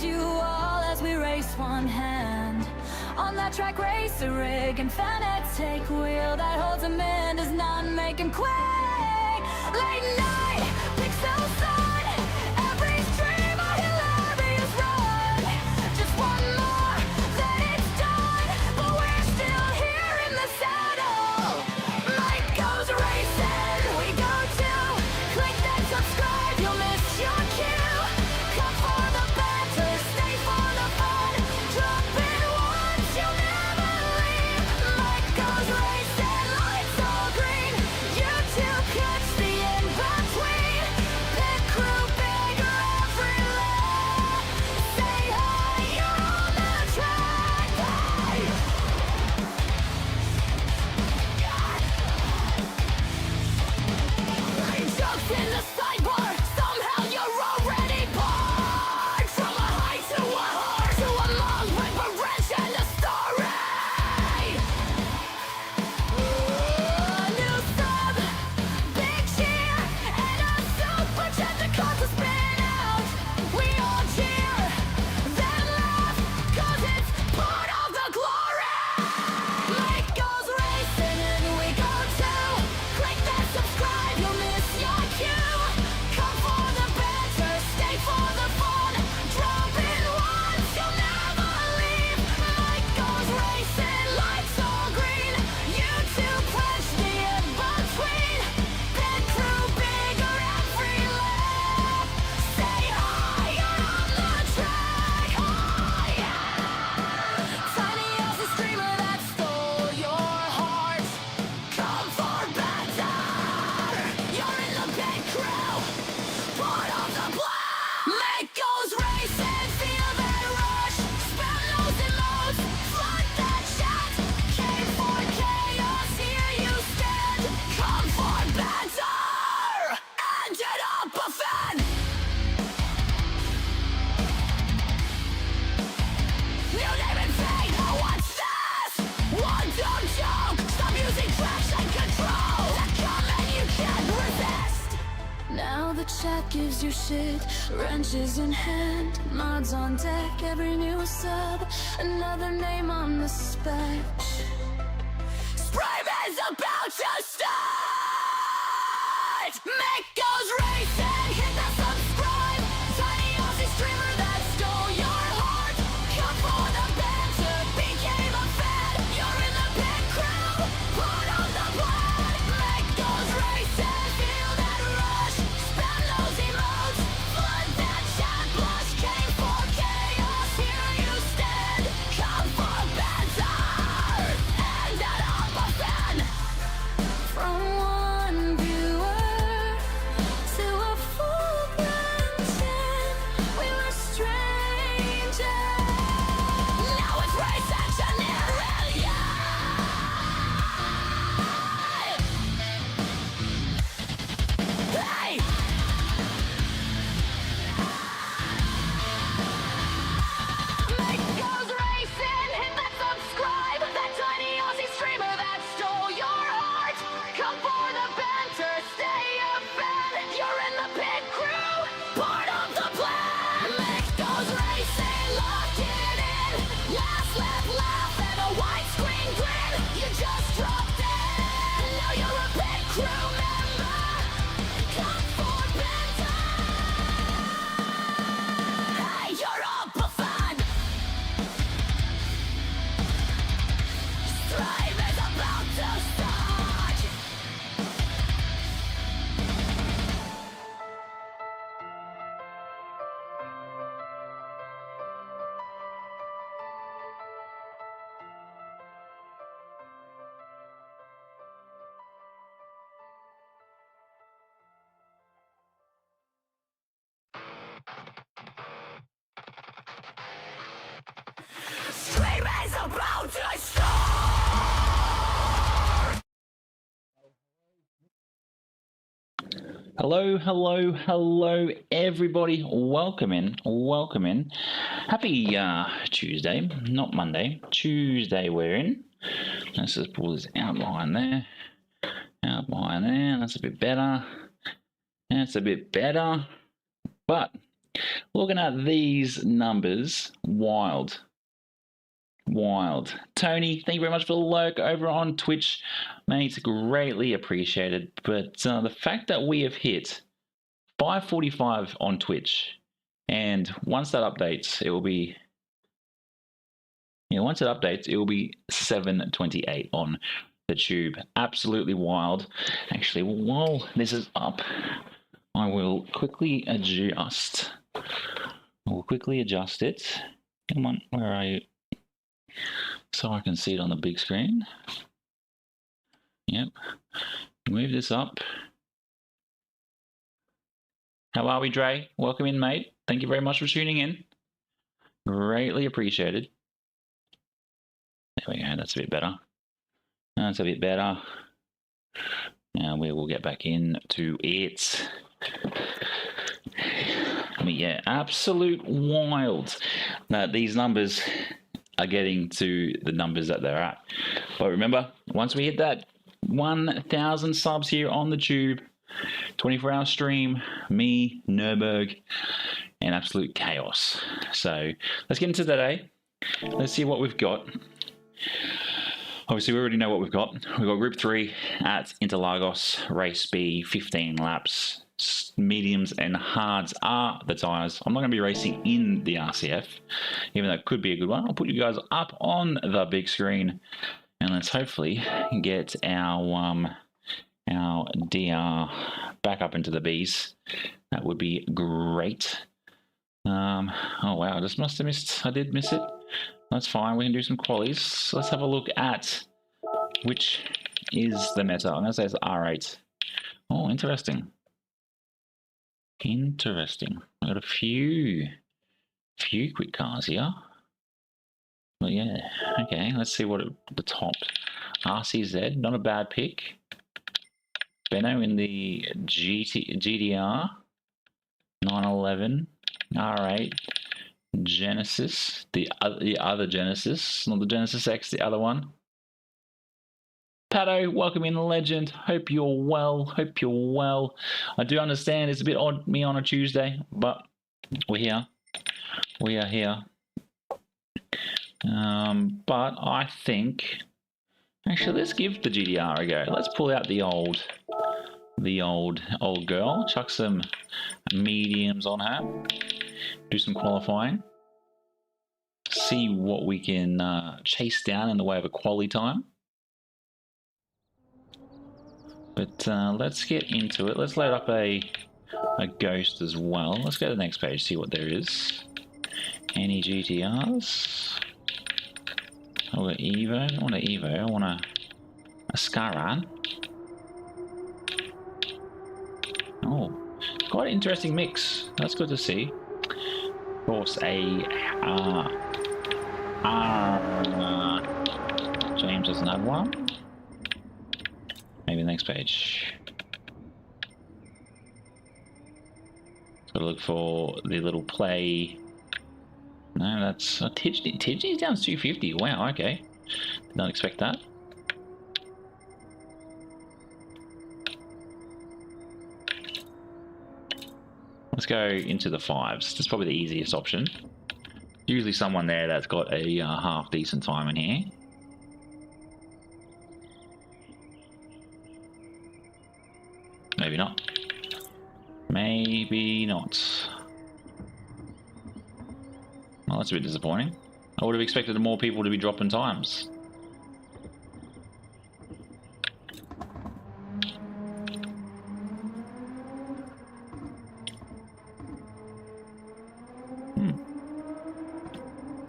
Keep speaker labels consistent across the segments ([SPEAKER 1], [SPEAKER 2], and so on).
[SPEAKER 1] you all as we race one hand on that track, racer rig and Fanatec wheel that holds him in, does not make him quake. Late night, pixel sun, every stream a hilarious run. Just one more, then it's done, but we're still here in the saddle. Mike goes racing, we go too. Click that subscribe, you'll miss your cue. Come for the banter, stay for the fun. Drop in once, you'll never leave. Mike goes racing, lights all green. You two catch the in-between. Pit crew bigger every lap. Say hi, you're on the track. Hey! Jokes in the sidebar, somehow you're already bored. From a high to a horse, to a long with a wrench and a story. New sub, big cheer, and a super chat that calls a spin out. We all cheer, then laugh, cause it's part of the glory. Mike goes racing and we go too. Click that subscribe, you'll miss your cue. Come for the banter, stay for the fun. Drop in once, you'll never leave. Mike goes racing, lights all green. You two punch the in-between. Pit crew bigger every lap. Say hi, you're on the track. Oh yeah. Tiny Aussie streamer that stole your heart. Come for banter. You're in the pit crew, part of the plan. Mike goes racing, feel that rush. Spam those emotes, flood that chat. Came for chaos, here you stand. Come for banter, ended up a fan. New name and fate, what's this? One dumb joke, stop using traction control. That comment you can't resist. Now the chat gives you shit, wrenches in hand, mods on deck, every new sub, another name on the spec. Sprime is about to start! Mick goes racing, hit that subscribe. Tiny Aussie streamer that stole your heart. Come for the banter, became a fan. You're in the pit crew, part of the plan. Mick goes racing, feel that rush. Spam those emotes, flood that chat. Blush came for chaos, here you stand. Come for banter, ended up a fan. From one viewer to a full plantain, we were strangers. Now it's race engineering, yeah. Hey! Mike goes racing, hit that subscribe. That tiny Aussie streamer that stole your heart. Come for the banter, stay a fan. You're in the pit crew, part of the plan. Mike goes racing, locked it in. Last lap laugh and a widescreen grin. You just dropped in, now you're a pit crew member. Come for banter. Hey, you're up a fan. Strive is about to start. Stream is about to start.
[SPEAKER 2] Hello, hello, hello, everybody. Welcome in, welcome in. Happy Tuesday, not Monday, Tuesday we're in. Let's just pull this out behind there, that's a bit better, that's a bit better. But Looking at these numbers, wild. Wild. Tony, thank you very much for the lurk over on Twitch. Mate, it's greatly appreciated. But the fact that we have hit 545 on Twitch, and once that updates, it will be... once it updates, it will be 728 on the tube. Absolutely wild. Actually, while this is up, I will quickly adjust. We'll quickly adjust it. Come on, where are you? So I can see it on the big screen. Yep. Move this up. How are we, Dre? Welcome in, mate. Thank you very much for tuning in. Greatly appreciated. There we go. That's a bit better. That's a bit better. Now we will get back into it. I mean, yeah, absolute wild that these numbers are getting to the numbers that they're at. But remember, once we hit that 1,000 subs here on the tube, 24-hour stream, me, Nurburg, and absolute chaos. So let's get into today. Let's see what we've got. Obviously, we already know what we've got. We've got Group 3 at Interlagos, Race B, 15 laps. Mediums and hards are the tyres. I'm not going to be racing in the RCF, even though it could be a good one. I'll put you guys up on the big screen, and let's hopefully get our DR back up into the Bs. That would be great. Oh wow, I just must have missed. I did miss it. That's fine. We can do some qualies. Let's have a look at which is the meta. I'm going to say it's R8. Oh, interesting. Interesting. I've got a few quick cars here. But yeah, okay. Let's see what the top. RCZ, not a bad pick. Benno in the GDR. 911. R8. Genesis, the other Genesis, not the Genesis X, the other one. Pato, welcome in, legend. Hope you're well. Hope you're well. I do understand it's a bit odd me on a Tuesday, but we're here. We are here. But I think actually let's give the GDR a go. Let's pull out the old girl. Chuck some mediums on her. Do some qualifying. See what we can chase down in the way of a quali time. But let's get into it. Let's load up a Ghost as well. Let's go to the next page, see what there is. Any GTRs? I want an Evo. I don't want an Evo. I want a Scaran. Oh, quite an interesting mix. That's good to see. Of course, James doesn't have one. Maybe the next page. Gotta look for the little play. No, that's Tidgey's down to 250. Wow, okay. Did not expect that. Let's go into the 5s. That's probably the easiest option. Usually someone there that's got a half decent time in here. Maybe not. Maybe not. Well, that's a bit disappointing. I would have expected more people to be dropping times.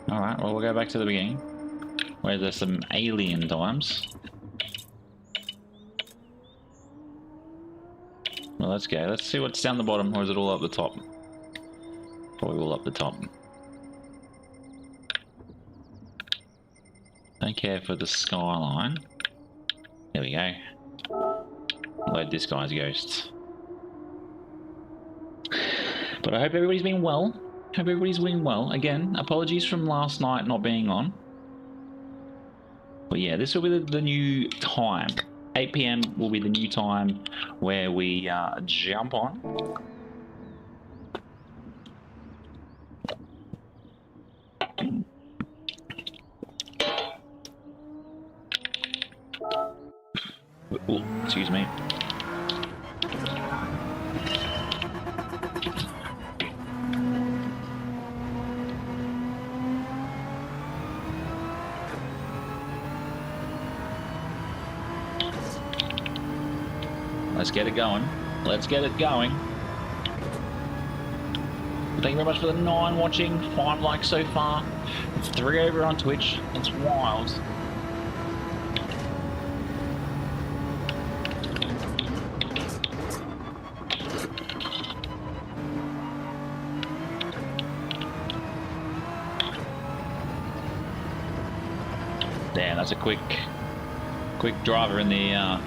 [SPEAKER 2] Alright, well, we'll go back to the beginning, where there's some alien times. Well, let's go. Let's see what's down the bottom, or is it all up the top? Probably all up the top. Don't care for the skyline. There we go. Load this guy's Ghost. But I hope everybody's been well. Hope everybody's doing well. Again, apologies from last night not being on. But yeah, this will be the new time. 8 PM will be the new time where we jump on. Ooh, excuse me. Let's get it going. Let's get it going. Thank you very much for the 9 watching, 5 likes so far, 3 over on Twitch. It's wild. Damn, that's a quick driver in the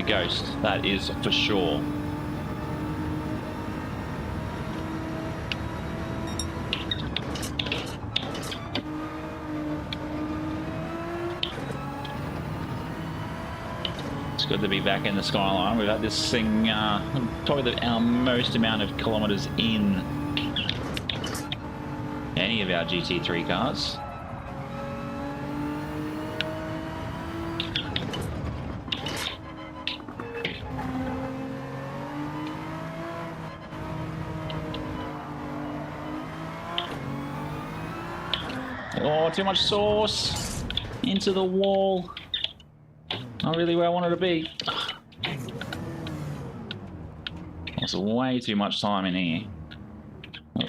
[SPEAKER 2] Ghost. That is for sure. It's good to be back in the Skyline. We've had this thing probably our most amount of kilometers in any of our GT3 cars. Oh, too much sauce into the wall. Not really where I wanted to be. That's way too much time in here. It's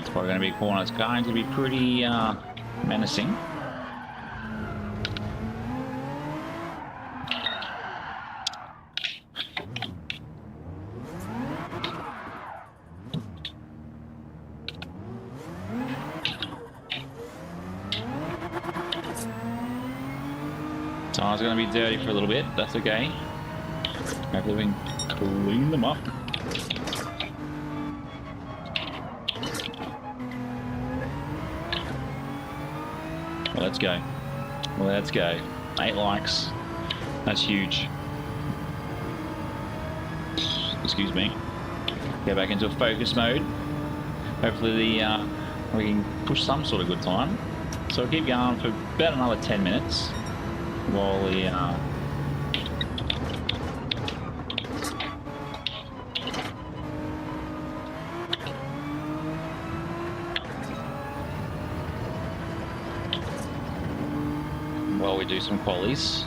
[SPEAKER 2] probably going to be a corner. It's going to be pretty menacing. Tires are going to be dirty for a little bit. That's okay. Hopefully we can clean them up. Well, let's go. Well, let's go. 8 likes. That's huge. Excuse me. Go back into a focus mode. Hopefully we can push some sort of good time. So we'll keep going for about another 10 minutes. While we do some qualies.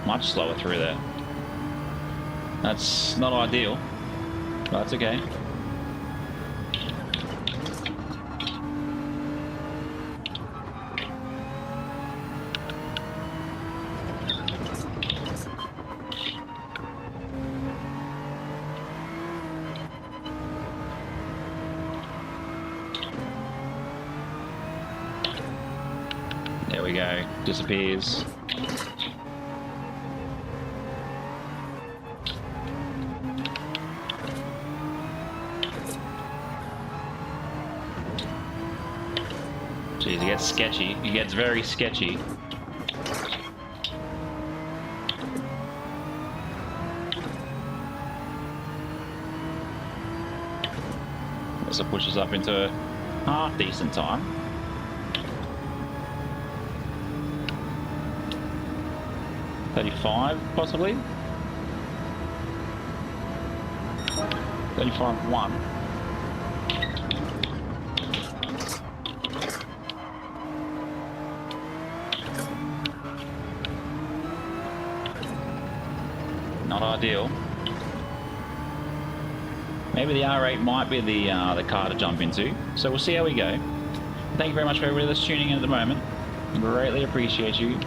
[SPEAKER 2] Much slower through there. That's not ideal, but that's okay. There we go. Disappears. Jeez, it gets sketchy. It gets very sketchy. So it pushes up into a half decent time. .35 possibly. 35.1. Not ideal. Maybe the R8 might be the car to jump into. So we'll see how we go. Thank you very much for everybody that's tuning in at the moment. Greatly appreciate you.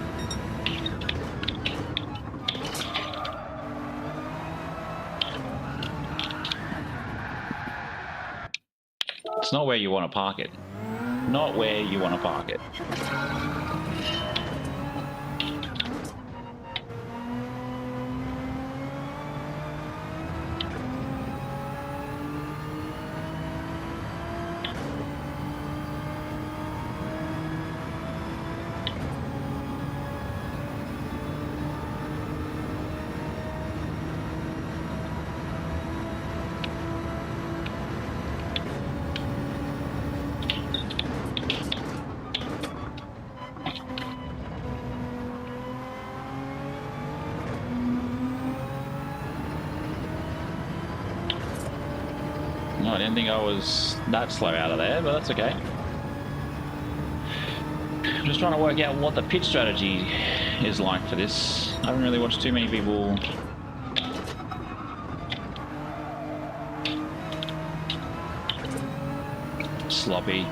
[SPEAKER 2] It's not where you want to park it. Not where you want to park it. I didn't think I was that slow out of there, but that's okay. I'm just trying to work out what the pit strategy is like for this. I haven't really watched too many people. Sloppy.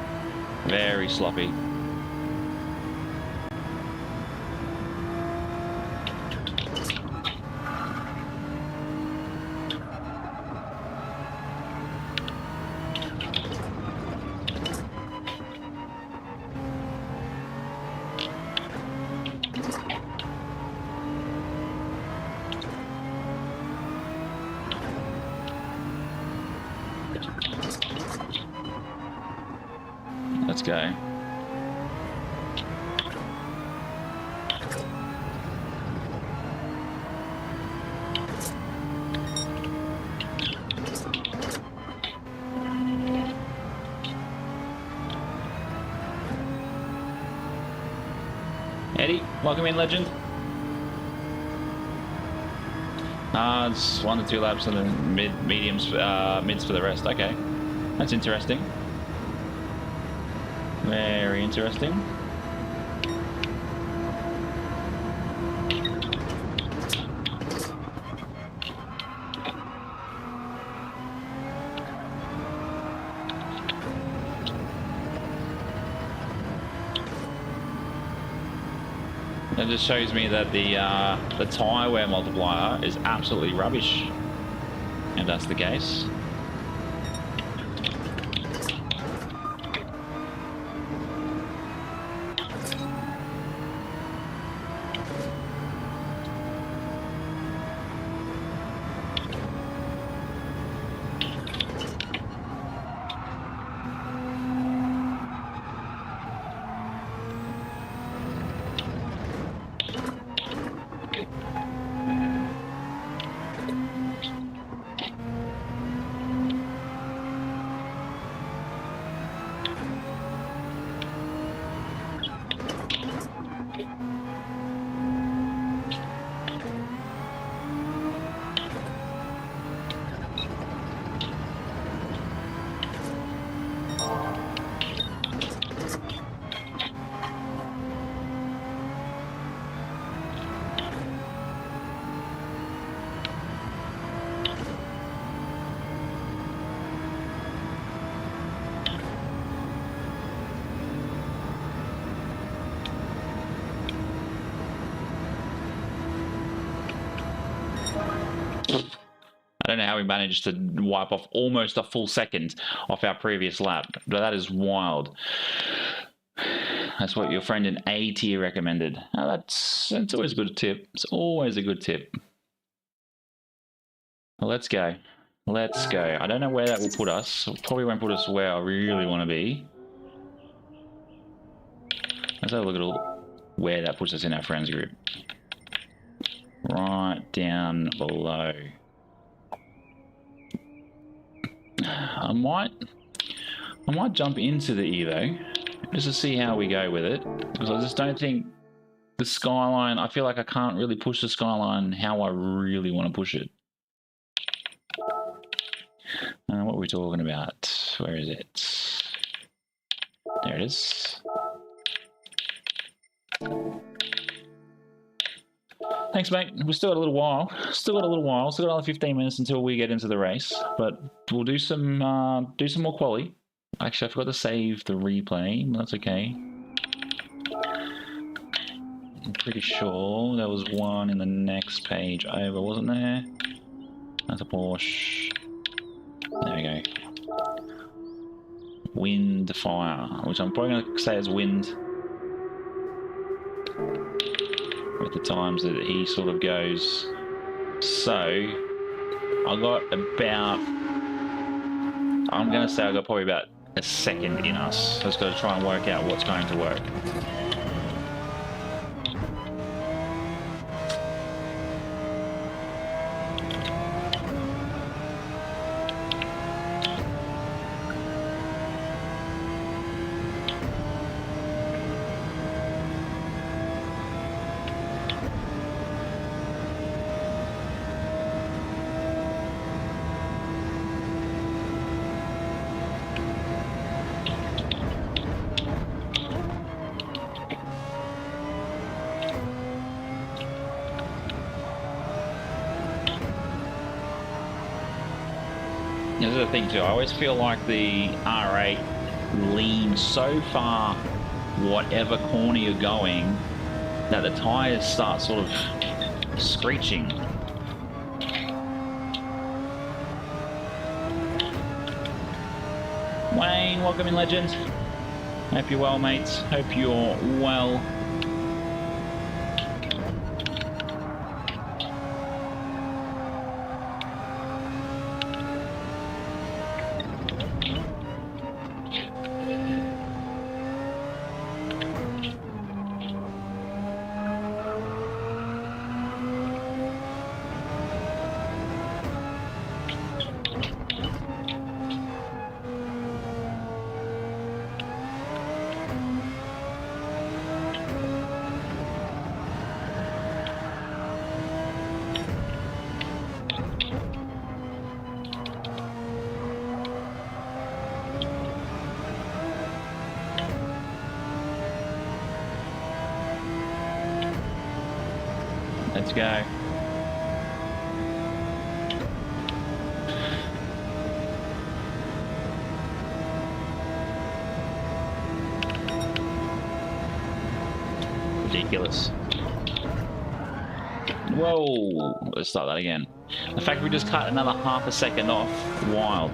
[SPEAKER 2] Very sloppy. Let's go. Eddie, welcome in, legend. It's 1 to 2 laps and then mids for the rest. Okay, that's interesting. Very interesting. That just shows me that the tyre wear multiplier is absolutely rubbish, and that's the case. I don't know how we managed to wipe off almost a full second off our previous lap, but that is wild. That's what your friend in A tier recommended. Now that's always a good tip. It's always a good tip. Well, let's go. Let's go. I don't know where that will put us. Probably won't put us where I really want to be. Let's have a look at where that puts us in our friends group. Right down below. I might jump into the Evo just to see how we go with it, because I just don't think the Skyline, I feel like I can't really push the Skyline how I really want to push it. What are we talking about? Where is it? There it is. Thanks, mate. We've still got a little while. Still got another 15 minutes until we get into the race, but we'll do some more quali. Actually, I forgot to save the replay. That's okay. I'm pretty sure there was one in the next page over, wasn't there? That's a Porsche. There we go. Wind fire, which I'm probably going to say is wind. With the times that he sort of goes. So, I got about, I'm going to say I got probably about a second in us. Just got to try and work out what's going to work. This is the thing too. I always feel like the R8 leans so far, whatever corner you're going, that the tires start sort of screeching. Wayne, welcome in, legend. Hope you're well, mates. Hope you're well. Let's go. Ridiculous. Whoa, let's start that again. The fact we just cut another half a second off, wild.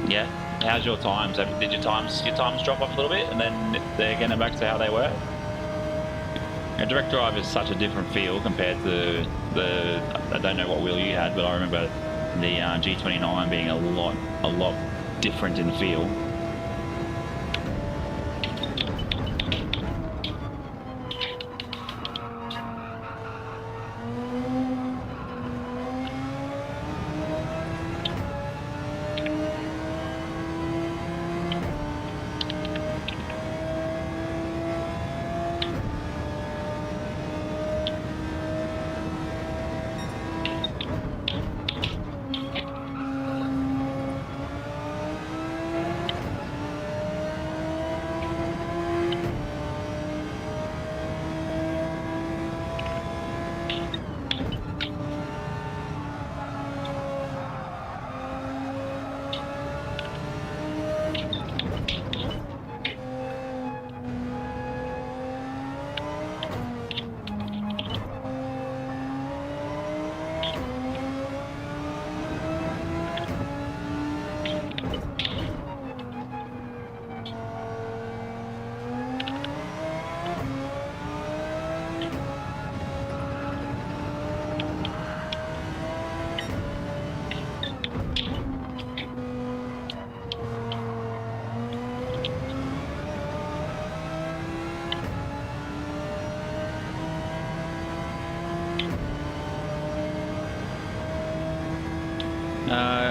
[SPEAKER 2] Yeah. How's your times? Did your times drop off a little bit, and then they're getting back to how they were? A direct drive is such a different feel compared to the. I don't know what wheel you had, but I remember the G29 being a lot different in feel.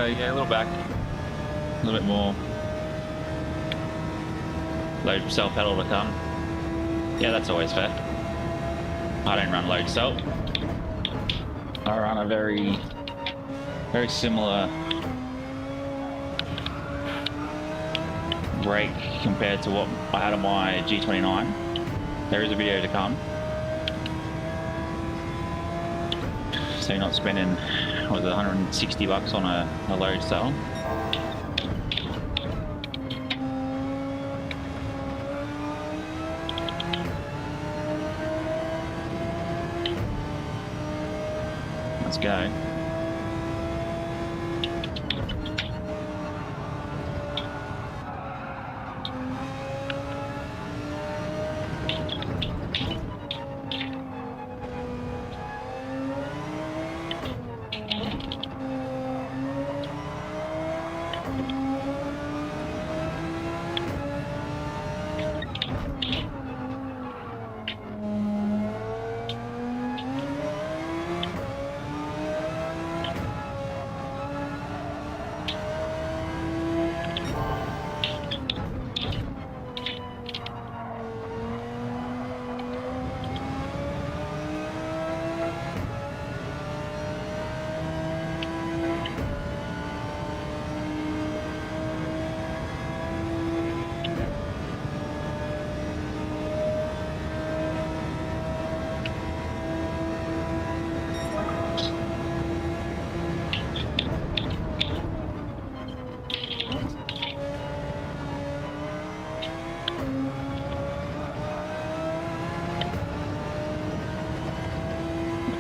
[SPEAKER 2] Yeah, a little back, a little bit more. Load cell pedal to come. Yeah, that's always fair. I don't run load cell. I run a very similar brake compared to what I had on my G29. There is a video to come. So you're not spending, what was it, 160 bucks on a load cell. Let's go.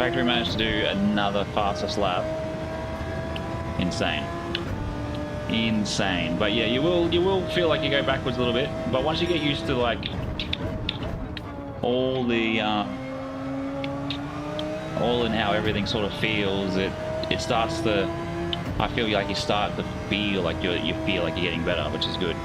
[SPEAKER 2] Factory managed to do another fastest lap. Insane. Insane. But yeah, you will feel like you go backwards a little bit. But once you get used to like all in how everything sort of feels, it starts to. I feel like you start to feel like you feel like you're getting better, which is good.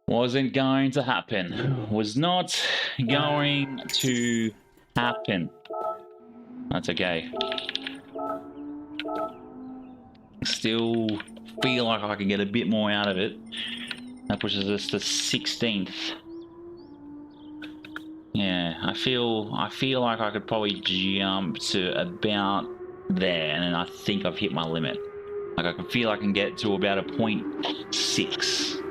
[SPEAKER 2] Wasn't going to happen. Was not going to happen. That's okay. Still feel like I can get a bit more out of it. That pushes us to 16th. Yeah, I feel like I could probably jump to about there, and then I think I've hit my limit. Like I can feel I can get to about a 0.6.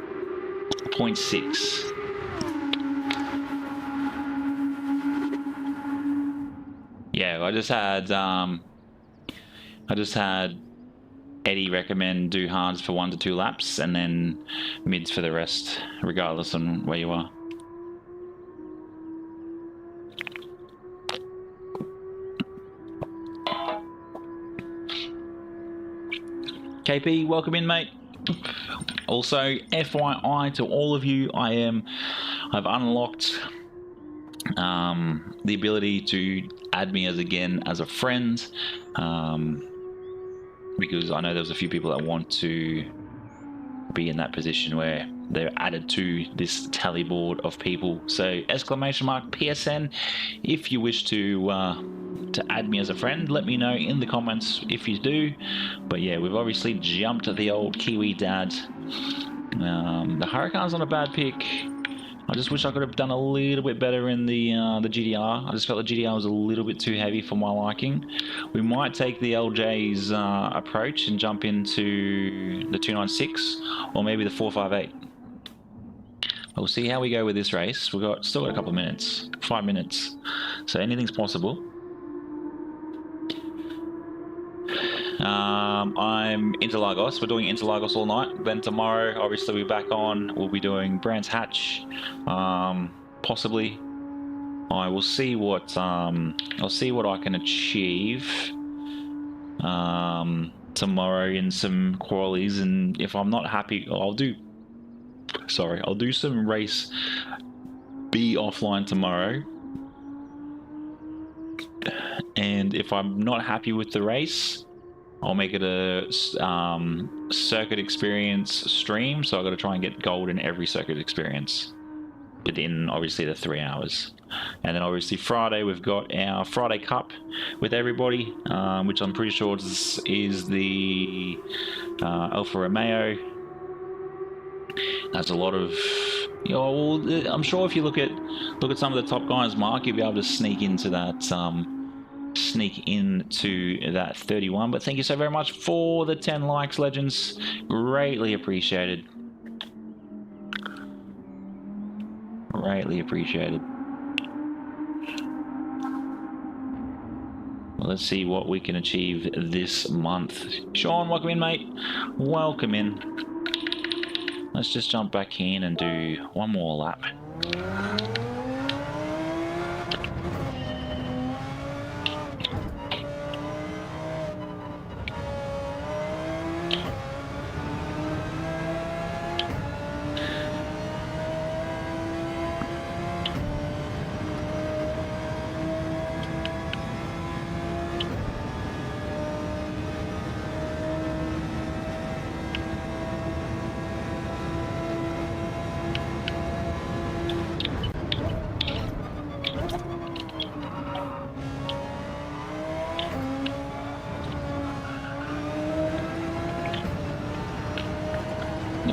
[SPEAKER 2] 0.6. Yeah, I just had Eddie recommend do hards for 1 to 2 laps and then mids for the rest, regardless on where you are. KP, welcome in, mate. Also, FYI to all of you, I've unlocked the ability to add me as a friend, because I know there's a few people that want to be in that position where they're added to this tally board of people. So !PSN if you wish to add me as a friend. Let me know in the comments if you do. But yeah, we've obviously jumped at the old Kiwi dad. The Huracan's not a bad pick. I just wish I could have done a little bit better in the GDR. I just felt the GDR was a little bit too heavy for my liking. We might take the LJ's approach and jump into the 296 or maybe the 458. We'll see how we go with this race. We've still got a couple of minutes, 5 minutes, so anything's possible. I'm Interlagos. We're doing Interlagos all night. Then tomorrow, obviously, we're back on. We'll be doing Brands Hatch, possibly. I will see what I'll see what I can achieve tomorrow in some qualies, and if I'm not happy, I'll do some race B offline tomorrow. And if I'm not happy with the race, I'll make it a circuit experience stream. So I've got to try and get gold in every circuit experience within obviously the 3 hours. And then obviously Friday we've got our Friday Cup with everybody, which I'm pretty sure is the Alfa Romeo. That's a lot of, I'm sure if you look at some of the top guys, Mark, you'll be able to sneak into that 31. But thank you so very much for the 10 likes, legends. Greatly appreciated. Greatly appreciated. Well, let's see what we can achieve this month. Sean, welcome in, mate. Welcome in. Let's just jump back in and do one more lap.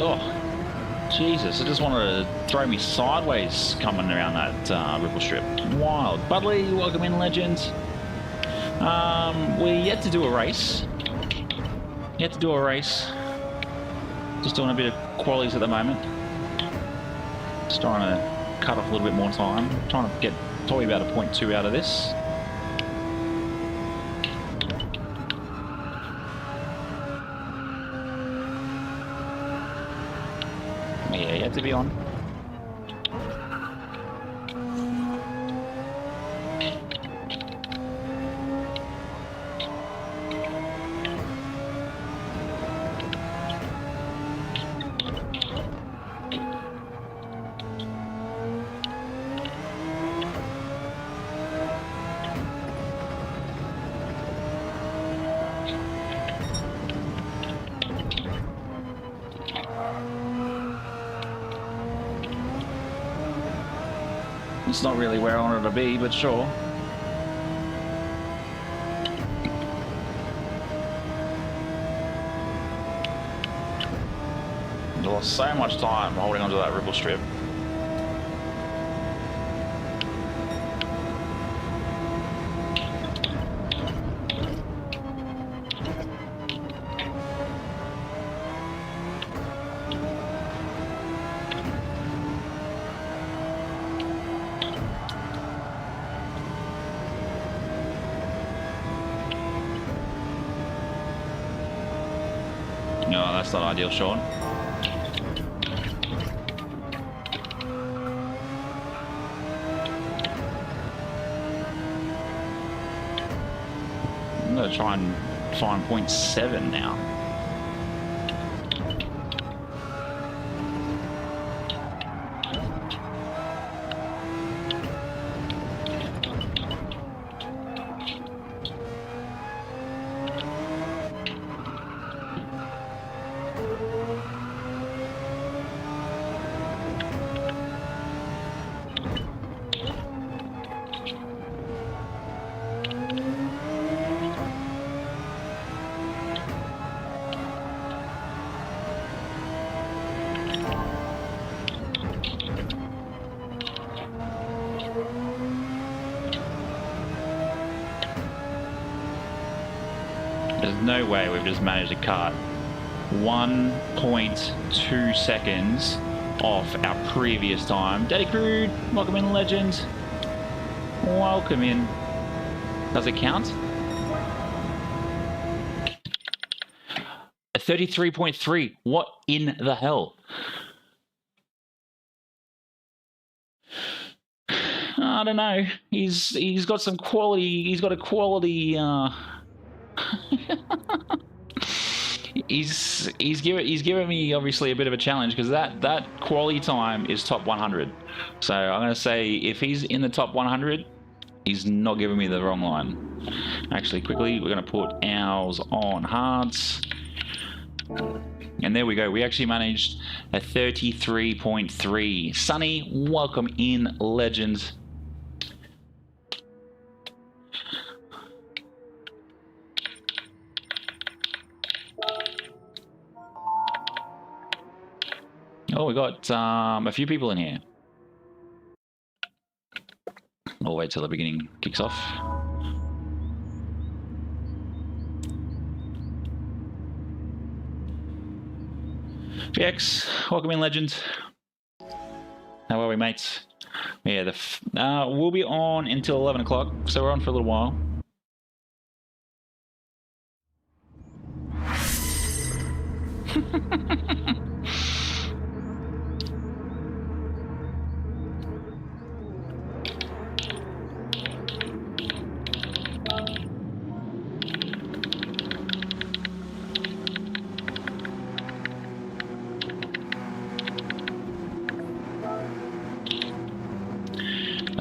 [SPEAKER 2] Oh, Jesus. I just wanted to throw me sideways coming around that ripple strip. Wild. Budley, welcome in, legend. We're yet to do a race. Just doing a bit of qualies at the moment. Just trying to cut off a little bit more time. Trying to get probably about a 0.2 out of this. Yeah, you have to be on. It's not really where I wanted to be, but sure. I lost so much time holding onto that ripple strip. No, that's not ideal, Sean. I'm going to try and find 0.7 now. There's no way we've just managed to cut 1.2 seconds off our previous time. Daddy Crude, welcome in, legend. Welcome in. Does it count? A 33.3. What in the hell? I don't know. He's got some quality. He's got a quality. he's given me obviously a bit of a challenge because that quality time is top 100. So I'm gonna say if he's in the top 100, he's not giving me the wrong line. Actually, quickly we're gonna put ours on hards, and there we go. We actually managed a 33.3. Sunny, welcome in, legend. Oh, we got a few people in here. I'll wait till the beginning kicks off. VX, welcome in, legend. How are we, mates? Yeah, we'll be on until 11 o'clock, so we're on for a little while.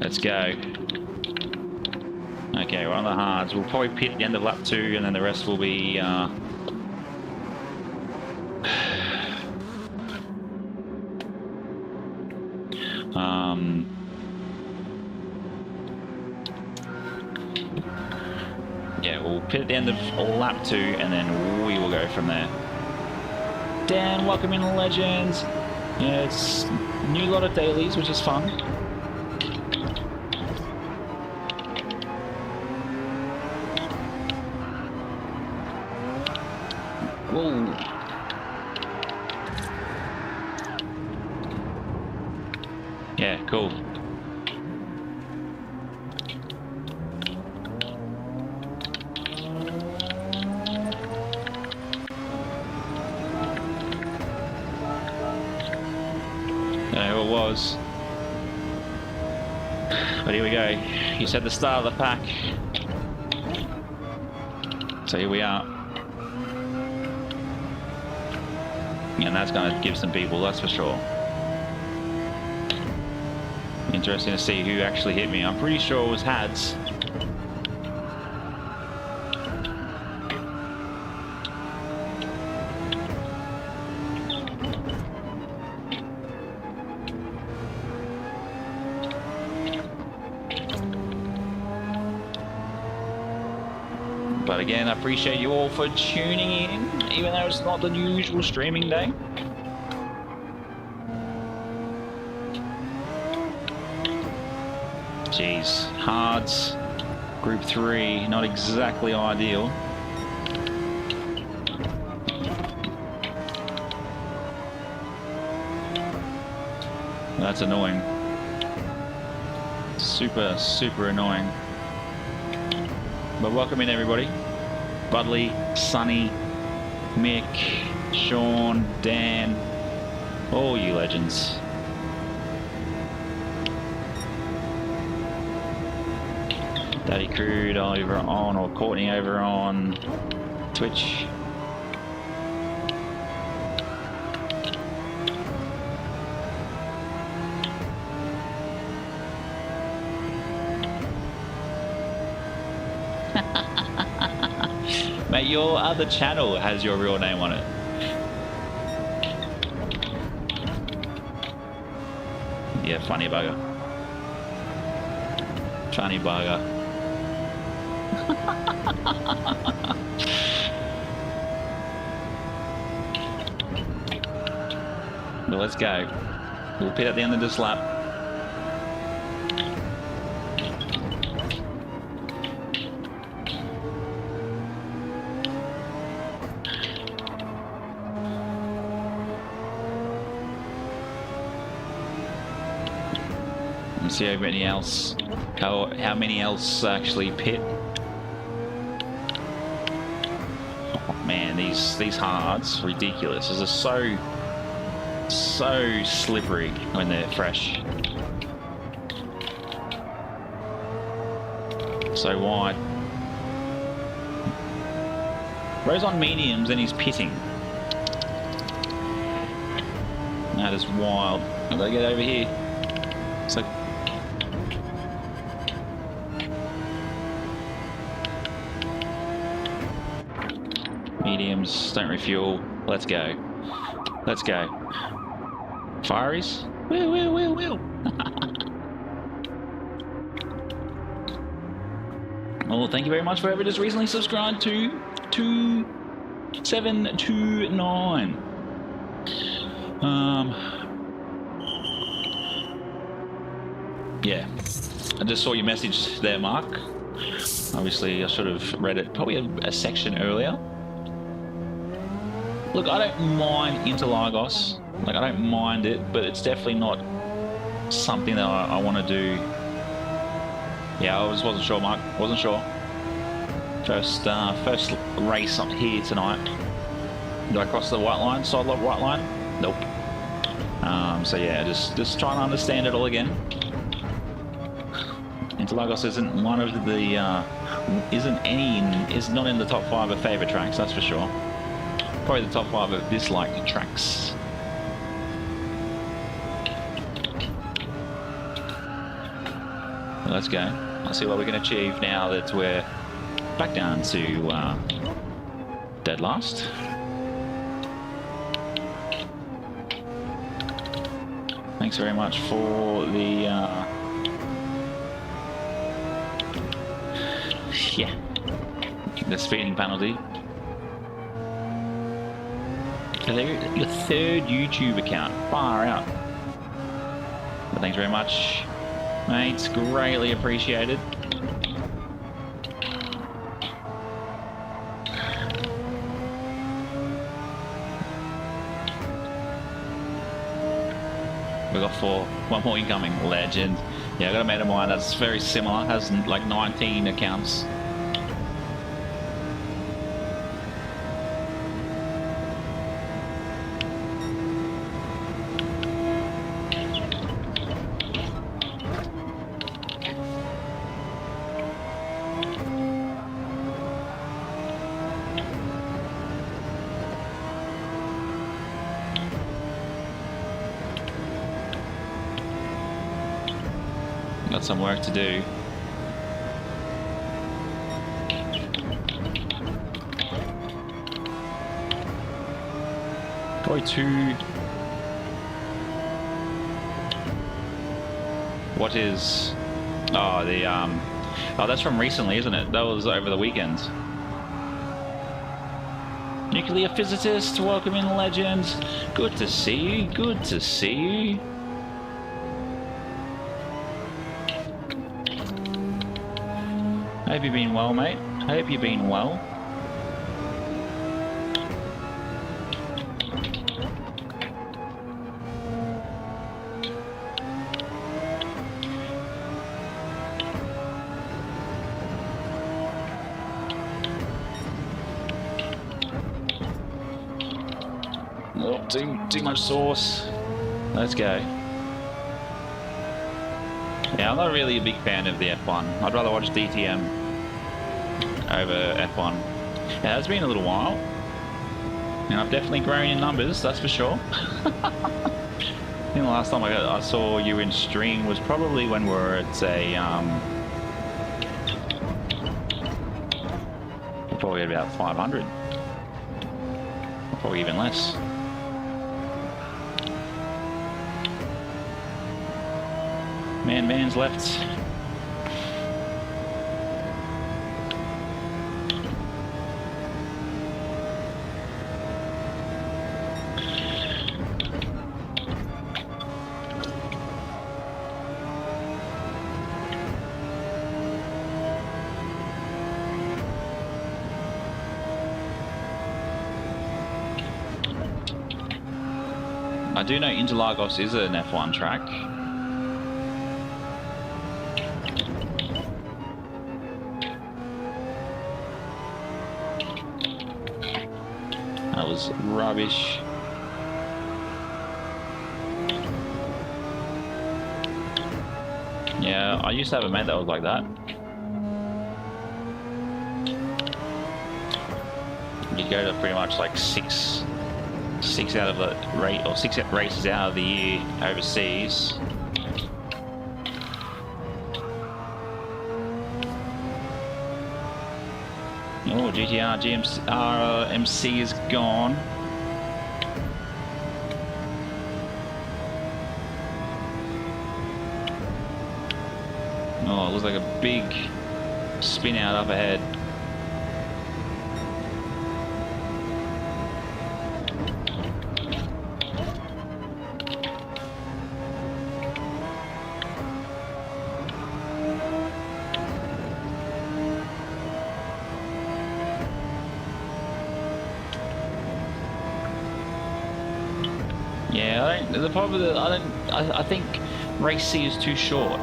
[SPEAKER 2] Let's go. Okay, we're on the hards. We'll probably pit at the end of lap 2, and then the rest will be yeah, we'll pit at the end of lap 2, and then we will go from there. Dan, welcome in, legends. Yeah, it's new lot of dailies, which is fun. Whoa. Yeah, cool. There it was. But here we go. You said the start of the pack. So here we are. And that's going to give some people, that's for sure. Interesting to see who actually hit me. I'm pretty sure it was Hads. But again, I appreciate you all for tuning in, even though it's not the usual streaming day. Jeez, hards, group 3, not exactly ideal. That's annoying. Super, super annoying. But welcome in, everybody. Budley, Sonny, Mick, Sean, Dan, all you legends. Daddy Crude over on, or Courtney over on Twitch. Mate, your other channel has your real name on it. Yeah, funny bugger. Funny bugger. Well, let's go. We'll pit at the end of this lap. See how many else, how many else actually pit. Oh man, these hards, ridiculous. This is so slippery when they're fresh. So wide. Bro's on mediums and he's pitting. That is wild. I've got to get over here. It's like mediums, don't refuel. Let's go. Let's go. Fireys? Woo, woo, woo, woo. Well, thank you very much for whoever just recently subscribed to 2729. Yeah. I just saw your message there, Mark. Obviously, I should have read it probably a section earlier. Look, I don't mind Interlagos. Like, I don't mind it, but it's definitely not something that I want to do. Yeah, I wasn't sure, Mark. Wasn't sure. First race up here tonight. Do I cross the white line? Side lot white line? Nope. So yeah, just trying to understand it all again. Interlagos isn't one of the is not in the top 5 of favourite tracks, that's for sure. Probably the top 5 of disliked tracks. Well, let's go. Let's see what we can achieve now that we're back down to dead last. Thanks very much for the the speeding penalty. Your third YouTube account. Far out. But thanks very much, mates. Greatly appreciated. We got 4. One more incoming. Legend. Yeah, I got a mate of mine that's very similar. Has like 19 accounts. Got some work to do. Probably 2. What is? Oh, the oh, that's from recently, isn't it? That was over the weekend. Nuclear physicist, welcome in, legends. Good to see you. Good to see you. Hope you've been well, mate. Hope you've been well. Oh, too much sauce. Let's go. Yeah, I'm not really a big fan of the F1. I'd rather watch DTM over F1. It has been a little while, and I've definitely grown in numbers, that's for sure. I think the last time I saw you in stream was probably when we were at a probably at about 500, or probably even less. Man's left. I do know Interlagos is an F1 track. That was rubbish. Yeah, I used to have a mate that was like that. You'd go to pretty much like six out of the rate, or 6 races out of the year overseas. Oh, GTR GMC MC is gone. Oh, it looks like a big spin out up ahead. Yeah, the problem is I think race C is too short.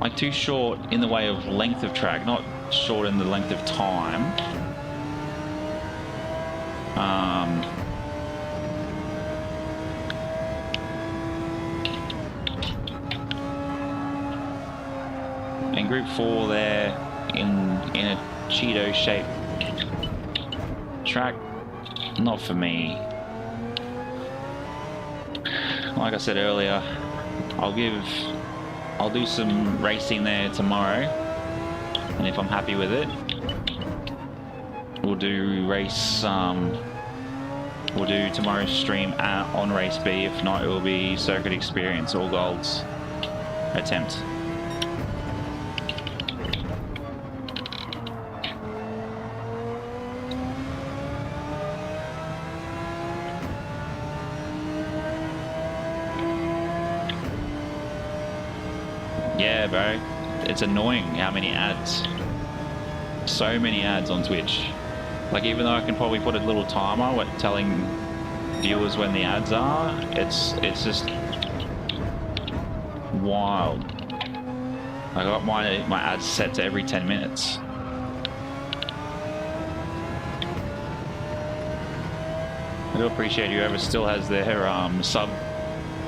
[SPEAKER 2] Like too short in the way of length of track, not short in the length of time. And Group 4 there in a Cheeto shaped track, not for me. Like I said earlier, I'll do some racing there tomorrow, and if I'm happy with it, we'll do tomorrow's stream on race B. If not, it will be circuit experience or golds attempt. Yeah, bro. It's annoying how many ads. So many ads on Twitch. Like, even though I can probably put a little timer with telling viewers when the ads are, it's just wild. I got my ads set to every 10 minutes. I do appreciate whoever still has their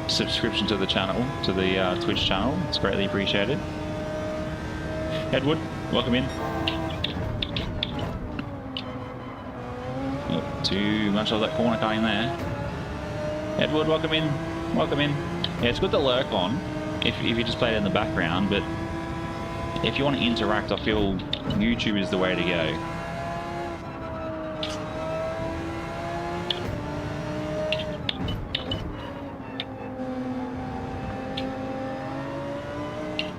[SPEAKER 2] subscription to the channel, to the Twitch channel. It's greatly appreciated. Edward, welcome in. Not too much of that corner car in there. Edward, welcome in. Welcome in. Yeah, it's good to lurk on if you just play it in the background, but if you want to interact, I feel YouTube is the way to go.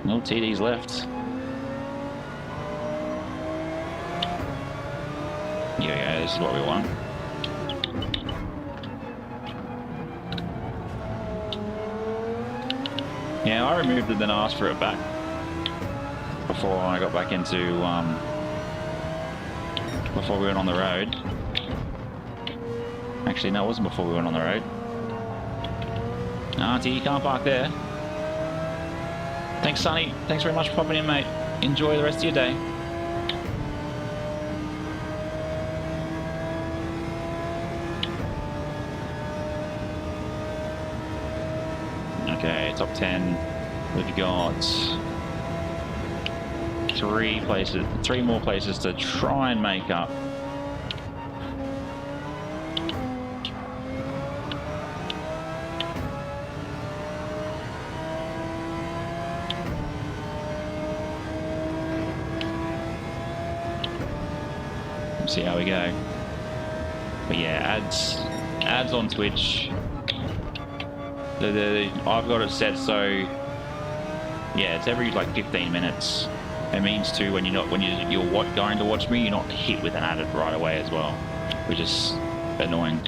[SPEAKER 2] No TD's left. Here we go, this is what we want. Yeah, I removed it, then I asked for it back before I got back into, before we went on the road. Actually, no, it wasn't before we went on the road. Auntie, you can't park there. Thanks, Sonny. Thanks very much for popping in, mate. Enjoy the rest of your day. Okay, top 10. We've got three more places to try and make up. See how we go. But yeah, ads on Twitch. I've got it set so yeah, it's every like 15 minutes. It means too when you're going to watch me, you're not hit with an ad right away as well, which is annoying.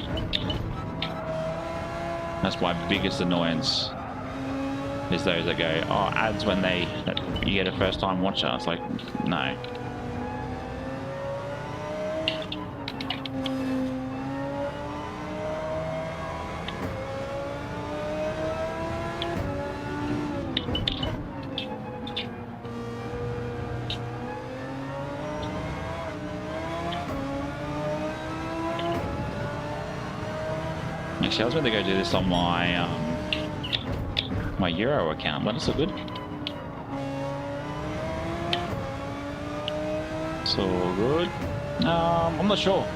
[SPEAKER 2] That's my biggest annoyance. Is those that go, oh, ads when you get a first time watcher. It's like, no. Actually, I was going to go do this on my my Euro account, but it's all good. It's all good. I'm not sure.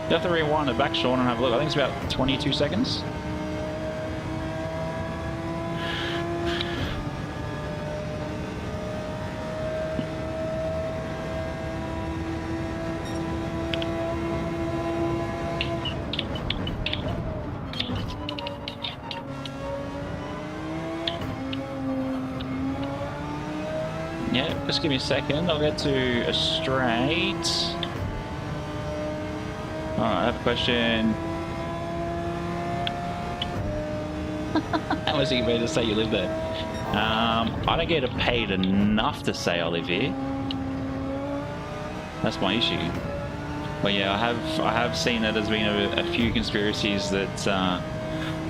[SPEAKER 2] You have to rewind it back, Sean, and have a look. I think it's about 22 seconds. Yeah, just give me a second. I'll get to a straight. Alright, I have a question. How much are you made to say you live there? I don't get paid enough to say I live here. That's my issue. But yeah, I have seen that there's been a few conspiracies that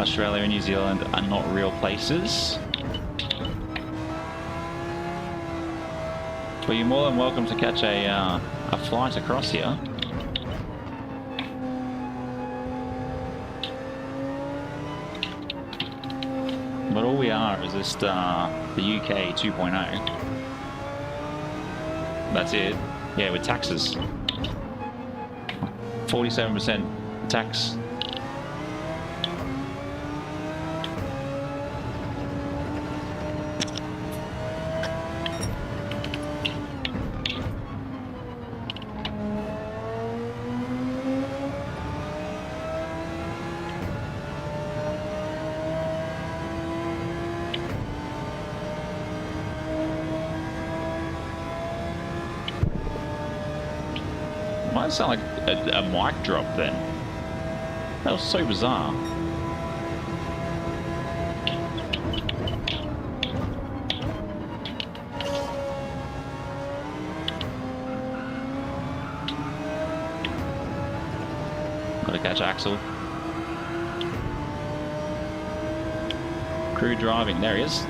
[SPEAKER 2] Australia and New Zealand are not real places. But you're more than welcome to catch a flight across here. But all we are is just the UK 2.0. That's it. Yeah, with taxes. 47% tax. Might sound like a mic drop then. That was so bizarre. Got to catch Axel. Crew driving. There he is.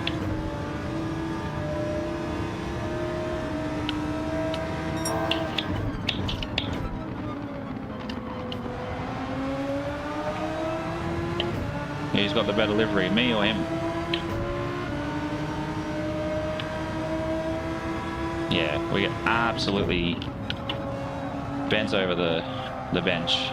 [SPEAKER 2] He's got the better livery, me or him? Yeah, we get absolutely bent over the bench.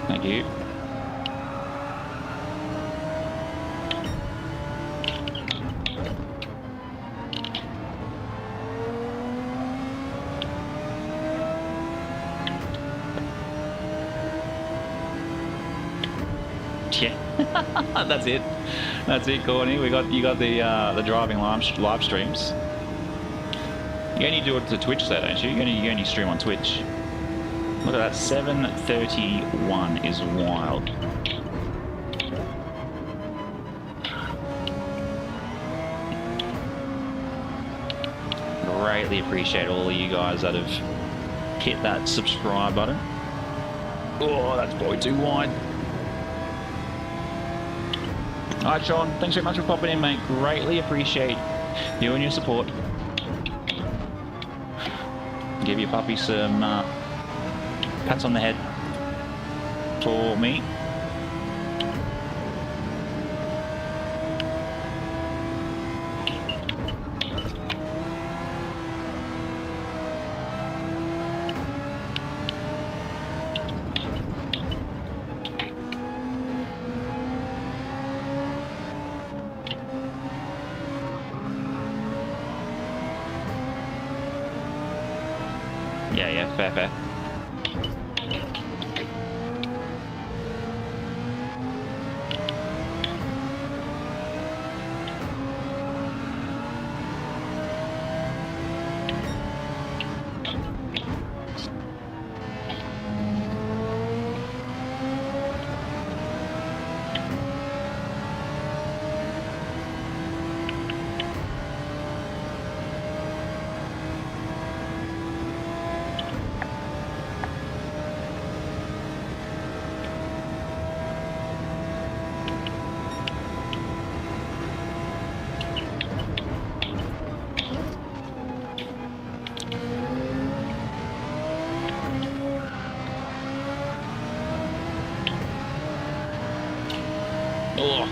[SPEAKER 2] Thank you. Yeah, that's it. That's it, Courtney. You got the driving live streams. You only do it to Twitch, though, don't you? You only stream on Twitch. Look at that, 7:31 is wild. Greatly appreciate all of you guys that have hit that subscribe button. Oh, that's probably too wide. Alright, Sean, thanks very much for popping in, mate. Greatly appreciate you and your support. Give your puppy some pats on the head for me. Yeah, fair. Oh.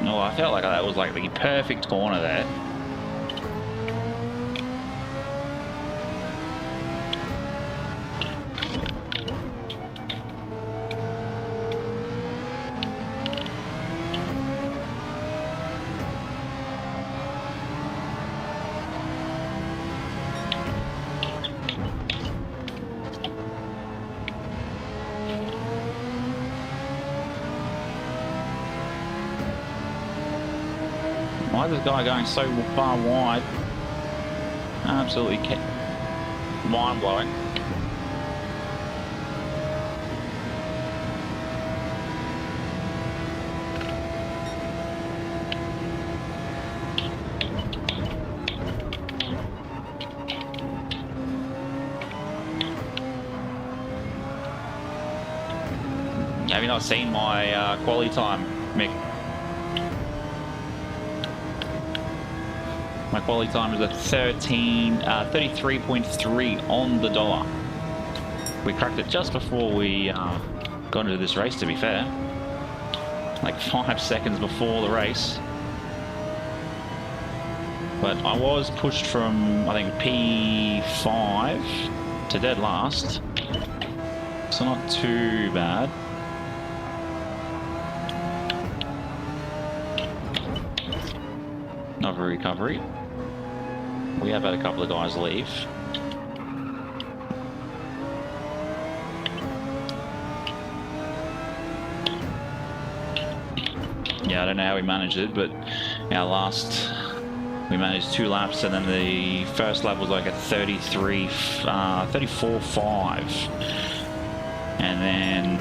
[SPEAKER 2] Oh, I felt like that was like the perfect corner there. Why is this guy going so far wide? Absolutely mind-blowing. Have you not seen my quality time, Mick? My quality time is a 33.3 on the dollar. We cracked it just before we got into this race, to be fair. Like 5 seconds before the race. But I was pushed from, I think, P5 to dead last. So not too bad. Another recovery. We have had a couple of guys leave. Yeah, I don't know how we managed it, but our last, we managed 2 laps, and then the first lap was like a 34.5. And then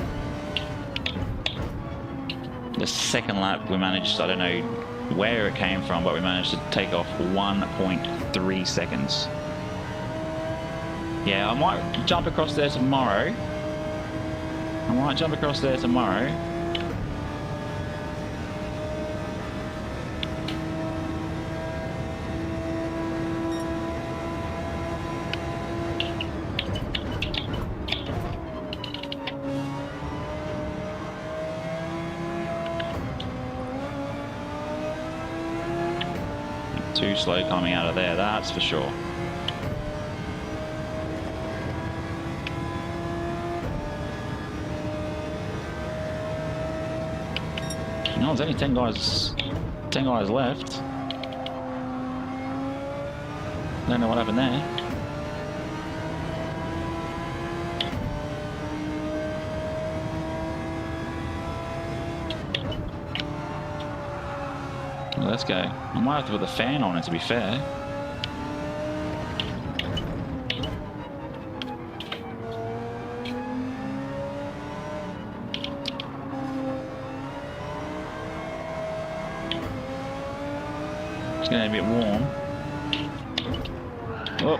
[SPEAKER 2] the second lap we managed, I don't know where it came from, but we managed to take off 1.3 seconds. Yeah, I might jump across there tomorrow. Too slow coming out of there, that's for sure. No, there's only 10 guys left. Don't know what happened there. Well, let's go. I might have to put the fan on it, to be fair. It's getting a bit warm. Oh.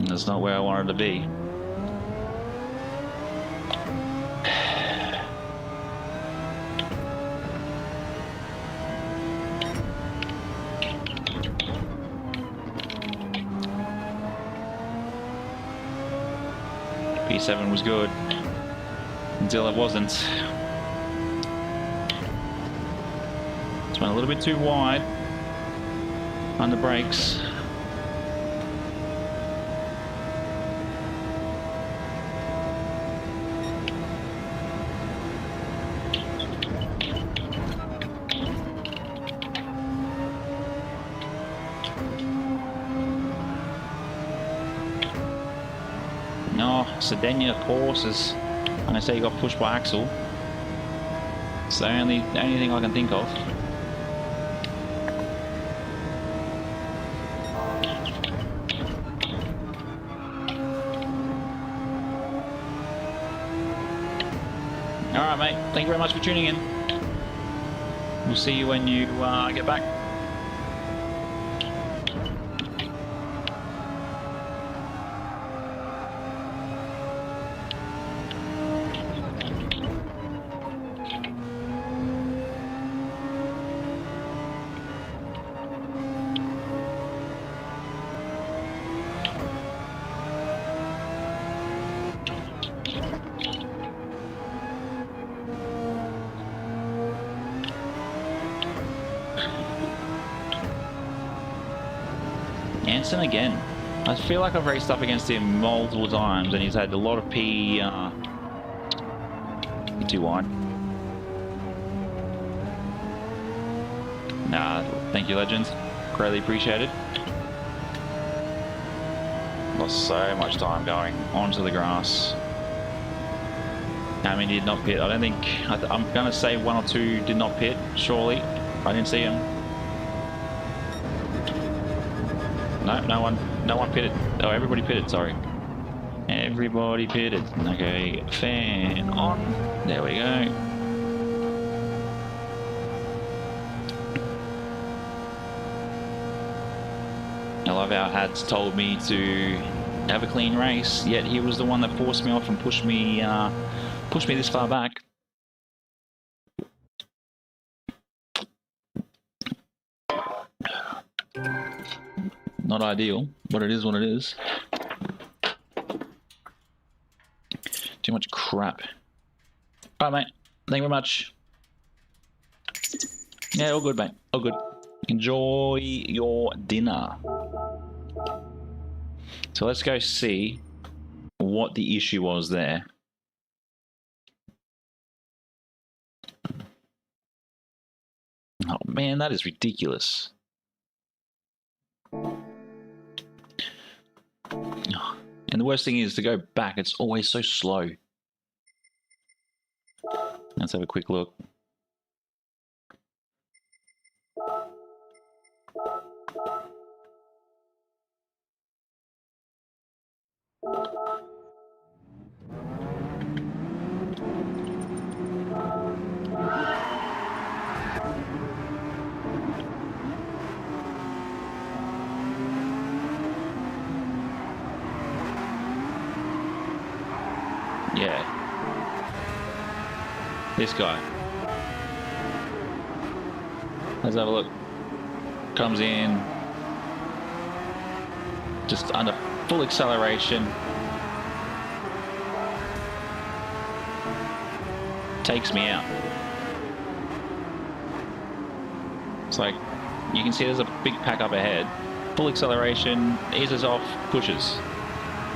[SPEAKER 2] That's not where I wanted to be. P7 was good until it wasn't. It's went a little bit too wide on the brakes. No, Sardinia, of course, is, and I say he got pushed by Axel. It's the only thing I can think of. Alright, mate. Thank you very much for tuning in. We'll see you when you get back. Anson again. I feel like I've raced up against him multiple times and he's had a lot of P too wide. Nah, thank you, legends. Greatly appreciated. Lost so much time going onto the grass. I mean, he did not pit. I don't think, I'm gonna say 1 or 2 did not pit, surely. I didn't see him. No, no one pitted. Oh, everybody pitted, sorry. Everybody pitted. Okay, fan on. There we go. I love how Had's told me to have a clean race, yet he was the one that forced me off and pushed me this far back. Not ideal, but it is what it is. Too much crap. Alright, mate. Thank you very much. Yeah, all good, mate. All good. Enjoy your dinner. So let's go see what the issue was there. Oh man, that is ridiculous. And the worst thing is to go back, it's always so slow. Let's have a quick look. Yeah. This guy. Let's have a look. Comes in. Just under full acceleration. Takes me out. It's like, you can see there's a big pack up ahead. Full acceleration, eases off, pushes.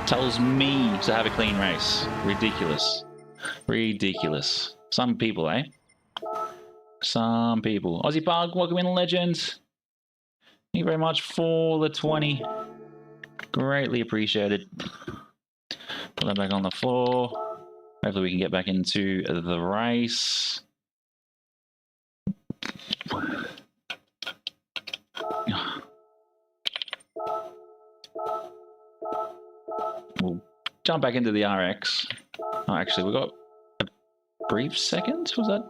[SPEAKER 2] Tells me to have a clean race. Ridiculous. Ridiculous. Some people, eh? Some people. Aussie Park, welcome in, legends. Thank you very much for the 20. Greatly appreciated. Put that back on the floor. Hopefully we can get back into the race. We'll jump back into the RX. Oh, actually, we got a brief second. Was that?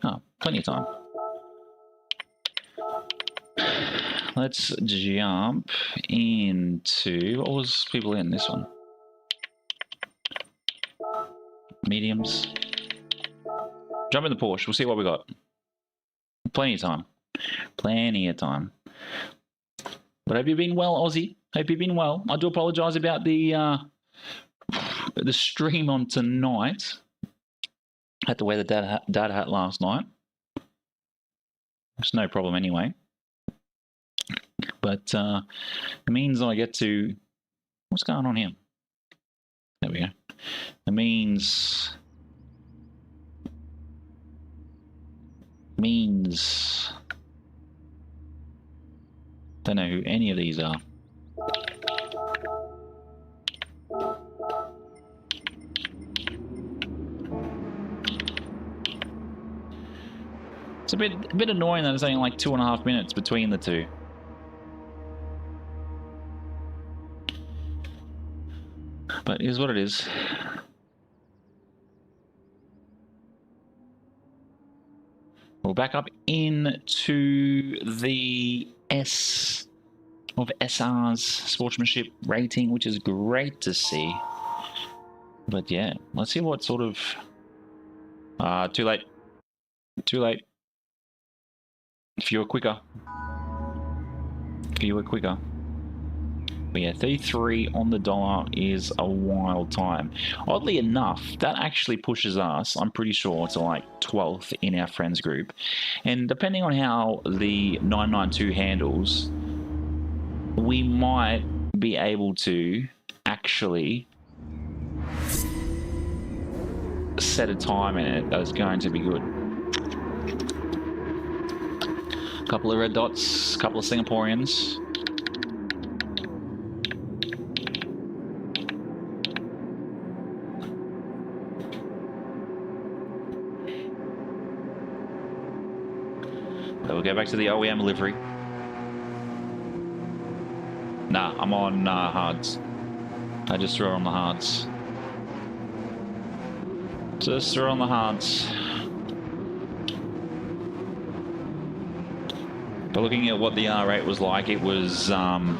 [SPEAKER 2] Oh, plenty of time. Let's jump into, what was people in this one? Mediums. Jump in the Porsche. We'll see what we got. Plenty of time. Plenty of time. But hope you've been well, Aussie. Hope you've been well. I do apologise about the stream on tonight. Had to wear the dad hat last night. It's no problem anyway. But it means I get to... What's going on here? There we go. It means... Don't know who any of these are. It's a bit annoying that it's only like 2.5 minutes between the two. But it is what it is. We'll back up into the S of SR's sportsmanship rating, which is great to see. But yeah, let's see what sort of... too late. Too late. If you were quicker. If you were quicker. But yeah, 33 on the dollar is a wild time. Oddly enough, that actually pushes us, I'm pretty sure, to like 12th in our friends group. And depending on how the 992 handles, we might be able to actually set a time in it that is going to be good. A couple of red dots, a couple of Singaporeans. We'll go back to the OEM livery. Nah, I'm on hards. I just threw on the hards. Just threw on the hards. But looking at what the R8 was like, it was on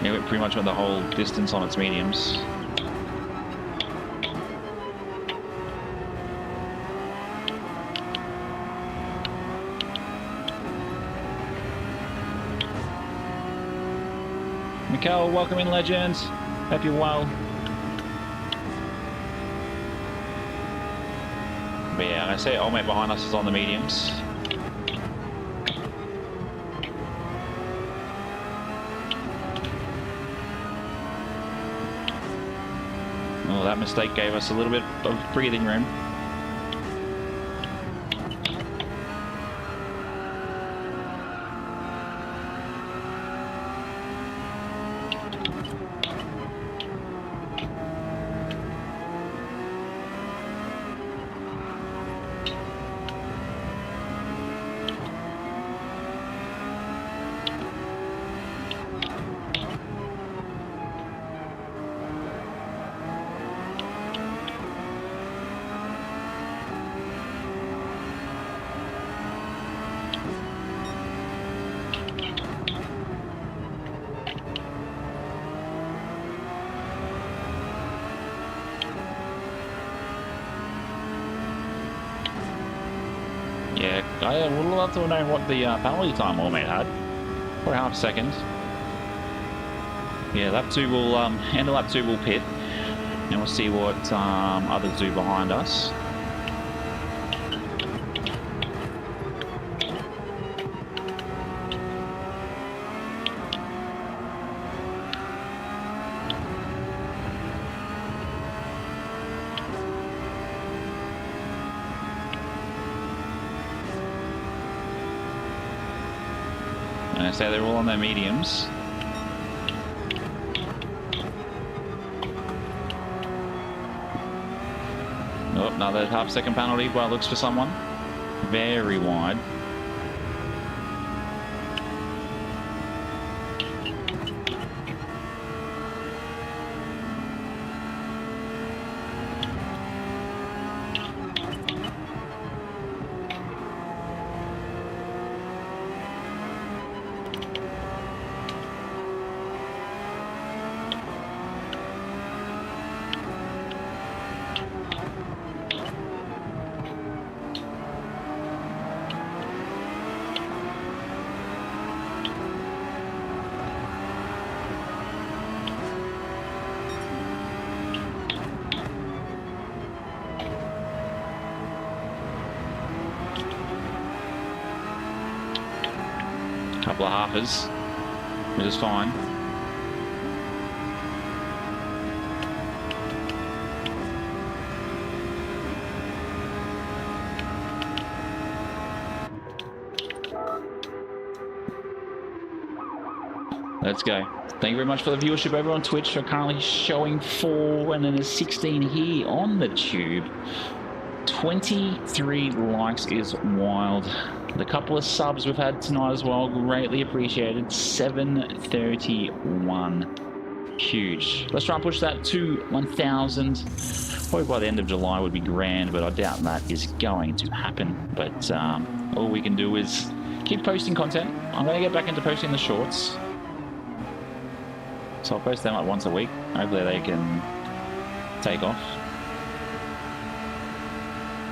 [SPEAKER 2] it pretty much went the whole distance on its mediums. Mikkel, welcome in, legends. Hope you're well. But yeah, I see old mate behind us is on the mediums. Oh, that mistake gave us a little bit of breathing room. Yeah, I would love to know what the penalty time all mate had. For a half second. Yeah, lap 2 will end of lap 2 will pit, and we'll see what others do behind us. And I say they're all on their mediums. Oh, another half-second penalty by looks for someone. Very wide. Couple of halfers, which is fine. Let's go. Thank you very much for the viewership over on Twitch. We're currently showing 4 and then there's 16 here on the tube. 23 likes is wild. The couple of subs we've had tonight as well, greatly appreciated. 731. Huge. Let's try and push that to 1,000. Probably by the end of July would be grand, but I doubt that is going to happen. But all we can do is keep posting content. I'm going to get back into posting the shorts. So I'll post them like once a week. Hopefully they can take off.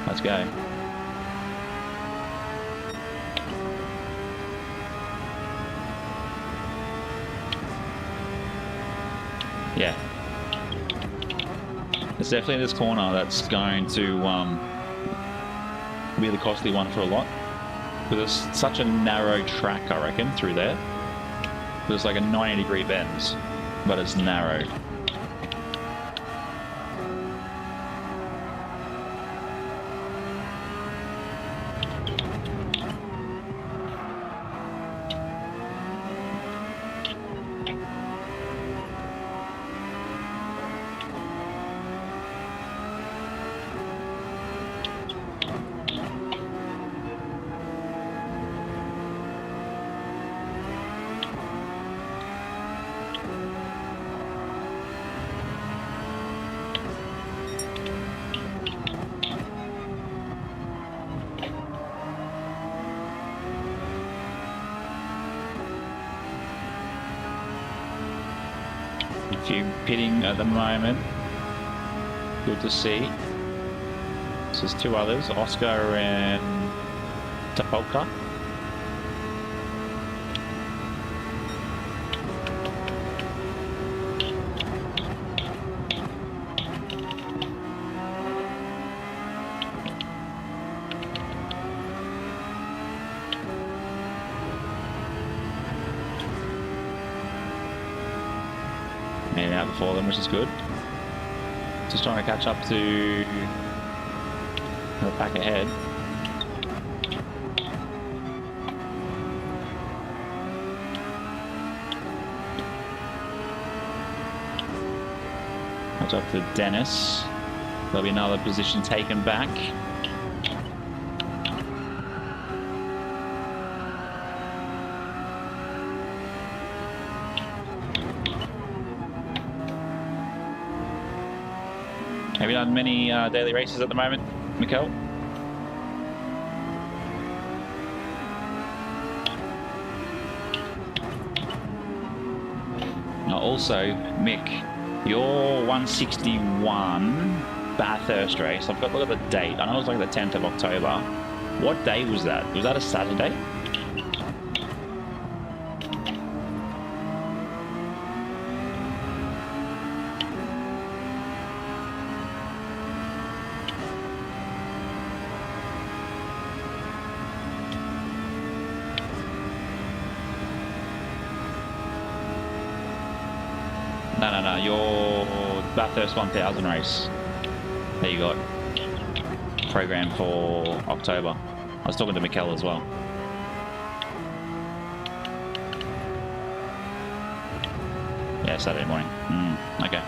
[SPEAKER 2] Let's go. Yeah. It's definitely this corner that's going to be the costly one for a lot. Because it's such a narrow track, I reckon, through there. There's like a 90-degree bend, but it's narrow. A few pitting at the moment. Good to see. This is 2 others, Oscar and Tapolka. Maybe out before them, which is good. Just trying to catch up to the pack ahead. Catch up to Dennis. There'll be another position taken back. Have you done many daily races at the moment, Mikkel? Now also, Mick, your 161 Bathurst race, I've got to look at the date. I know it was like the 10th of October. What day was that? Was that a Saturday? No, your Bathurst 1000 race that you got programmed for October. I was talking to Mikkel as well. Yeah, Saturday morning. Okay.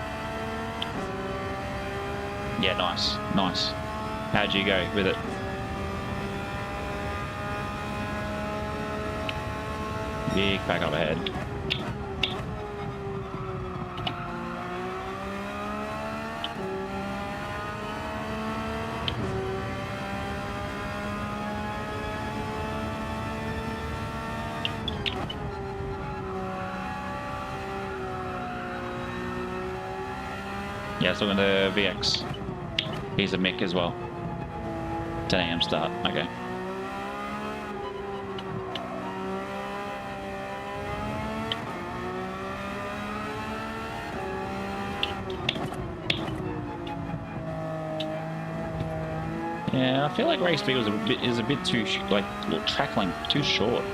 [SPEAKER 2] Yeah, nice. How'd you go with it? Big pack up ahead. Yeah, so in the VX. He's a Mick as well. 10 AM start, okay. Yeah, I feel like race speed is a bit too track length too short.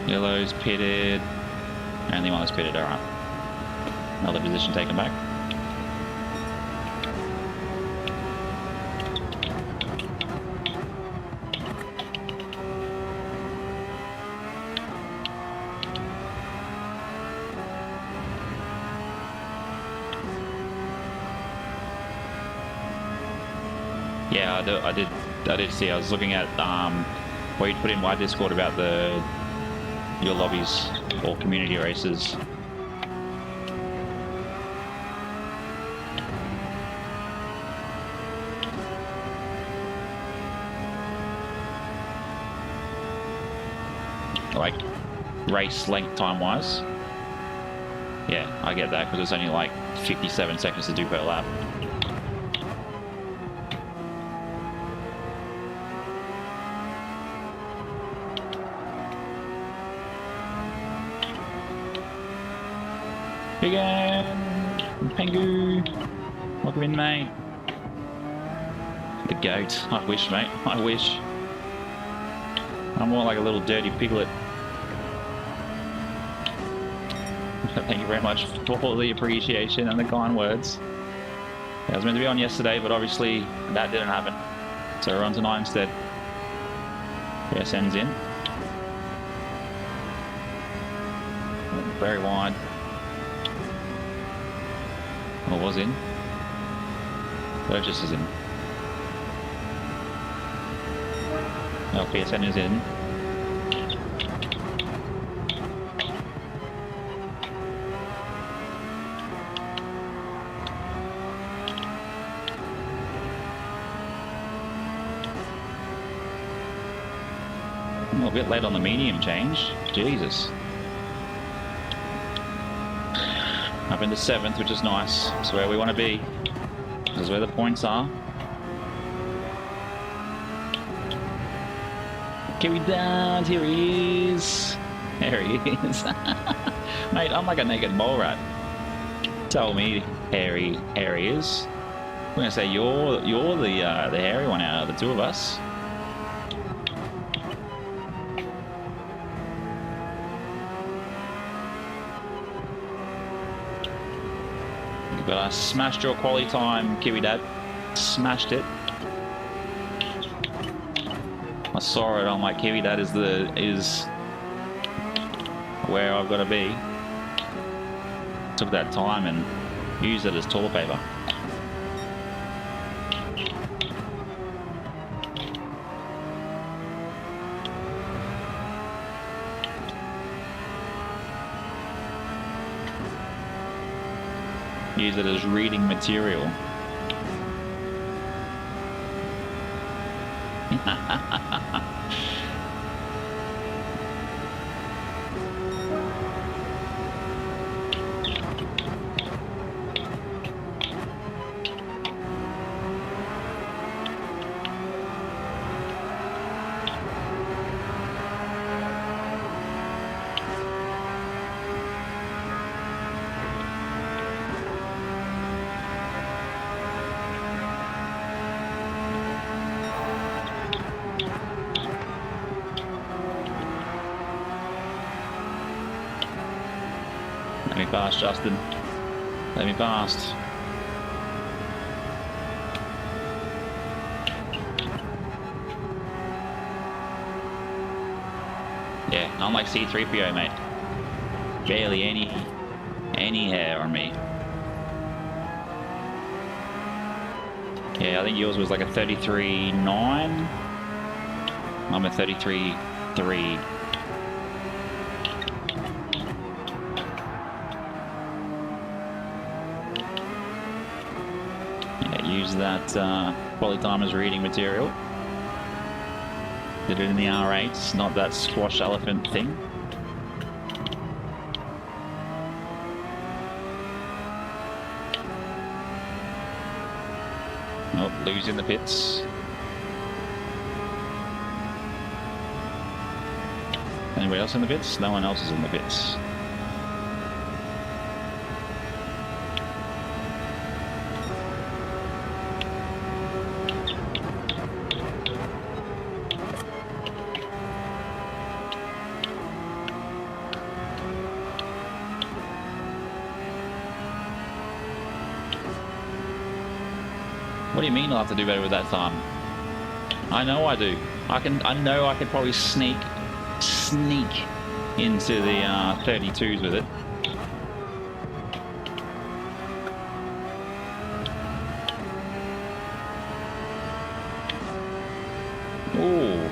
[SPEAKER 2] Yellow's pitted, and the one that's pitted, alright. Another position taken back. Yeah, I did see. I was looking at what you'd put in my Discord about your lobbies or community races. Like race length time wise. Yeah, I get that because it's only like 57 seconds to do per lap. Big Ann, Pengu, welcome in, mate. The goat. I wish, mate. I wish. I'm more like a little dirty piglet. Thank you very much for all the appreciation and the kind words. Yeah, I was meant to be on yesterday, but obviously that didn't happen. So we're on tonight instead. PSN's in. Very wide. Or was in. Burgess is in. Oh, PSN is in. A bit late on the medium change. Jesus. Up into 7th, which is nice. It's where we want to be. This is where the points are. Kiwi Dad, here he is. There he is. Mate, I'm like a naked mole rat. Tell me, hairy is. I'm gonna say you're the hairy one out of the two of us. But I smashed your quality time, Kiwi Dad. Smashed it. I saw it. I'm like, Kiwi Dad is where I've got to be. Took that time and used it as toilet paper. Use it as reading material. Let me pass, Justin. Let me past. Yeah, I'm like C3PO, mate. Barely any hair on me. Yeah, I think yours was like a 33.9. I'm a 33.3. Use that Polytimer's reading material. Did it in the R8s, not that squash elephant thing. Oh, losing the pits. Anybody else in the pits? No one else is in the pits. What do you mean I'll have to do better with that time? I know I do. I know I could probably sneak into the 32s with it. Ooh.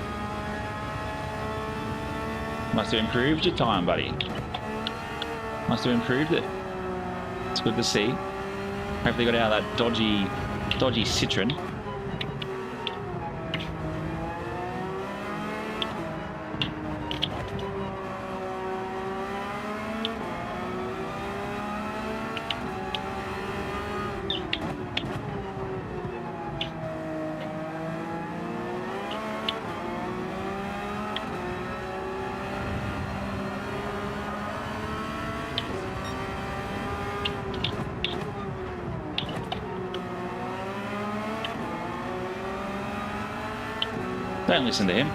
[SPEAKER 2] Must have improved your time, buddy. Must have improved it. It's good to see. Hopefully got out of that dodgy Citroen. Don't listen to him.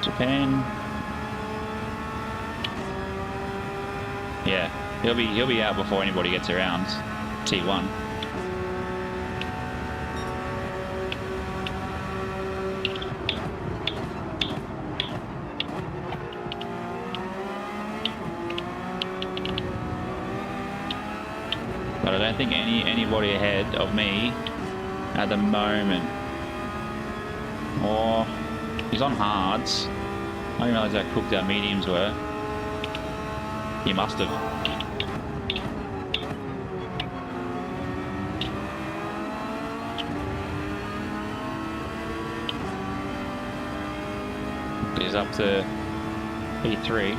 [SPEAKER 2] Japan. Yeah, he'll be out before anybody gets around T1. But I don't think anybody ahead of me at the moment. Or he's on hards. I didn't realise how cooked our mediums were. He must have. He's up to P3.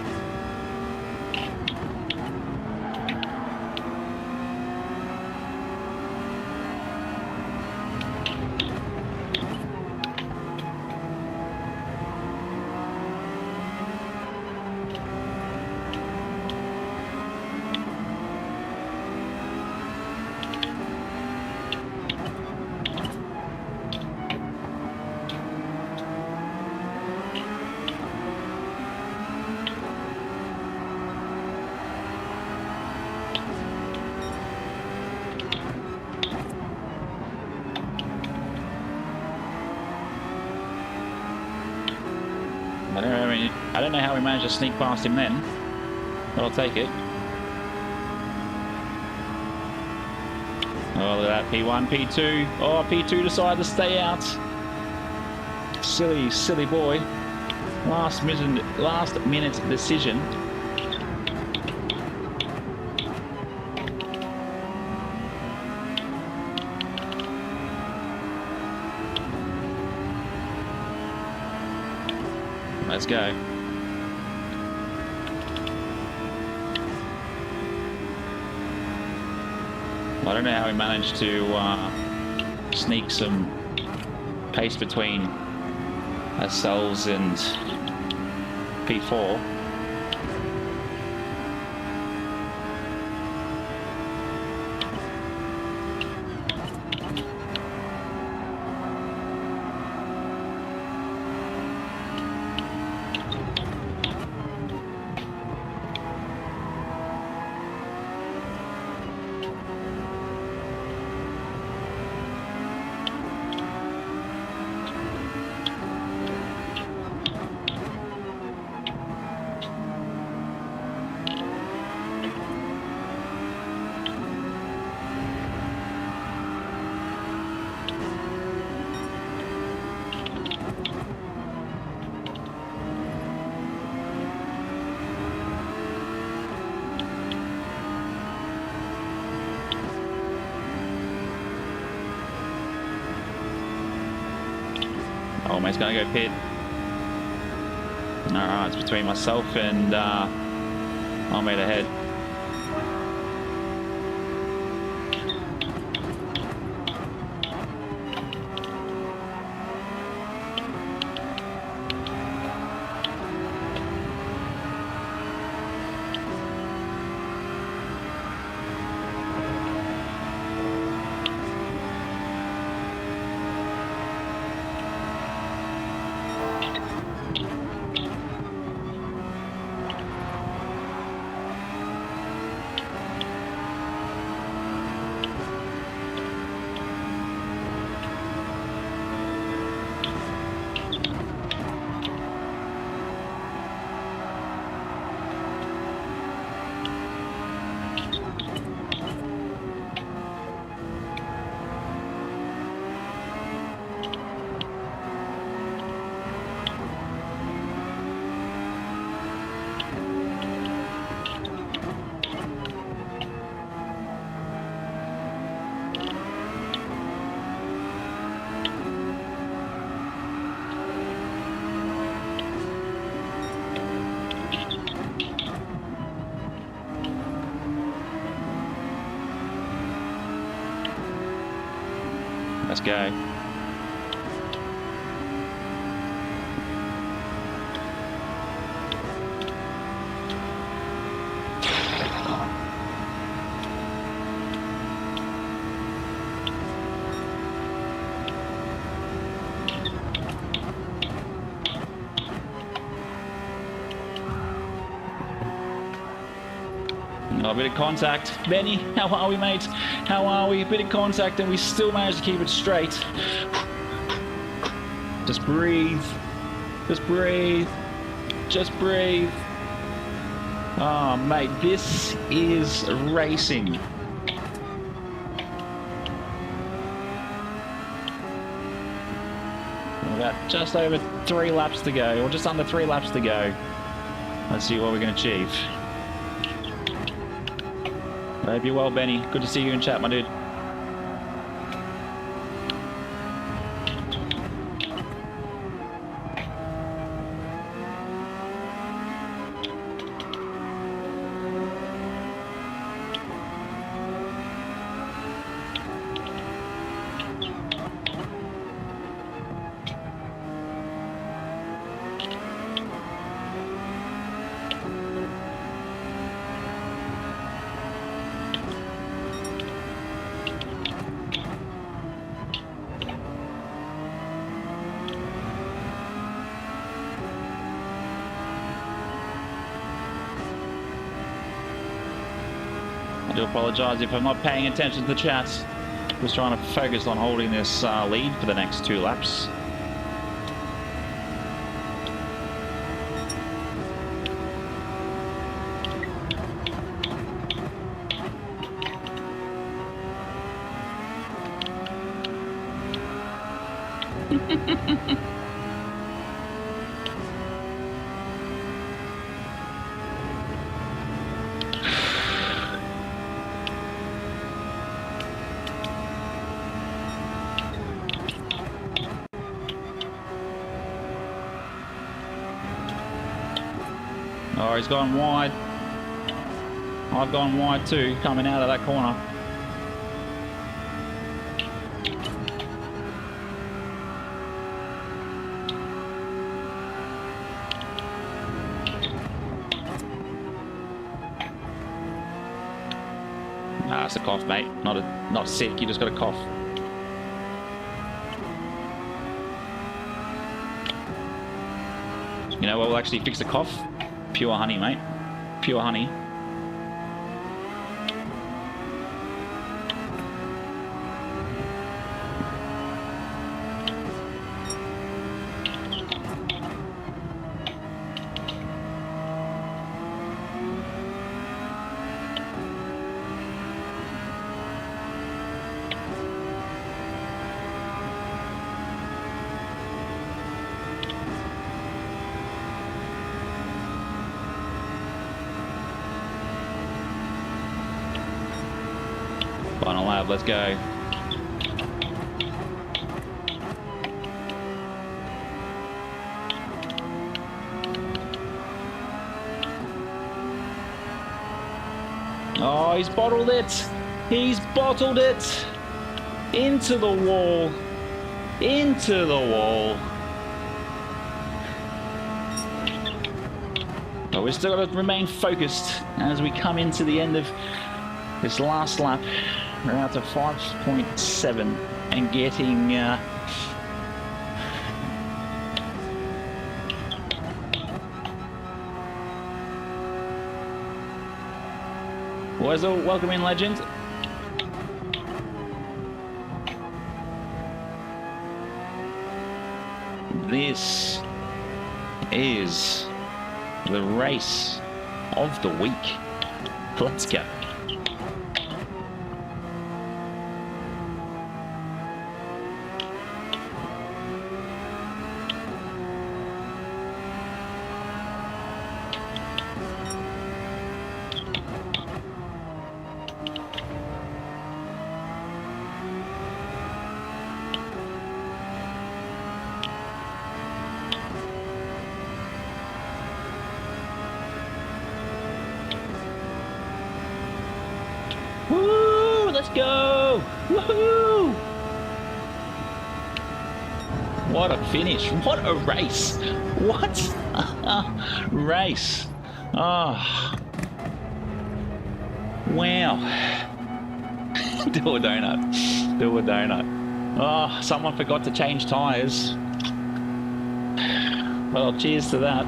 [SPEAKER 2] I don't know how we managed to sneak past him then, but I'll take it. Oh, look at that, P1, P2. Oh, P2 decided to stay out. Silly, silly boy. Last minute decision. Let's go. I don't know how we managed to sneak some pace between ourselves and P4. Oh, mate's gonna go pit. Alright, it's between myself and I'm made ahead. Let's go. A bit of contact. Benny, how are we, mate? How are we? A bit of contact and we still managed to keep it straight. Just breathe. Just breathe. Just breathe. Oh, mate, this is racing. We've got just over 3 laps to go, or just under 3 laps to go. Let's see what we can achieve. I hope you're well, Benny. Good to see you in chat, my dude. I do apologise if I'm not paying attention to the chat. Just trying to focus on holding this lead for the next 2 laps. Oh, he's gone wide. I've gone wide too, coming out of that corner. Nah, it's a cough, mate. Not sick. You just got a cough. You know what will actually fix the cough? Pure honey, mate. Pure honey. Final lap, let's go. Oh, he's bottled it. He's bottled it. Into the wall. Into the wall. But we've still got to remain focused as we come into the end of this last lap. We're out to 5.7 and getting Wezel, welcome in, legend. This is the race of the week. Let's go. Woo! Let's go! Woohoo! What a finish! What a race! What a race! Oh, wow! Do a donut! Do a donut! Oh, someone forgot to change tires. Well, cheers to that.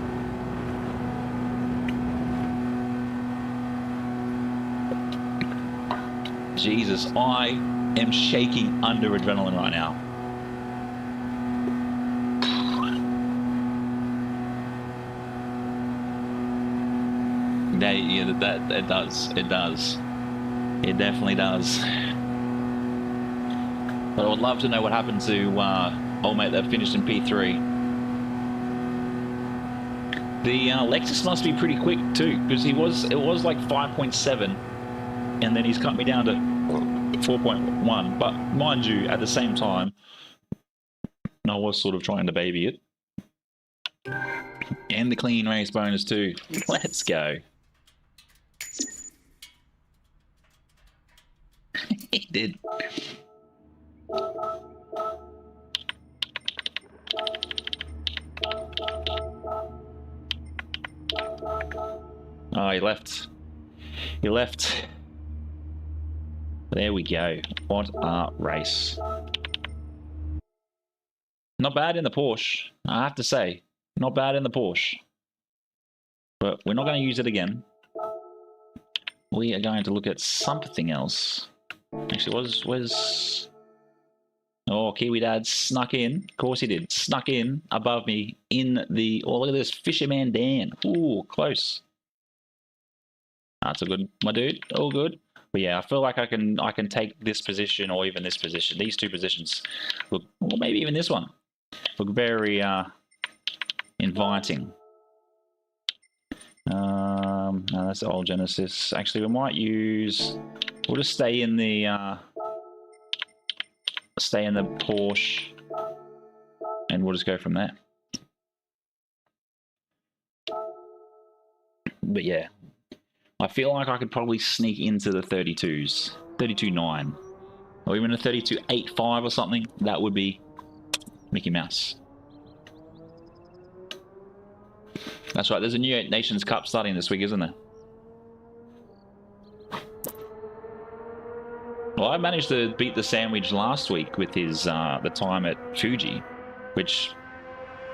[SPEAKER 2] Jesus, I am shaking under adrenaline right now. That it does. It does. It definitely does. But I would love to know what happened to old mate that finished in P3. The Lexus must be pretty quick too, because it was like 5.7, and then he's cut me down to 4.1. But mind you, at the same time, I was sort of trying to baby it. And the clean race bonus too. Let's go. He did. Oh, he left. He left. There we go. What a race. Not bad in the Porsche, I have to say. Not bad in the Porsche. But we're not going to use it again. We are going to look at something else. Actually, was... Oh, Kiwi Dad snuck in. Of course he did. Snuck in above me in the... Oh, look at this. Fisherman Dan. Ooh, close. That's a good... My dude. All good. But yeah, I feel like I can take this position or even this position. These two positions. Look, or maybe even this one. look very inviting. No, that's the old Genesis. Actually, we might use. We'll just stay in the Porsche, and we'll just go from there. But yeah, I feel like I could probably sneak into the 32s, 32.9, or even a 32.85 or something. That would be Mickey Mouse. That's right, there's a new Nations Cup starting this week, isn't there? Well, I managed to beat the sandwich last week with his the time at Fuji, which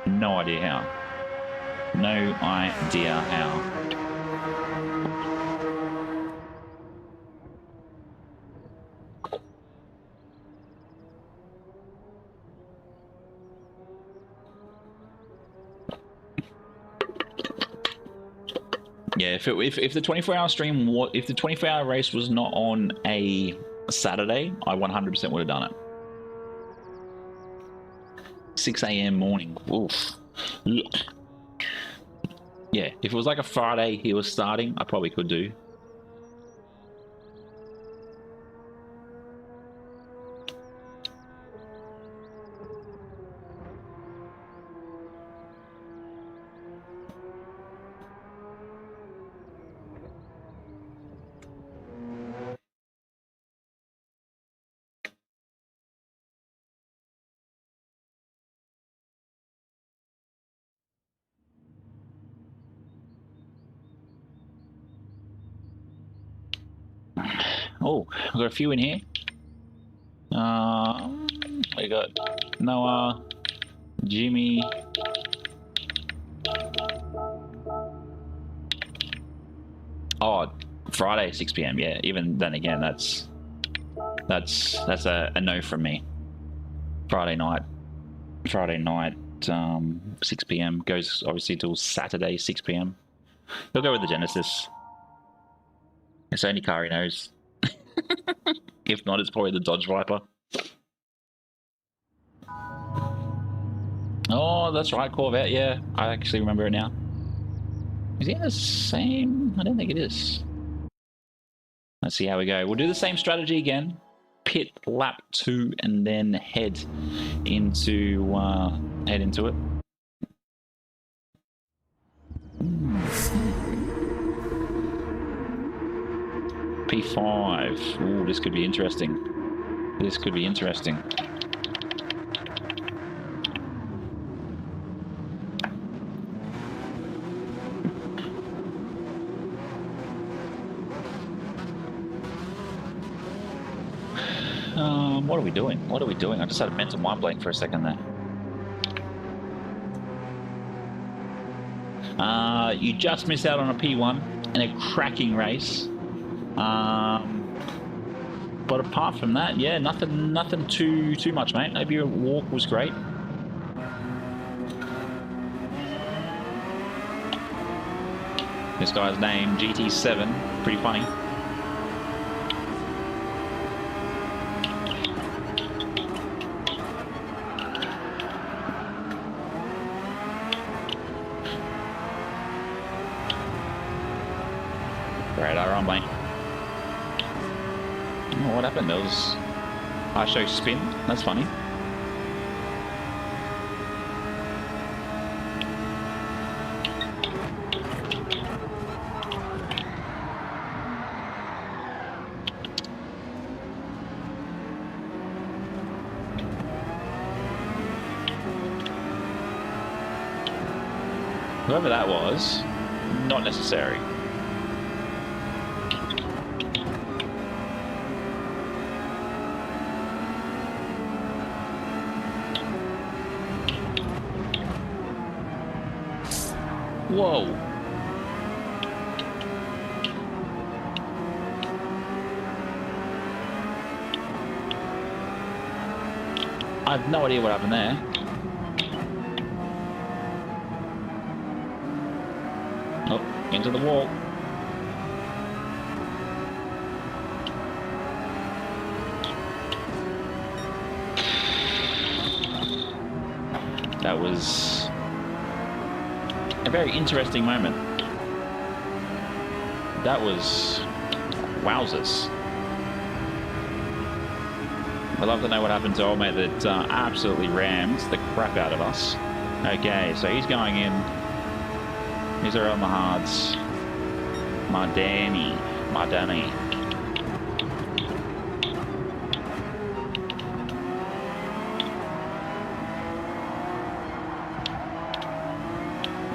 [SPEAKER 2] no idea how. No idea how. Yeah, if the 24-hour stream, if the 24-hour race was not on a Saturday, I 100% would have done it. 6 a.m. morning. Oof. Yeah, if it was like a Friday he was starting, I probably could do. Oh, we've got a few in here. We got Noah, Jimmy. Oh, Friday 6 p.m. Yeah, even then again, that's a no from me. Friday night, 6 p.m. goes obviously till Saturday 6 p.m. He'll go with the Genesis. It's the only car he knows. If not, it's probably the Dodge Viper. Oh, that's right, Corvette. Yeah, I actually remember it now. Is he in the same? I don't think it is. Let's see how we go. We'll do the same strategy again. Pit lap 2 and then head into it. P5. Ooh, this could be interesting. This could be interesting. What are we doing? What are we doing? I just had a mental mind blank for a second there. You just missed out on a P1 in a cracking race. But apart from that, yeah, nothing too much, mate. Maybe your walk was great. This guy's name GT7, pretty funny. Great, I run, mate. Oh, what happened? There was I show spin. That's funny. Whoever that was, not necessary. Whoa. I have no idea what happened there. Oh, into the wall. That was a very interesting moment. That was wowzers. I'd love to know what happened to old mate that absolutely rammed the crap out of us. Okay, so he's going in. He's around the hards. My Danny.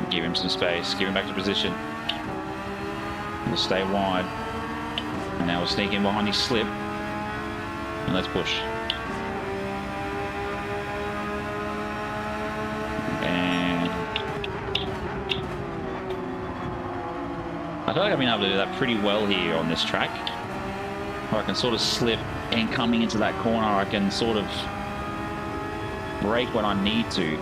[SPEAKER 2] Give him some space. Give him back to position. We'll stay wide. And now we'll sneak in behind his slip. And let's push. And I feel like I've been able to do that pretty well here on this track. Where I can sort of slip, and coming into that corner I can sort of brake when I need to.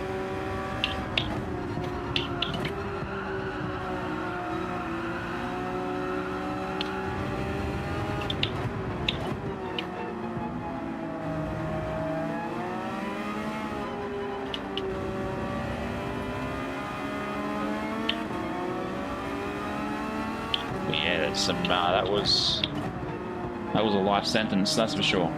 [SPEAKER 2] Yeah, that's some. That was a life sentence, that's for sure.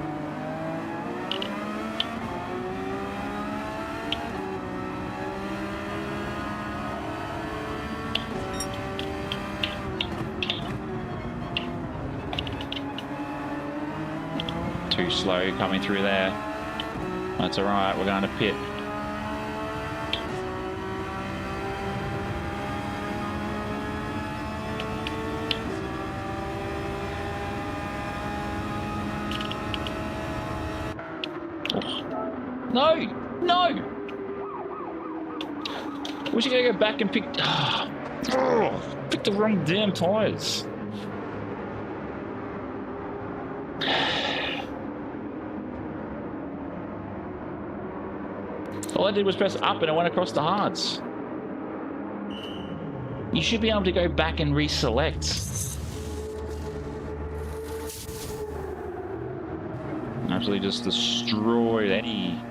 [SPEAKER 2] Too slow coming through there. That's all right. We're going to pit. No! No! Wish you could go back and pick... pick the wrong damn tyres. All I did was press up and I went across the hards. You should be able to go back and reselect. Absolutely just destroyed any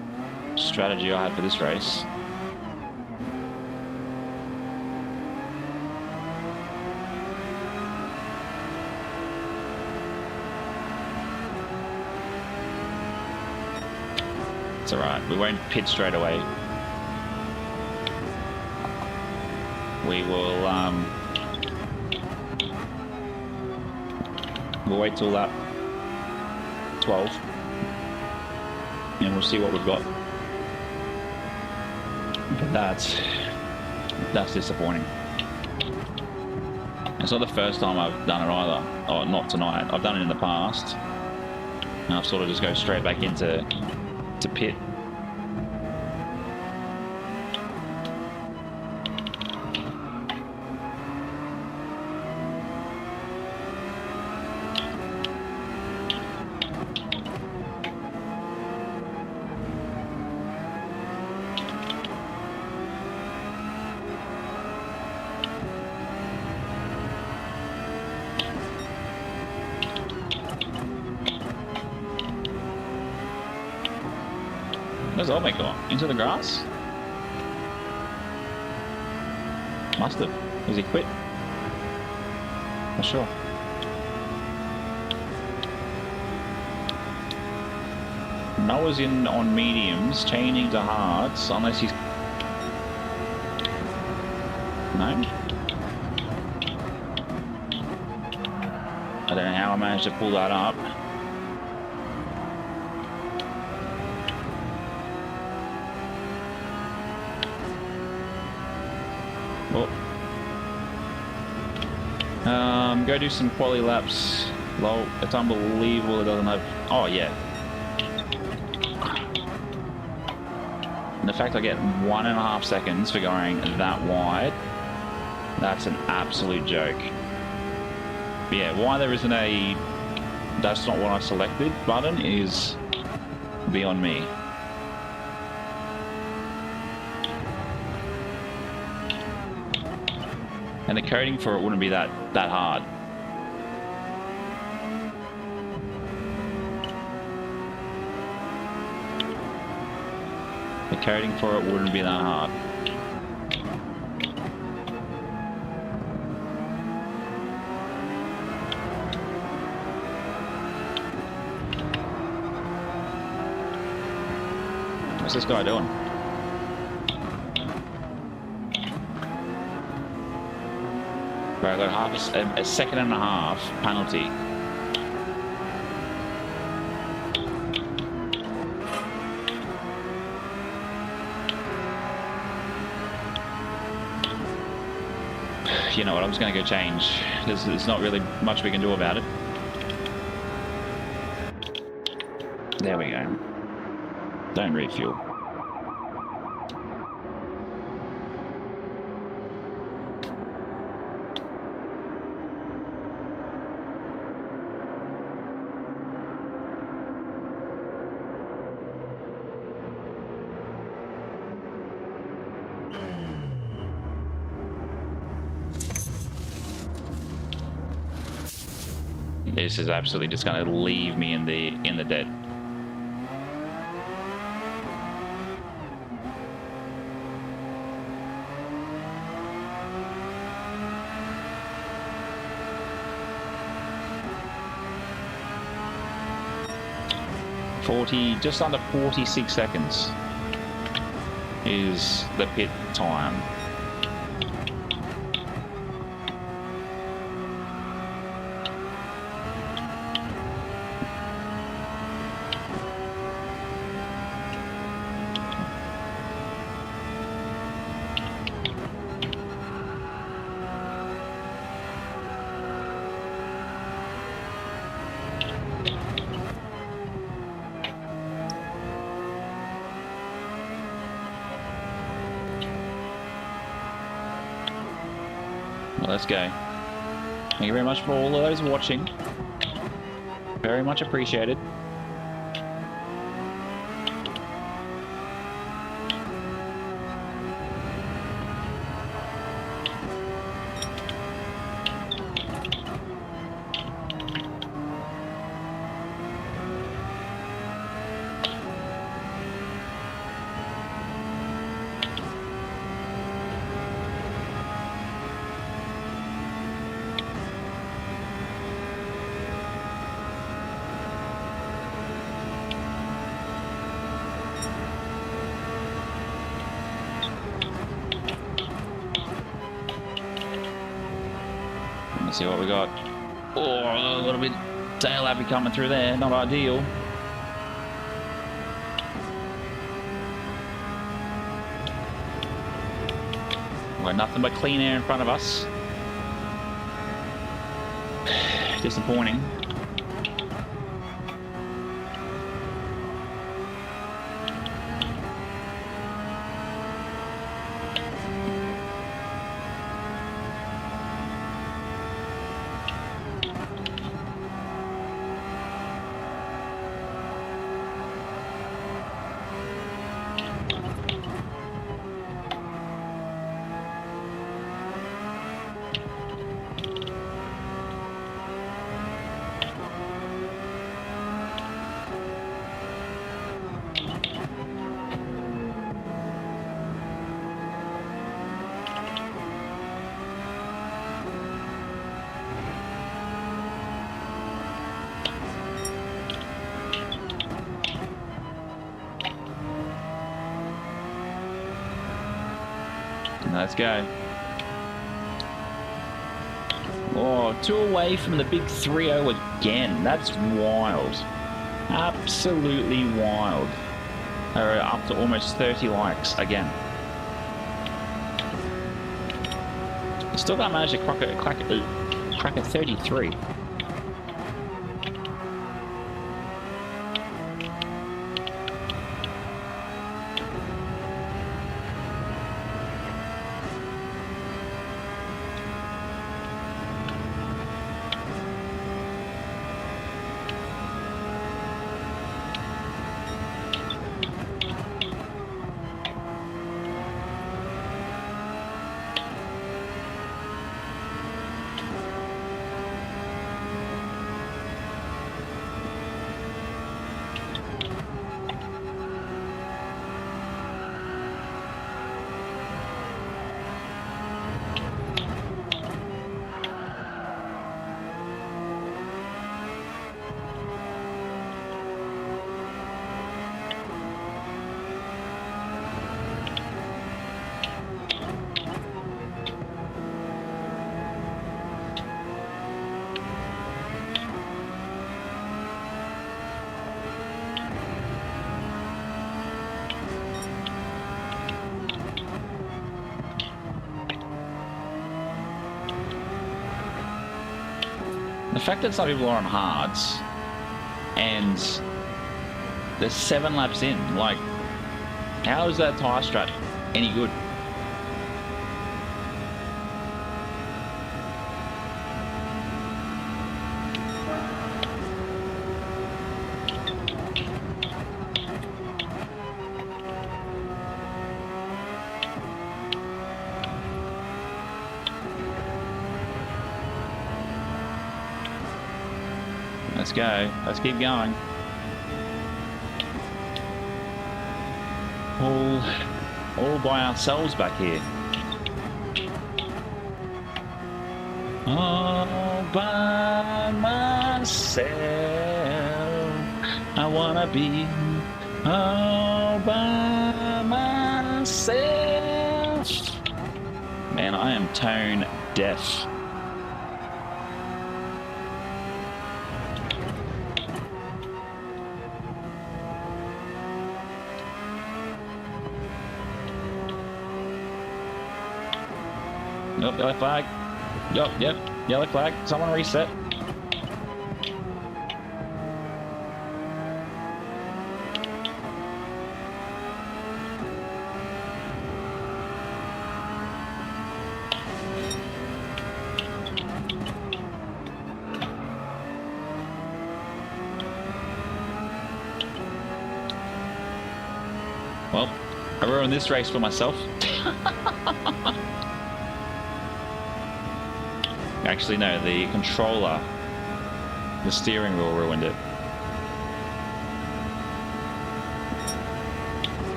[SPEAKER 2] strategy I had for this race. It's alright, we won't pit straight away. We will we'll wait till lap 12 and we'll see what we've got. But that's disappointing. It's not the first time I've done it either. Oh, not tonight. I've done it in the past. And I've sort of just go straight back into pit. Where's old mate gone? Into the grass? Must have. Has he quit? Not sure. Noah's in on mediums, changing to hards, unless he's... No? I don't know how I managed to pull that up. Go do some quali laps. Lol, it's unbelievable it doesn't have... Oh, yeah. And the fact I get 1.5 seconds for going that wide, that's an absolute joke. But yeah, why there isn't a "that's not what I selected" button is beyond me. And the coding for it wouldn't be that hard. The coding for it wouldn't be that hard. What's this guy doing? Right, I got a second and a half penalty. You know what, I'm just going to go change. There's not really much we can do about it. There we go. Don't refuel. This is absolutely just going to leave me in the dead. Just under 46 seconds is the pit time. Well, let's go. Thank you very much for all of those watching. Very much appreciated. Let's see what we got. Oh, a little bit tail happy coming through there. Not ideal. We've got nothing but clean air in front of us. Disappointing. Let's go. Oh, 2 away from the big 3-0 again. That's wild. Absolutely wild. They're up to almost 30 likes again. Still can't manage to crack a 33. The fact that some people are on hards and they're 7 laps in, like, how is that tyre strat any good? Let's go. Let's keep going. All by ourselves back here. All by myself. I wanna be all by myself. Man, I am tone deaf. Nope, yellow flag. Yep, yellow flag. Someone reset. Well, I ruined this race for myself. Actually, no, the controller, the steering wheel ruined it.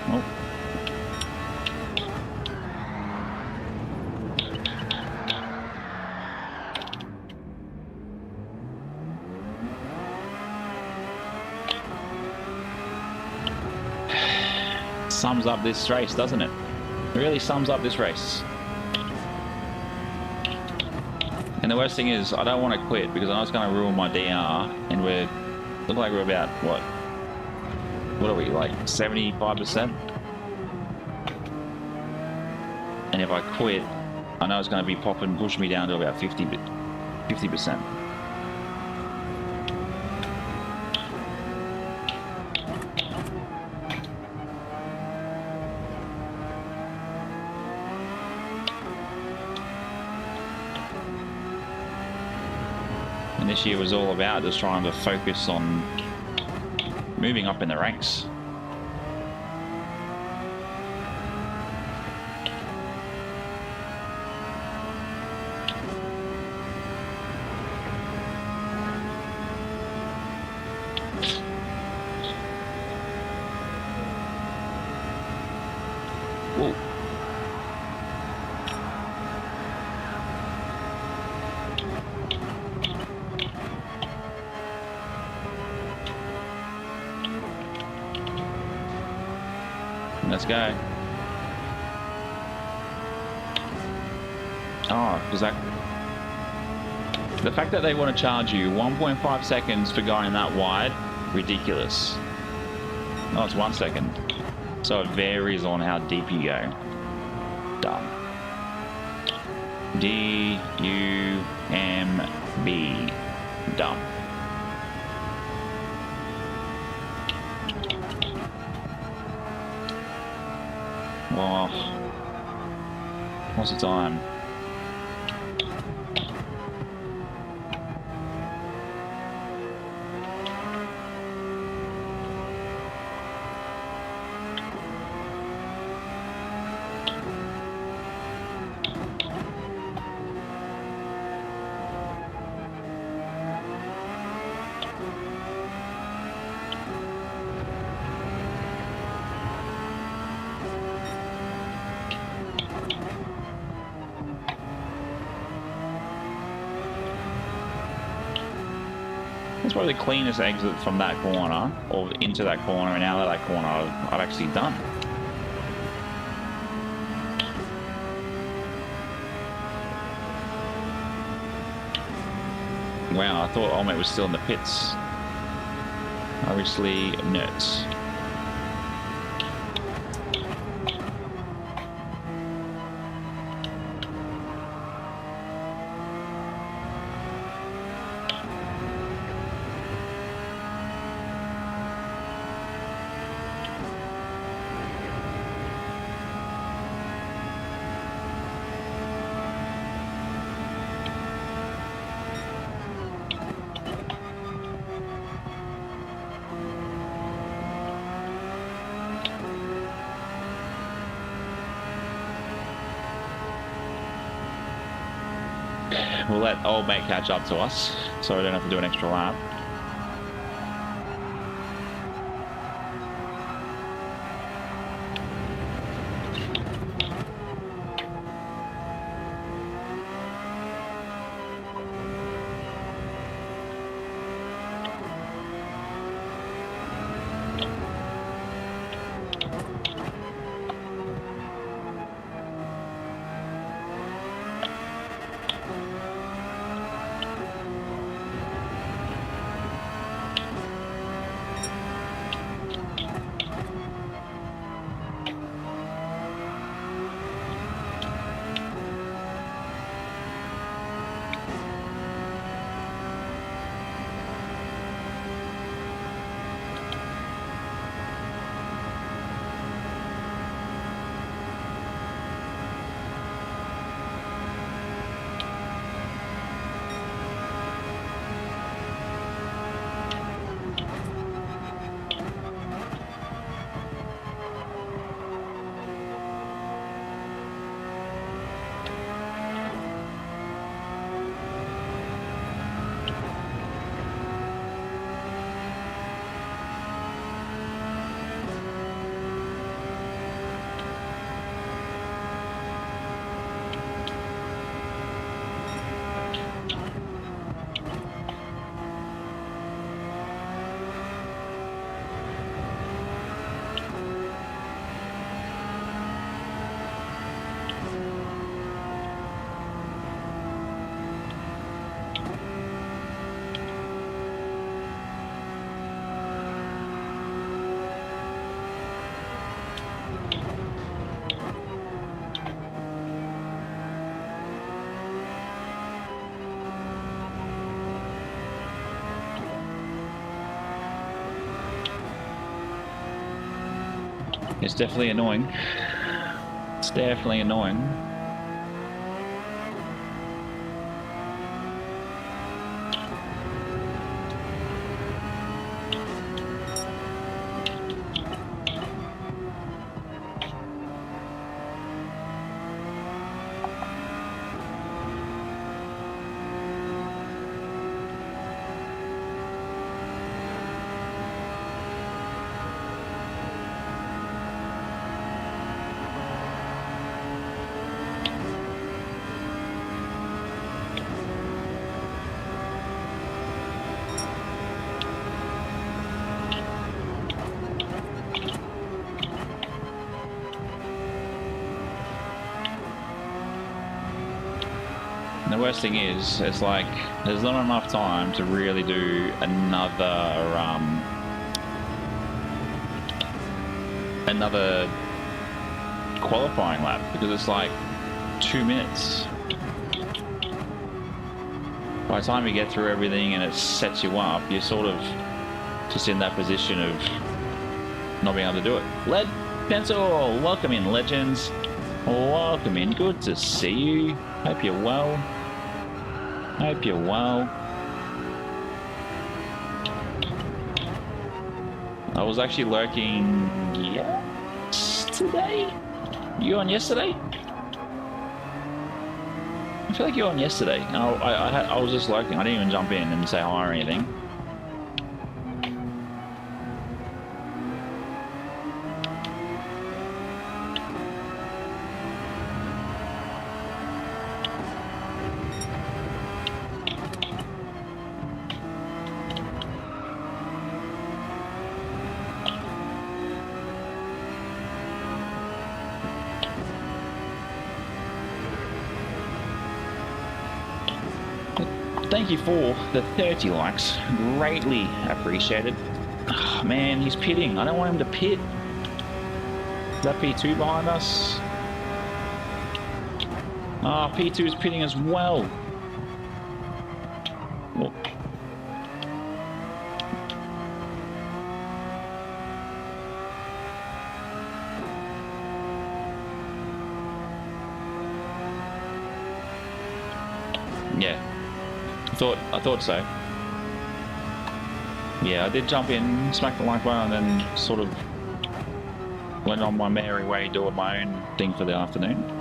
[SPEAKER 2] Oh. Sums up this race, doesn't it? It really sums up this race. And the worst thing is, I don't want to quit because I know it's going to ruin my DR, and we're look like we're about what are we, like 75%? And if I quit, I know it's going to be popping, push me down to about 50%. And this year was all about just trying to focus on moving up in the ranks. Whoa. Let's go. Oh, was that... The fact that they want to charge you 1.5 seconds for going that wide, ridiculous. Oh, it's 1 second. So it varies on how deep you go. Dumb. D-U-M-B. Dumb. Oh, what's the time? It's probably the cleanest exit from that corner, or into that corner and out of that corner I've actually done. Wow, I thought Olmec was still in the pits. Obviously, nerds. We'll let old mate catch up to us, so I don't have to do an extra lap. It's definitely annoying. It's definitely annoying. And the worst thing is, it's like there's not enough time to really do another qualifying lap, because it's like 2 minutes. By the time you get through everything and it sets you up, you're sort of just in that position of not being able to do it. Lead Pencil, welcome in, legends. Welcome in, good to see you. Hope you're well. Hope you're well. I was actually lurking yesterday. You on yesterday? I feel like you were on yesterday. I was just lurking. I didn't even jump in and say hi or anything. Thank you for the 30 likes. Greatly appreciated. Oh, man, he's pitting. I don't want him to pit. Is that P2 behind us? Ah, oh, P2 is pitting as well. Oh. Yeah, I thought so. Yeah, I did jump in, smack the like button, and then sort of went on my merry way doing my own thing for the afternoon.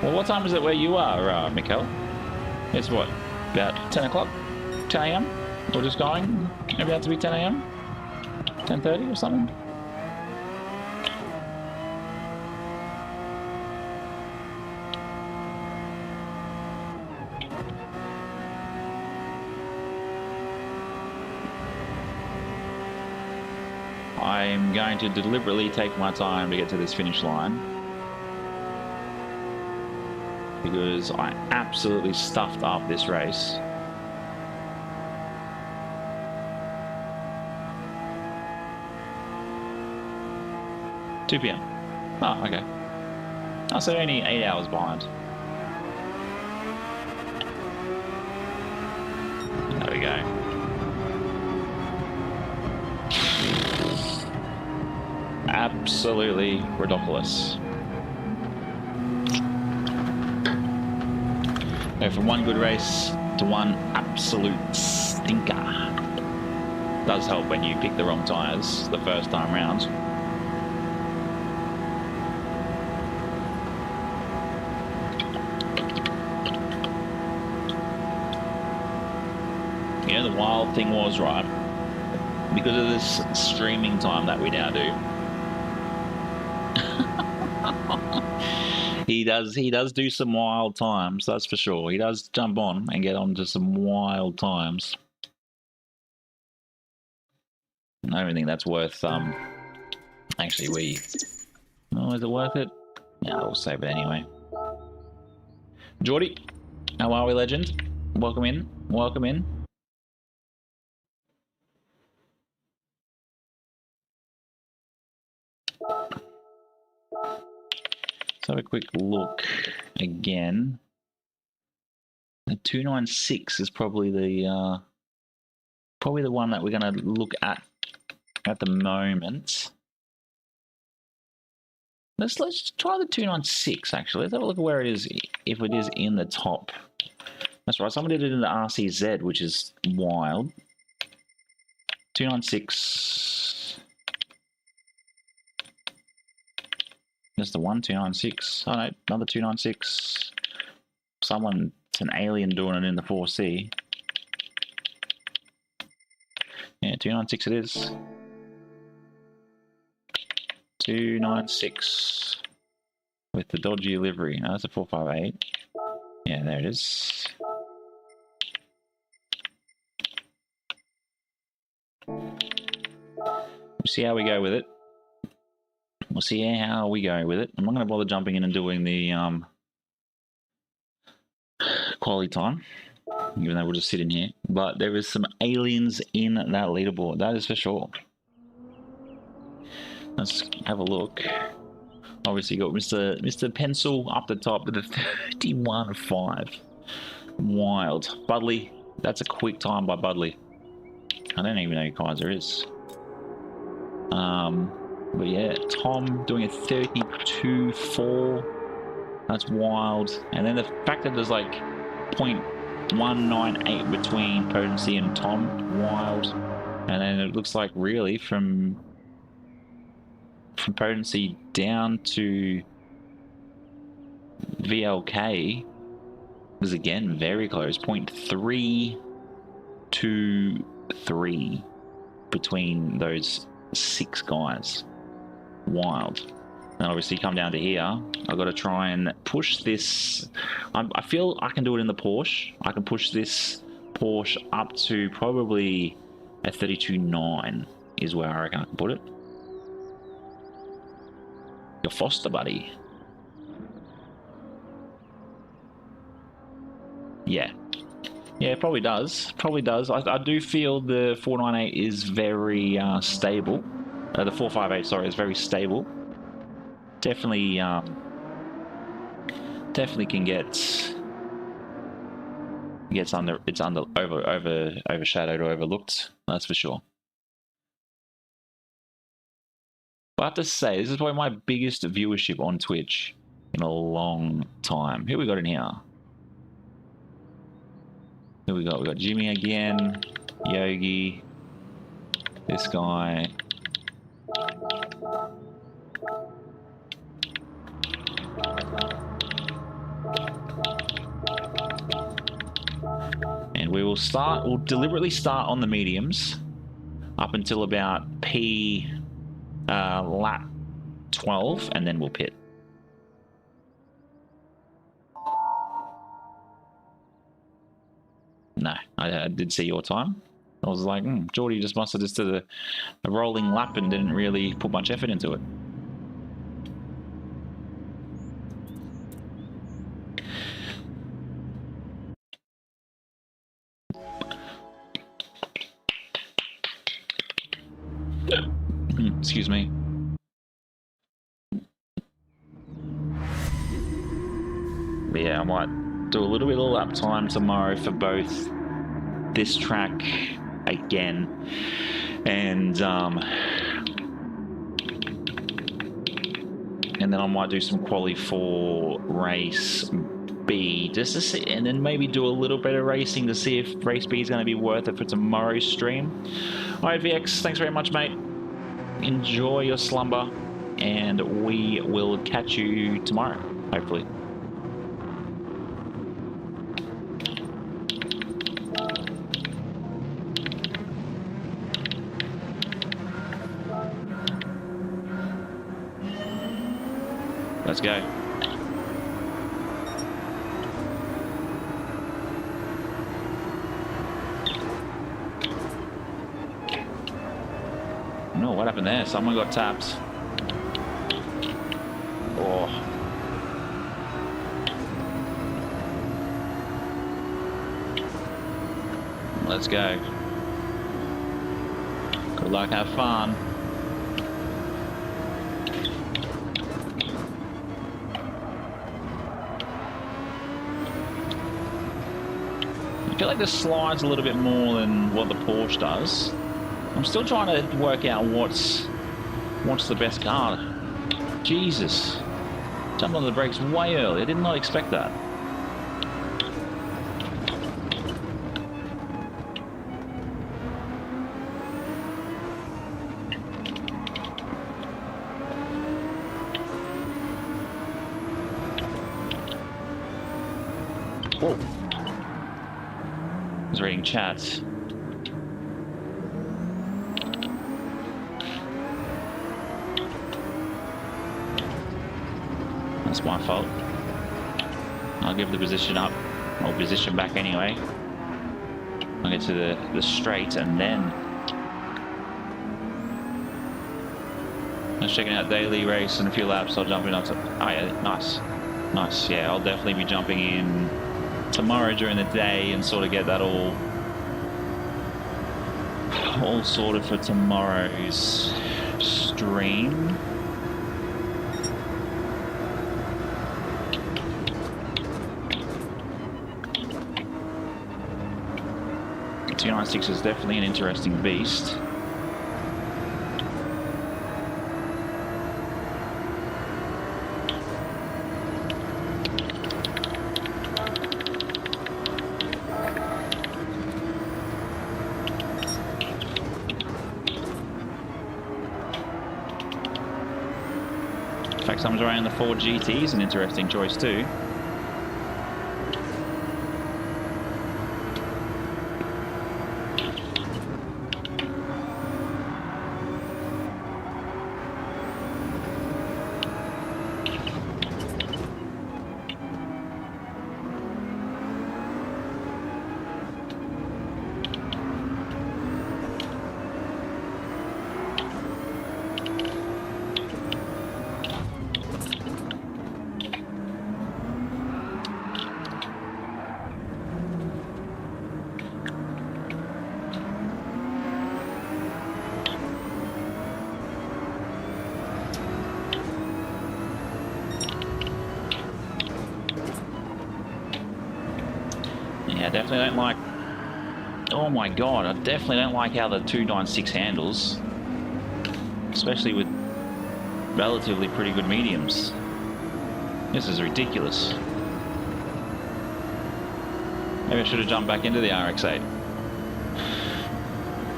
[SPEAKER 2] Well, what time is it where you are, Mikkel? It's what, about 10 o'clock? 10 a.m.? We're just going? About to be 10 a.m.? 10:30 or something? I'm going to deliberately take my time to get to this finish line, because I absolutely stuffed up this race. Two PM. Oh, okay. Oh, so only 8 hours behind. There we go. Absolutely ridiculous. Go from one good race to one absolute stinker. Does help when you pick the wrong tyres the first time round. You know, the wild thing was, right, because of this streaming time that we now do, He does do some wild times, that's for sure. He does jump on and get on to some wild times. I don't think that's worth, actually oh, is it worth it? Yeah, we'll save it anyway. Geordie, how are we, legend? Welcome in, welcome in. Let's have a quick look again. The 296 is probably the one that we're going to look at the moment. Let's try the 296 actually. Let's have a look at where it is, if it is in the top. That's right, someone did it in the RCZ, which is wild. 296. That's the one, 296. Oh no, another 296. Someone, it's an alien doing it in the 4C. Yeah, 296 it is. 296 with the dodgy livery. No, that's a 458. Yeah, there it is. We'll see how we go with it. We'll see how we go with it. I'm not going to bother jumping in and doing the quality time, even though we'll just sit in here. But there is some aliens in that leaderboard, that is for sure. Let's have a look. Obviously, you got Mr. Pencil up the top with a 31.5. Wild. Budley, that's a quick time by Budley. I don't even know who Kaiser is. But yeah, Tom doing a 32.4. That's wild. And then the fact that there's like 0.198 between Potency and Tom, wild. And then it looks like really from potency down to VLK is again very close. 0.323 between those 6 guys. Wild. And obviously come down to here, I've got to try and push this. I feel I can do it in the Porsche. I can push this Porsche up to probably a 32.9 is where I reckon I can put it. Your Foster buddy. Yeah. Yeah, it probably does. Probably does. I do feel the 498 is very stable. The 458, sorry, is very stable. Definitely, definitely can gets overshadowed or overlooked. That's for sure. But I have to say, this is probably my biggest viewership on Twitch in a long time. Who we got in here? Who we got? We got Jimmy again, Yogi, this guy. And we'll deliberately start on the mediums up until about lap 12, and then we'll pit. No, I did see your time. I was like, Geordie just must have just did a rolling lap and didn't really put much effort into it. Excuse me. But yeah, I might do a little bit of lap time tomorrow for both this track again and then I might do some quali for race B just to see, and then maybe do a little bit of racing to see if race B is going to be worth it for tomorrow's stream. All right, VX, thanks very much, mate. Enjoy your slumber, and we will catch you tomorrow, hopefully. Let's go. No, what happened there? Someone got tapped. Oh. Let's go. Good luck, have fun. I feel like this slides a little bit more than what the Porsche does. I'm still trying to work out what's the best car. Jesus. Jumped on the brakes way early. I did not expect that. Whoa. I was reading chats. That's my fault. I'll give the position up, or position back anyway. I'll get to the straight and then. Just checking out daily race and a few laps. I'll jump in onto. Oh yeah, nice, nice. Yeah, I'll definitely be jumping in tomorrow during the day and sort of get that all sorted for tomorrow's stream. The 296 is definitely an interesting beast. fact, someone's around the Ford GT is an interesting choice too. Yeah, I definitely don't like... Oh my god, I definitely don't like how the 296 handles. Especially with relatively pretty good mediums. This is ridiculous. Maybe I should have jumped back into the RX-8.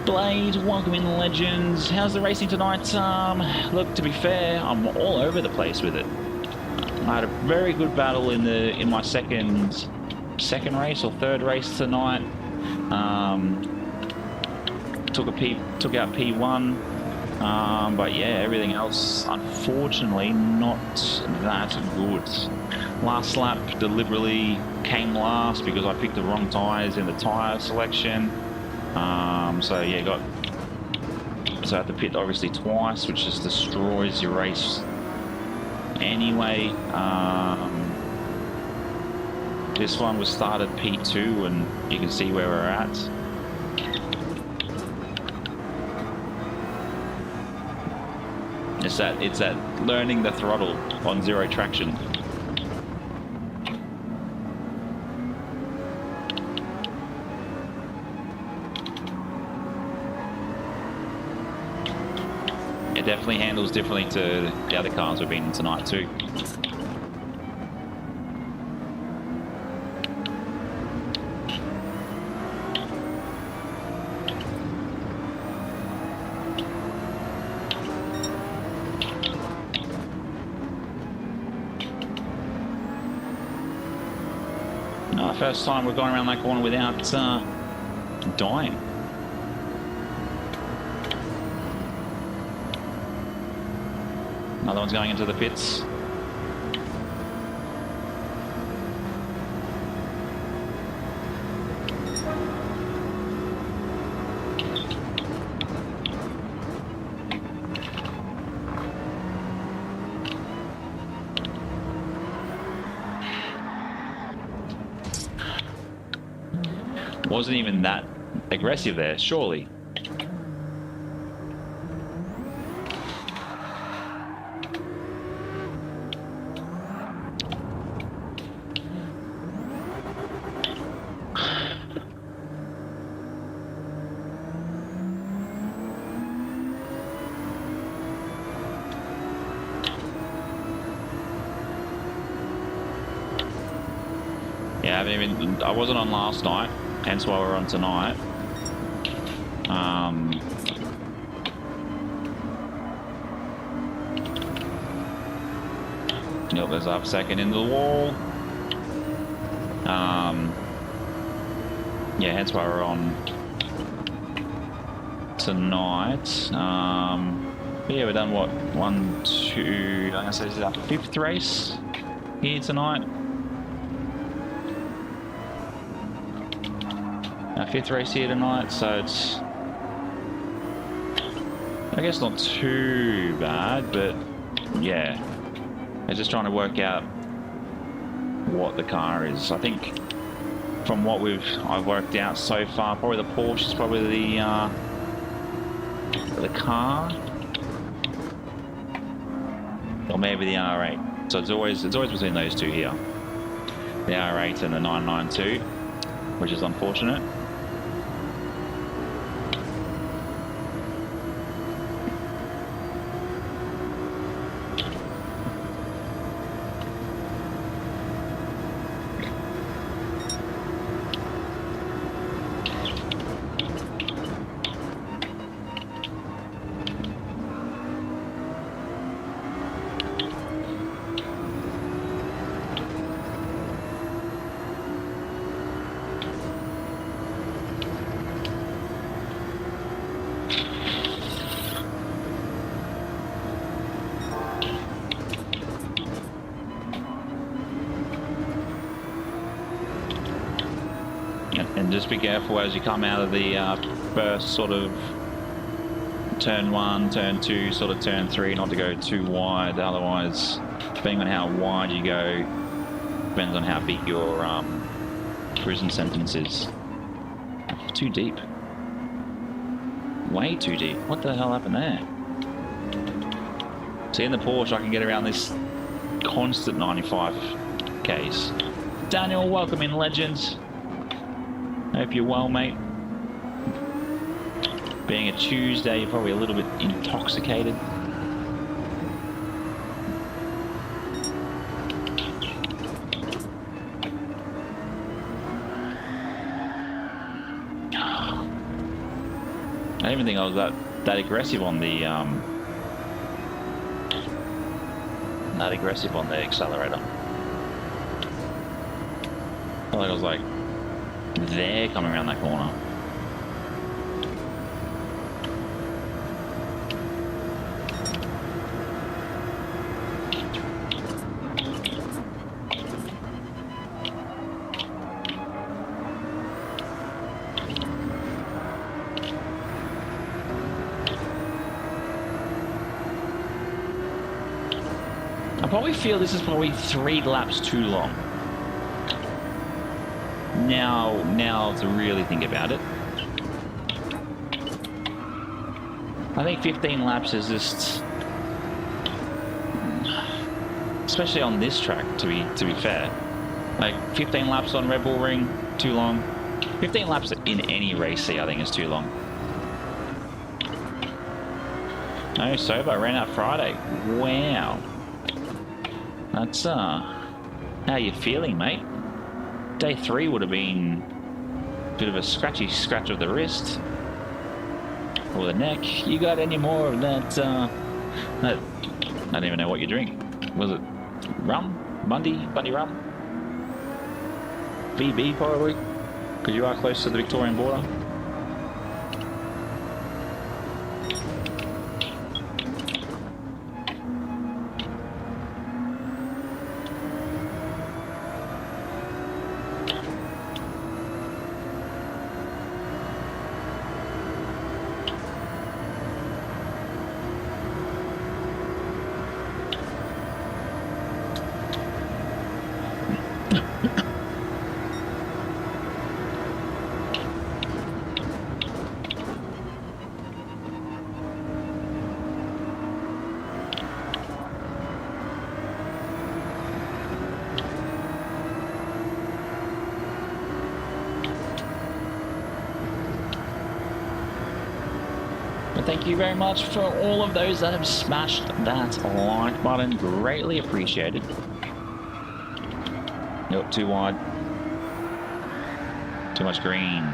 [SPEAKER 2] Blade, welcome in, legends. How's the racing tonight? Look, to be fair, I'm all over the place with it. I had a very good battle in my second race or third race tonight. Took out P1, but yeah, everything else unfortunately not that good. Last lap deliberately came last because I picked the wrong tyres in the tyre selection. So yeah, so I had to pit obviously twice, which just destroys your race anyway. This one was started P2, and you can see where we're at. It's that learning the throttle on zero traction. It definitely handles differently to the other cars we've been in tonight too. First time we've gone around that corner without dying. Another one's going into the pits. Wasn't even that aggressive there, surely. Yeah, I wasn't on last night. Hence why we're on tonight. Yep, there's up second into the wall. Yeah, hence why we're on tonight. But yeah, we've done what? 1, 2, I'm gonna say this is our 5th race here tonight. Our 5th race here tonight, so it's, I guess, not too bad, but yeah, I'm just trying to work out what the car is. I think from what I've worked out so far, probably the Porsche is probably the car, or maybe the R8. So it's always between those two here, the R8 and the 992, which is unfortunate. just be careful as you come out of the first sort of turn 1, turn 2, sort of turn 3, not to go too wide. Otherwise, depending on how wide you go, depends on how big your cruising sentence is. Too deep. Way too deep. What the hell happened there? See, in the Porsche, I can get around this constant 95 Ks. Daniel, welcome in, legends. Hope you're well, mate. Being a Tuesday, you're probably a little bit intoxicated. I didn't even think I was that aggressive on the accelerator. I felt like I was like there coming around that corner. I probably feel this is probably 3 laps too long. Now to really think about it, I think 15 laps is just, especially on this track, to be fair, like 15 laps on Red Bull Ring, too long. 15 laps in any race, I think, is too long. No, sober, ran out Friday. Wow. That's how you feeling, mate? Day 3 would have been a bit of a scratchy scratch of the wrist or the neck. You got any more of that? I don't even know what you drink. Was it rum? Bundy rum? VB probably, because you are close to the Victorian border. Thank you very much for all of those that have smashed that like button. Greatly appreciated. Nope, too wide. Too much green.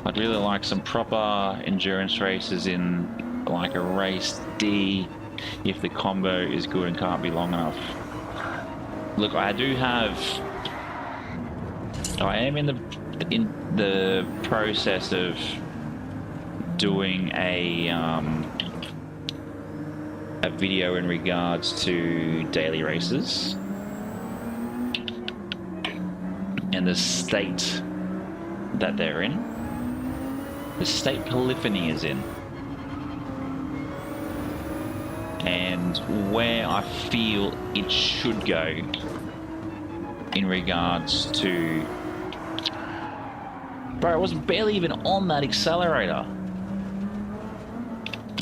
[SPEAKER 2] I'd really like some proper endurance races in like a race D if the combo is good and can't be long enough. Look, I am in the process of doing a video in regards to daily races and the state that they're in. The state polyphony is in, and where I feel it should go in regards to... Bro, I was barely even on that accelerator.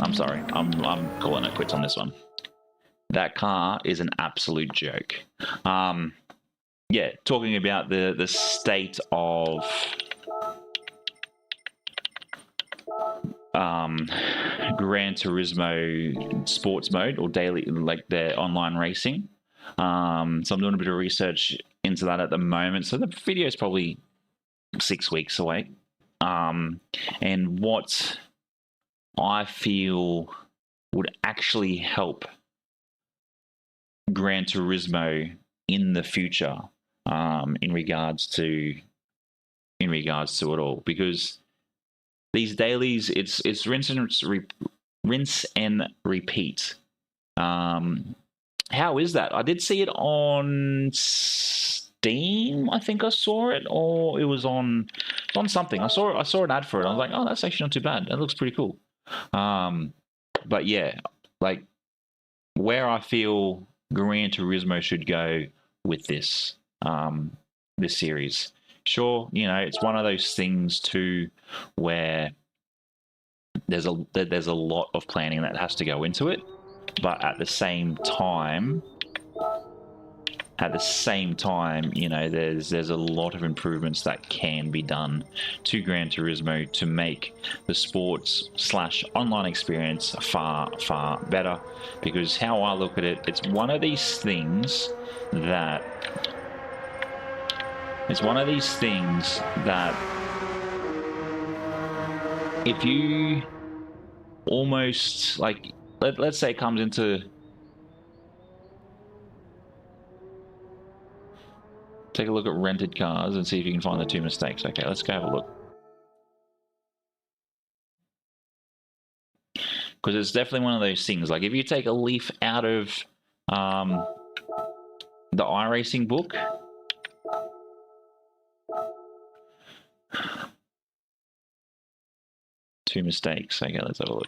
[SPEAKER 2] I'm sorry, I'm calling it quits on this one. That car is an absolute joke. Yeah, talking about the state of Gran Turismo sports mode or daily, like their online racing. So I'm doing a bit of research into that at the moment. So the video is probably 6 weeks away. And what I feel would actually help Gran Turismo in the future, in regards to it all, because these dailies, it's rinse and repeat. How is that? I did see it on Steam. I think I saw it, or it was on something. I saw an ad for it. I was like, oh, that's actually not too bad. That looks pretty cool. But yeah, like where I feel Gran Turismo should go with this this series. Sure, you know, it's one of those things too where there's a lot of planning that has to go into it, but at the same time, you know, there's a lot of improvements that can be done to Gran Turismo to make the sports/online experience far better. Because how I look at it, it's one of these things that if you almost like, let's say it comes into, take a look at rented cars and see if you can find the two mistakes. Okay, let's go have a look. Because it's definitely one of those things. Like if you take a leaf out of the iRacing book, two mistakes. Okay, let's have a look.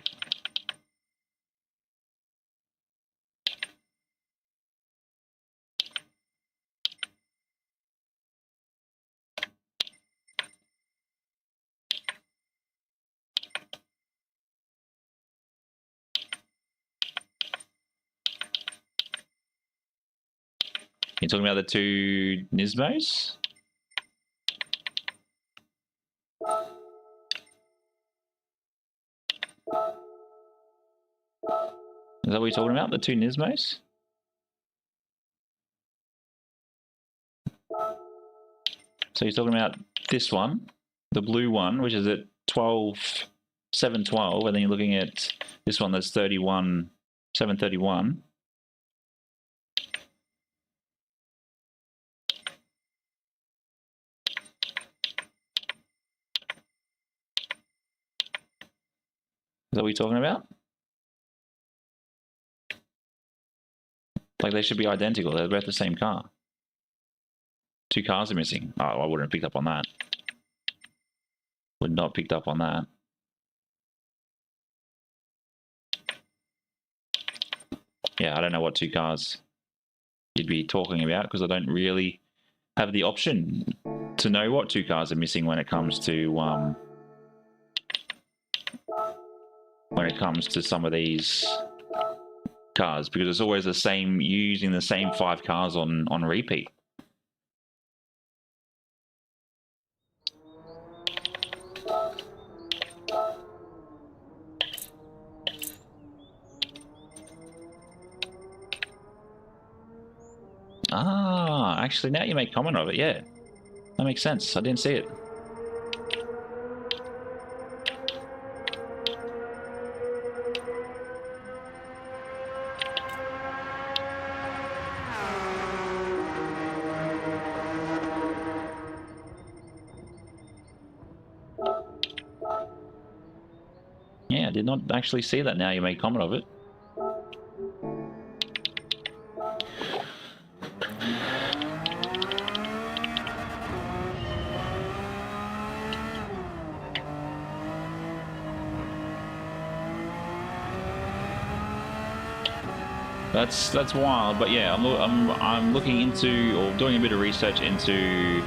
[SPEAKER 2] You're talking about the two Nismos? Is that what you're talking about? The two Nismos? So you're talking about this one, the blue one, which is at 712, and then you're looking at this one that's 731. Is that what you're talking about? Like they should be identical. They're both the same car. Two cars are missing. Oh, I wouldn't have picked up on that. Would not have picked up on that. Yeah, I don't know what two cars you'd be talking about because I don't really have the option to know what two cars are missing when it comes to some of these cars, because it's always the same, using the same 5 cars on repeat. Ah, actually, now you make comment of it, yeah. That makes sense. I didn't see it. Yeah, I did not actually see that. Now you make comment of it. That's wild, but yeah, I'm looking into, or doing a bit of research into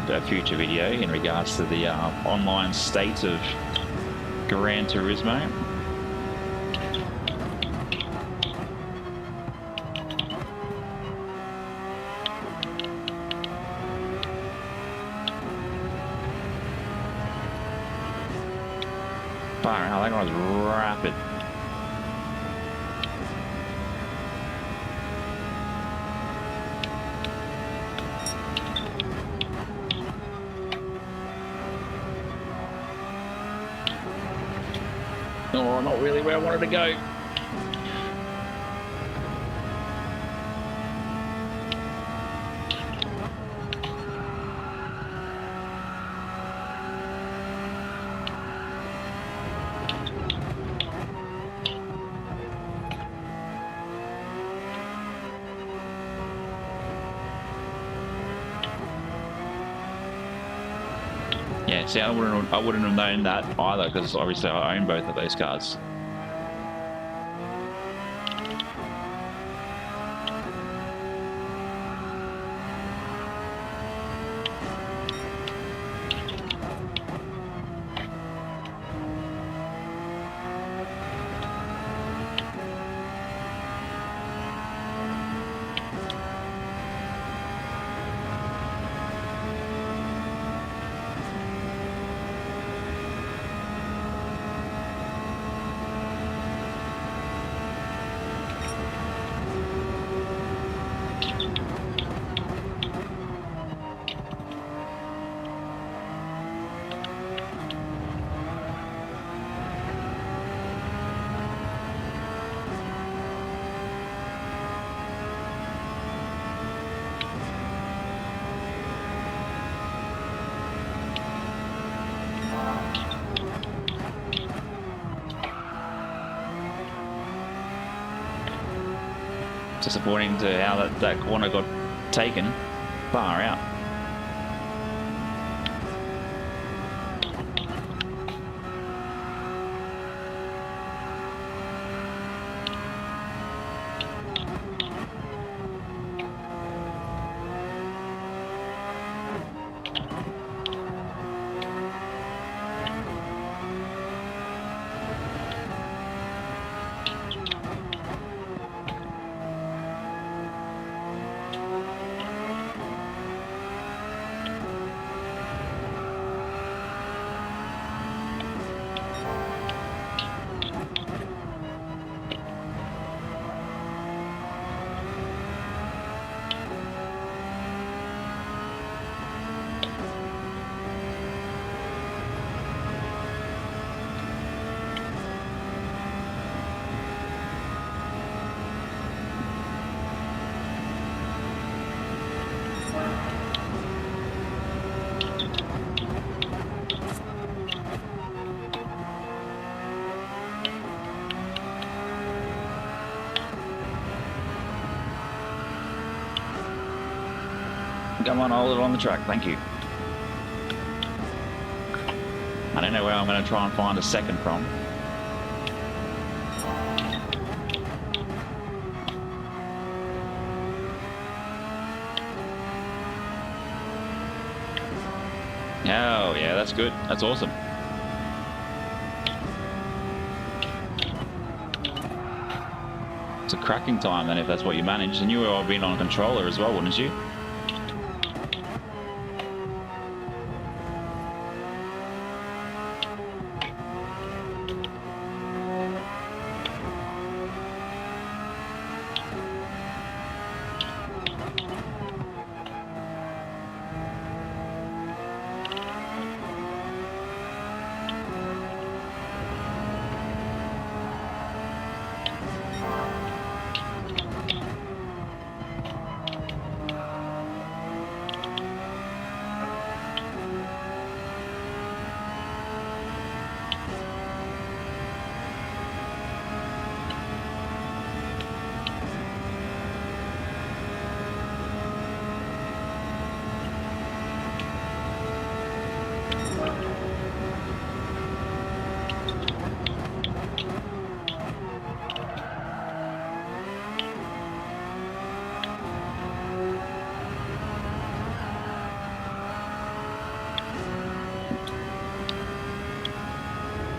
[SPEAKER 2] a future video in regards to the online state of Gran Turismo. Fire out, that guy was rapid. Oh, not really where I wanted to go. Yeah, see, I wouldn't have known that either because obviously I own both of those cars. Disappointing to how that corner got taken far out. Come on, hold it on the track, thank you. I don't know where I'm going to try and find a second from. Oh, yeah, that's good. That's awesome. It's a cracking time then if that's what you managed. And you would have been on a controller as well, wouldn't you?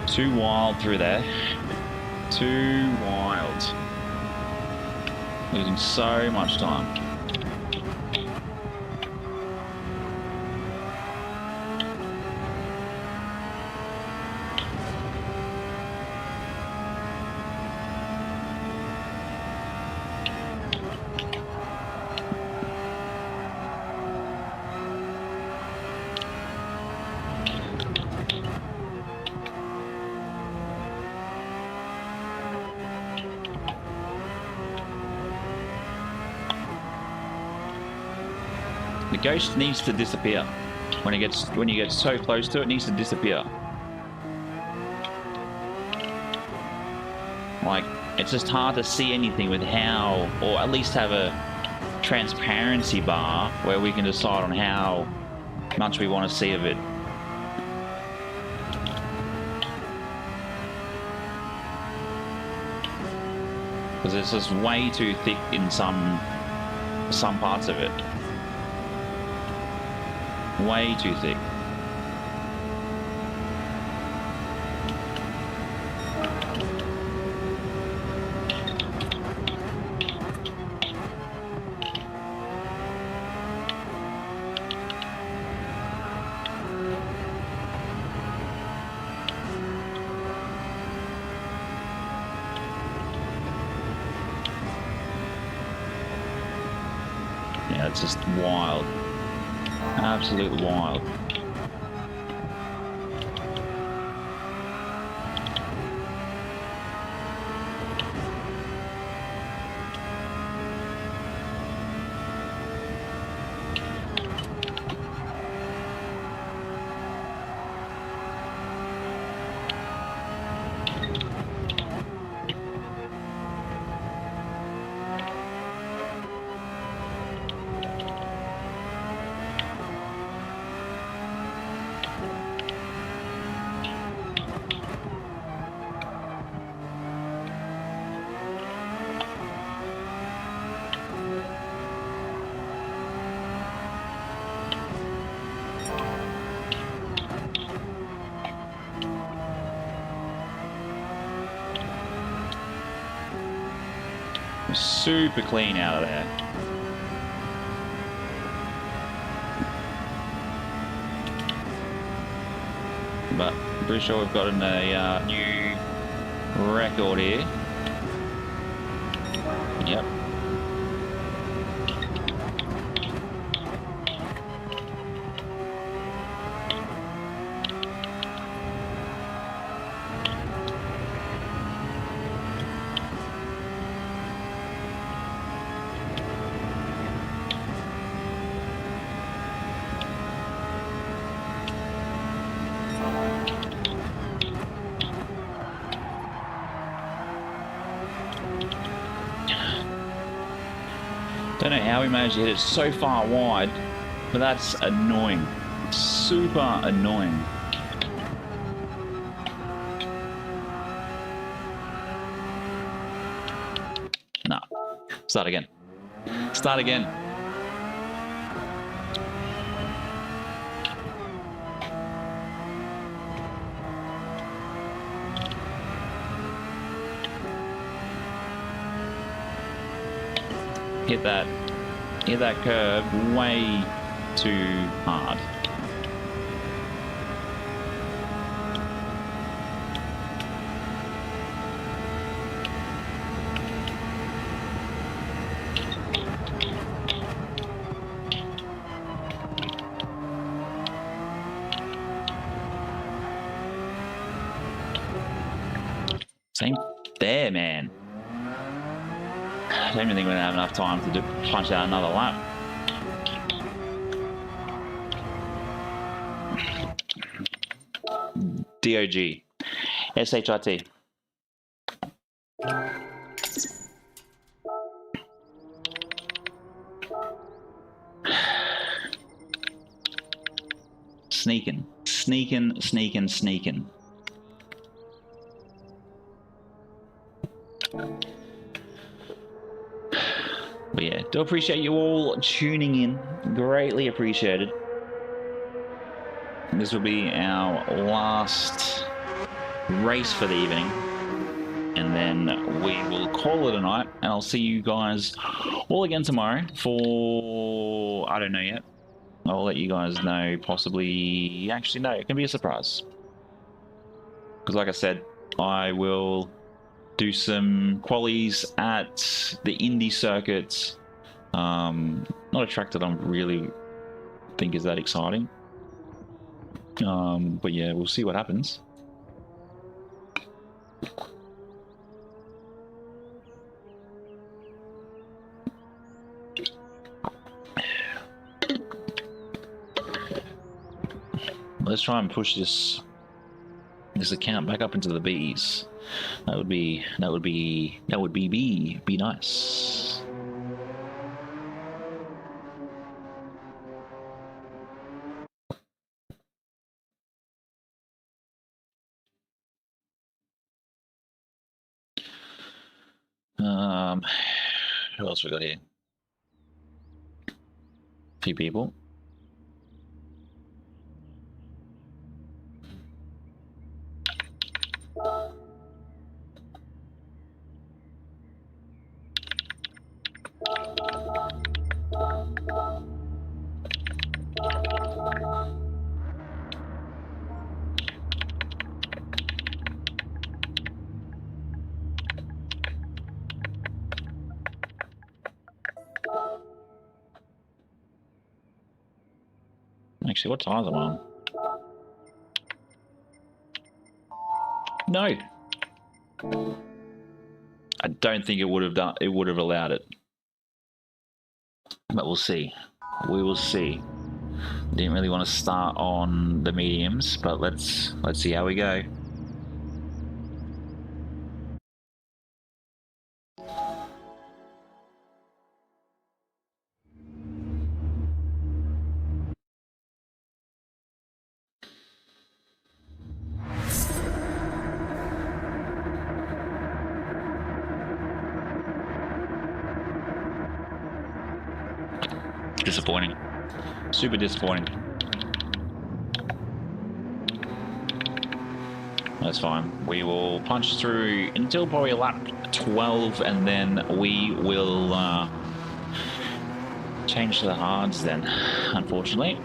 [SPEAKER 2] Too wild through there. Too wild. Losing so much time. The ghost needs to disappear. When you get so close to it, it needs to disappear. Like, it's just hard to see anything with how, or at least have a transparency bar where we can decide on how much we want to see of it. Because it's just way too thick in some parts of it. Way too thick. Yeah, it's just wild. Absolutely wild. Super clean out of there. But I'm pretty sure we've gotten a new record here. Yep. Don't know how we managed to hit it so far wide, but that's annoying. Super annoying. No. Start again. Start again. Hit that curve way too hard. Same there, man. I don't even think we're going to have enough time to punch out another lap. DOG. SHIT. Sneaking. Sneaking, sneaking, sneaking. But yeah, do appreciate you all tuning in. Greatly appreciated. This will be our last race for the evening. And then we will call it a night. And I'll see you guys all again tomorrow for... I don't know yet. I'll let you guys know possibly... Actually, no, it can be a surprise. Because like I said, I will... do some qualies at the Indy circuits. Not a track that I really think is that exciting. But yeah, we'll see what happens. let's try and push this account back up into the B's. That would be nice. Who else we got here? A few people. Actually, what tires am I on? No. I don't think it would have done. It would have allowed it. But we'll see. We will see. Didn't really want to start on the mediums, but let's see how we go. Disappointing. Super disappointing. That's fine. We will punch through until probably lap 12, and then we will change to the hards then, unfortunately.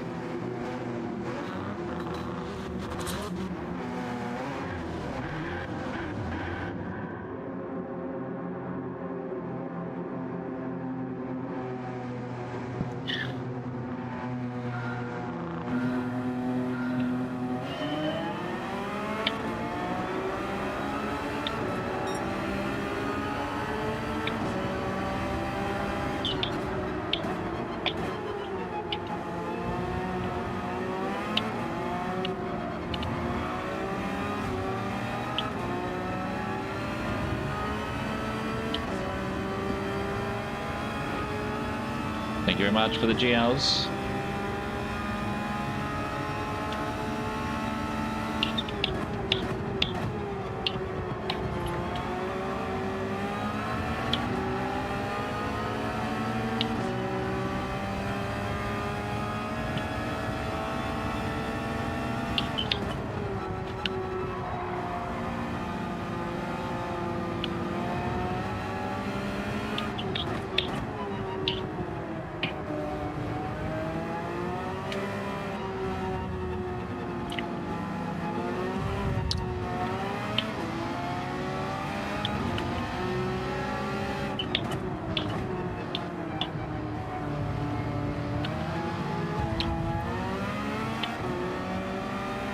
[SPEAKER 2] Thank you very much for the GLs.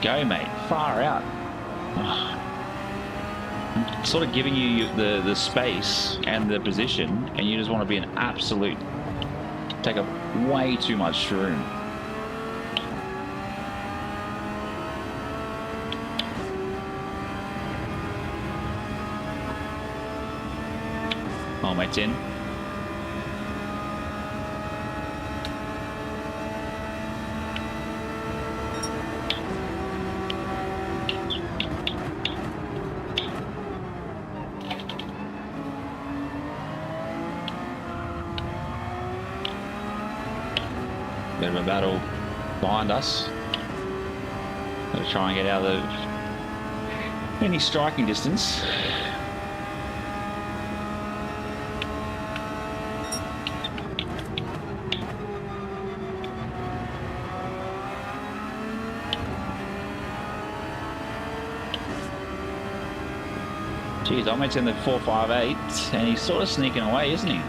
[SPEAKER 2] Go, mate. Far out. I'm sort of giving you the space and the position, and you just want to be an absolute... take up way too much room. Oh, mate's in. Bit of a battle behind us. Gotta try and get out of any striking distance. Geez, I'm in the 458, and he's sort of sneaking away, isn't he?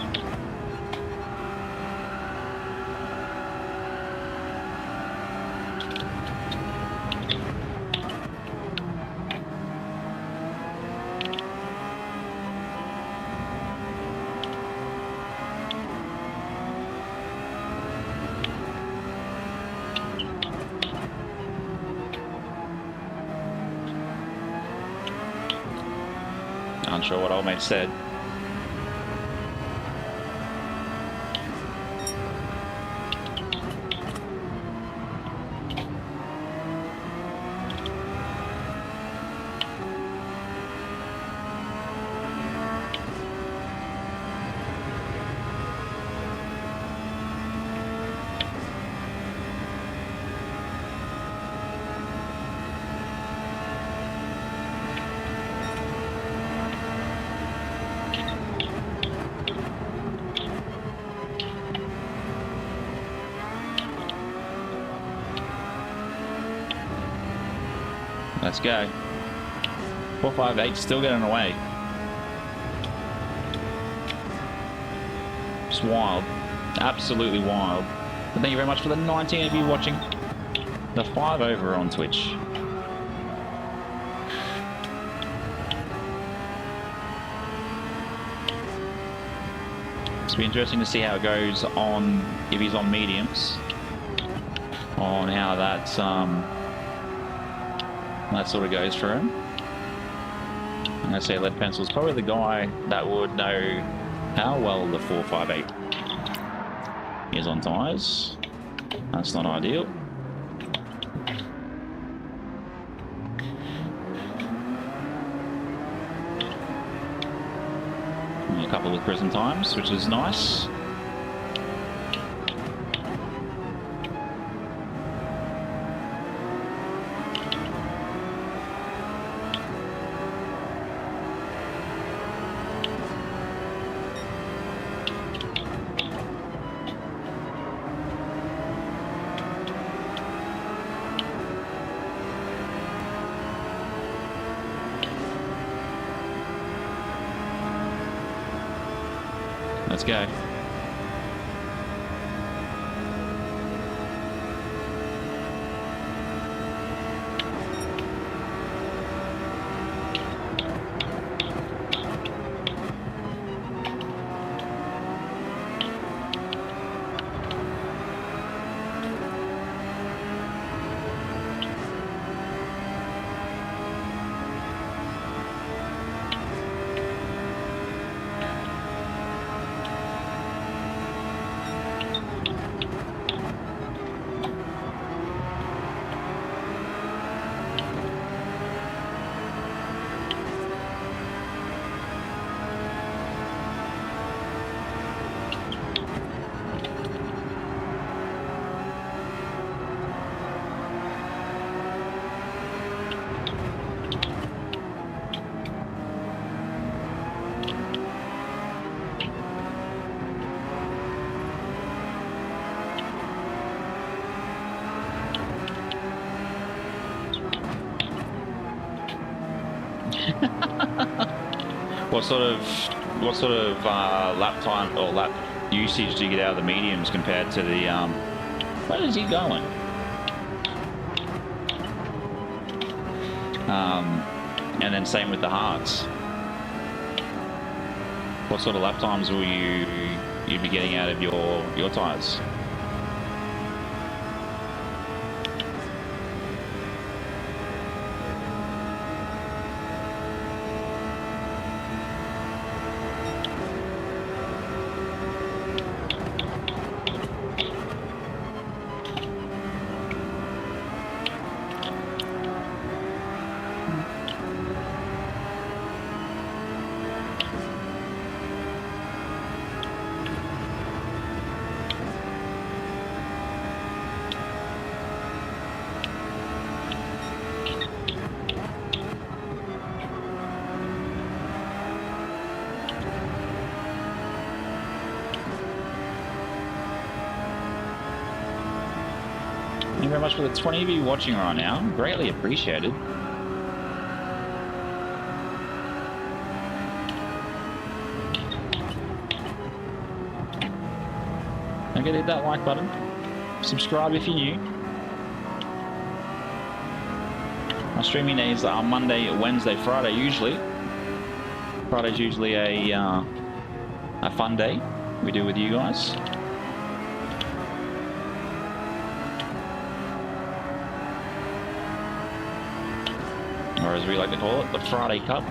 [SPEAKER 2] Unsure what old mate said. Let's go. 458 still getting away. It's wild. Absolutely wild. But thank you very much for the 19 of you watching. The 5 over on Twitch. It's be interesting to see how it goes on, if he's on mediums. On how that's that sort of goes for him. I'm going to say Lead Pencil's probably the guy that would know how well the 458 is on tyres. That's not ideal. And a couple of prison times, which is nice. Let's go. What sort of lap time or lap usage do you get out of the mediums compared to the where is he going? And then same with the hards. What sort of lap times will you be getting out of your tires? Thank you very much for the 20 of you watching right now. Greatly appreciated. Don't forget to hit that like button. Subscribe if you're new. My streaming days are Monday, Wednesday, Friday usually. Friday's usually a fun day we do with you guys. Or as we like to call it, the Friday Cup.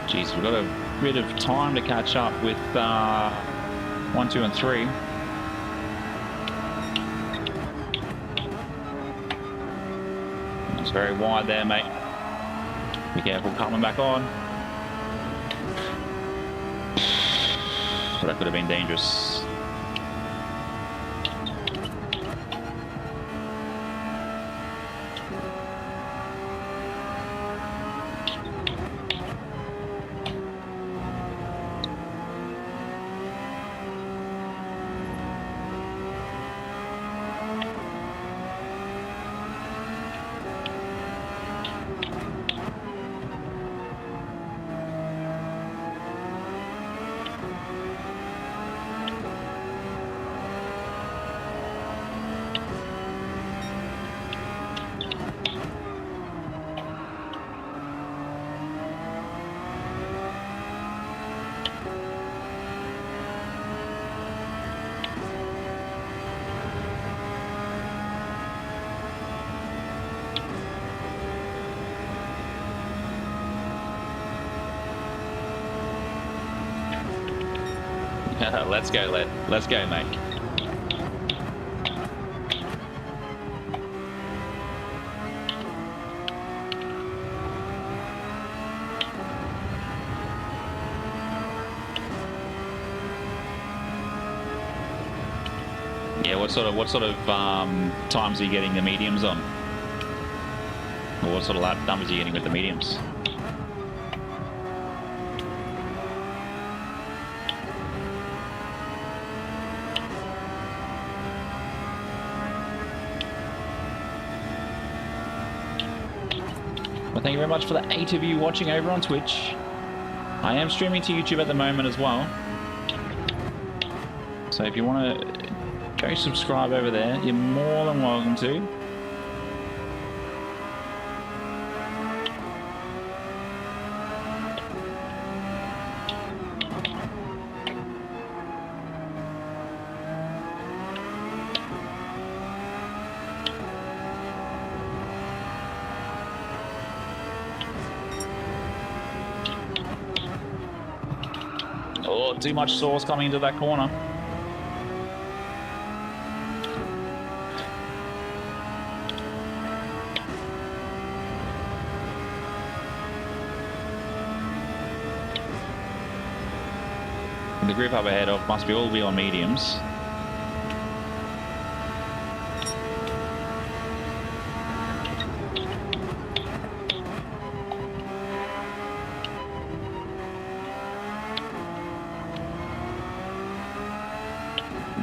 [SPEAKER 2] Geez, we've got a bit of time to catch up with 1, 2, and 3. It's very wide there, mate. Be careful coming back on. That could have been dangerous. Let's go, lad. Let's go, mate. Yeah, what sort of times are you getting the mediums on? Or what sort of lap numbers are you getting with the mediums? Well, thank you very much for the 8 of you watching over on Twitch. I am streaming to YouTube at the moment as well. So if you want to go subscribe over there, you're more than welcome to. Oh, too much sauce coming into that corner. The group up ahead of must all be on mediums.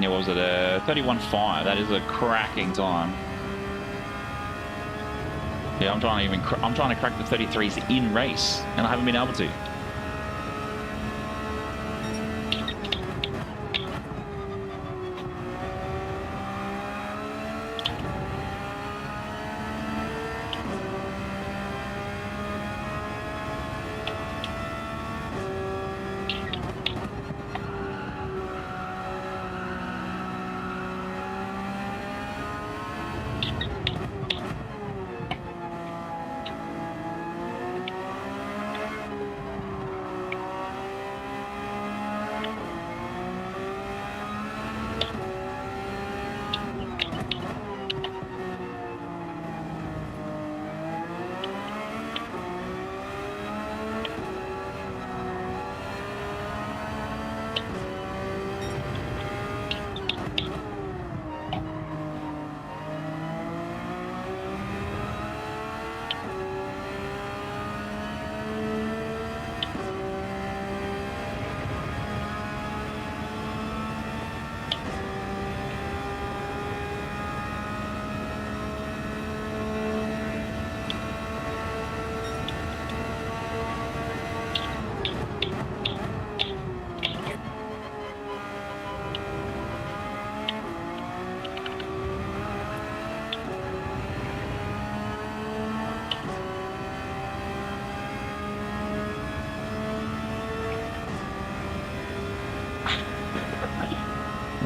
[SPEAKER 2] Yeah, what was it? 31.5. That is a cracking time. Yeah, I'm trying to crack the 33s in race, and I haven't been able to.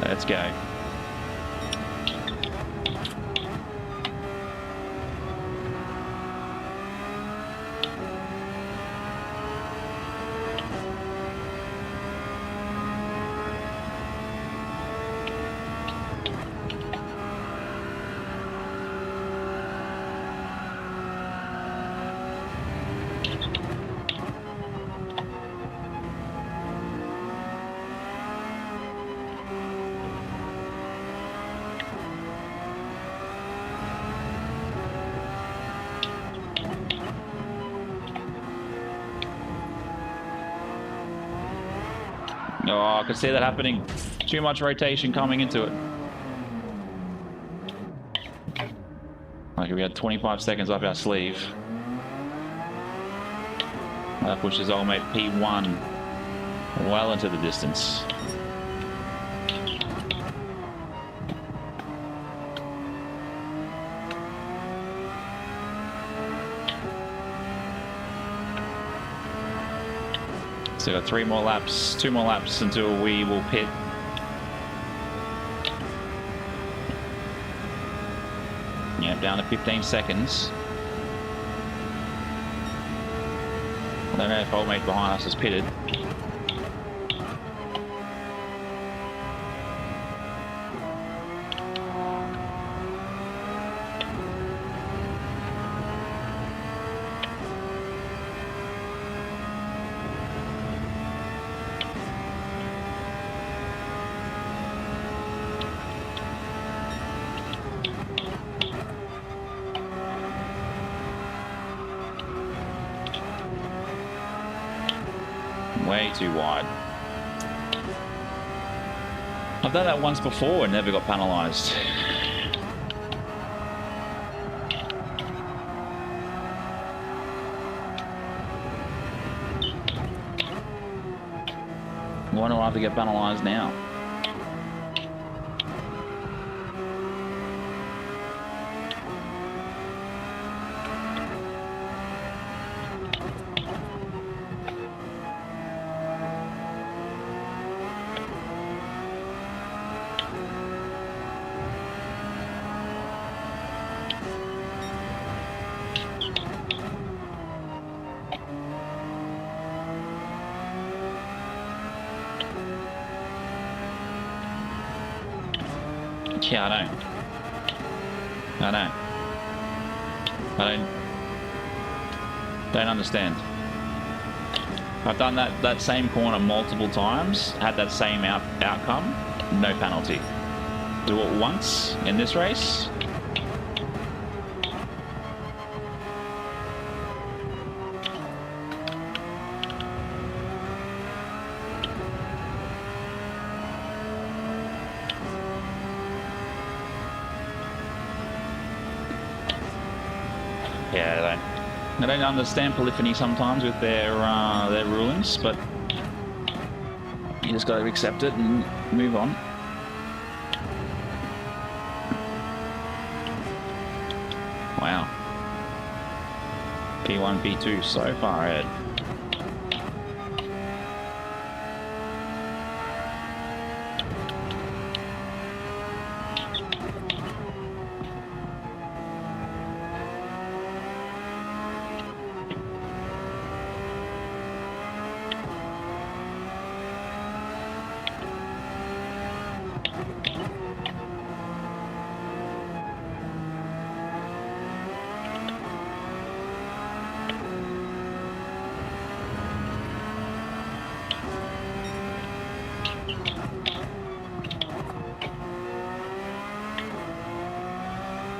[SPEAKER 2] Let's go. Oh, I could see that happening. Too much rotation coming into it. Like we had 25 seconds up our sleeve. That pushes old mate P1 well into the distance. So got 3 more laps, 2 more laps until we will pit. Yeah, down to 15 seconds. I don't know if old mate behind us has pitted. Way too wide. I've done that once before and never got penalised. Why do I have to get penalised now? Yeah, I know. I don't understand. I've done that same corner multiple times, had that same outcome, no penalty. Do it once in this race. Yeah, I don't understand polyphony sometimes with their rulings, but you just got to accept it and move on. Wow. P1, P2 so far ahead.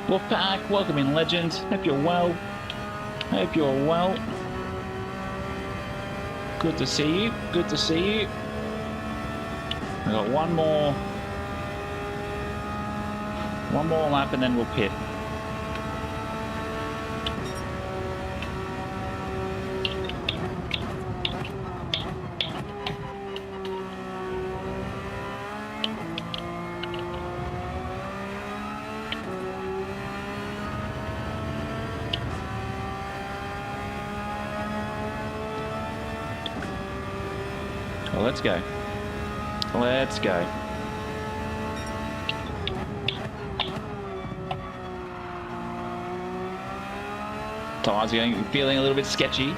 [SPEAKER 2] Wolfpack, welcome in, legend. Hope you're well. Hope you're well. Good to see you. Good to see you. We've got one more lap and then we'll pit. Well, let's go. Let's go. Tyres are feeling a little bit sketchy.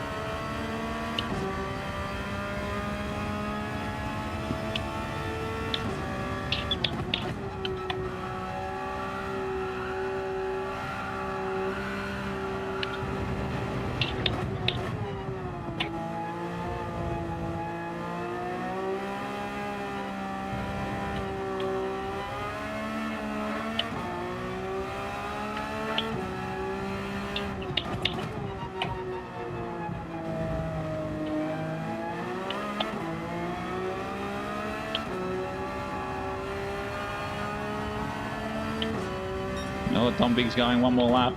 [SPEAKER 2] Oh, Tom Big's going one more lap.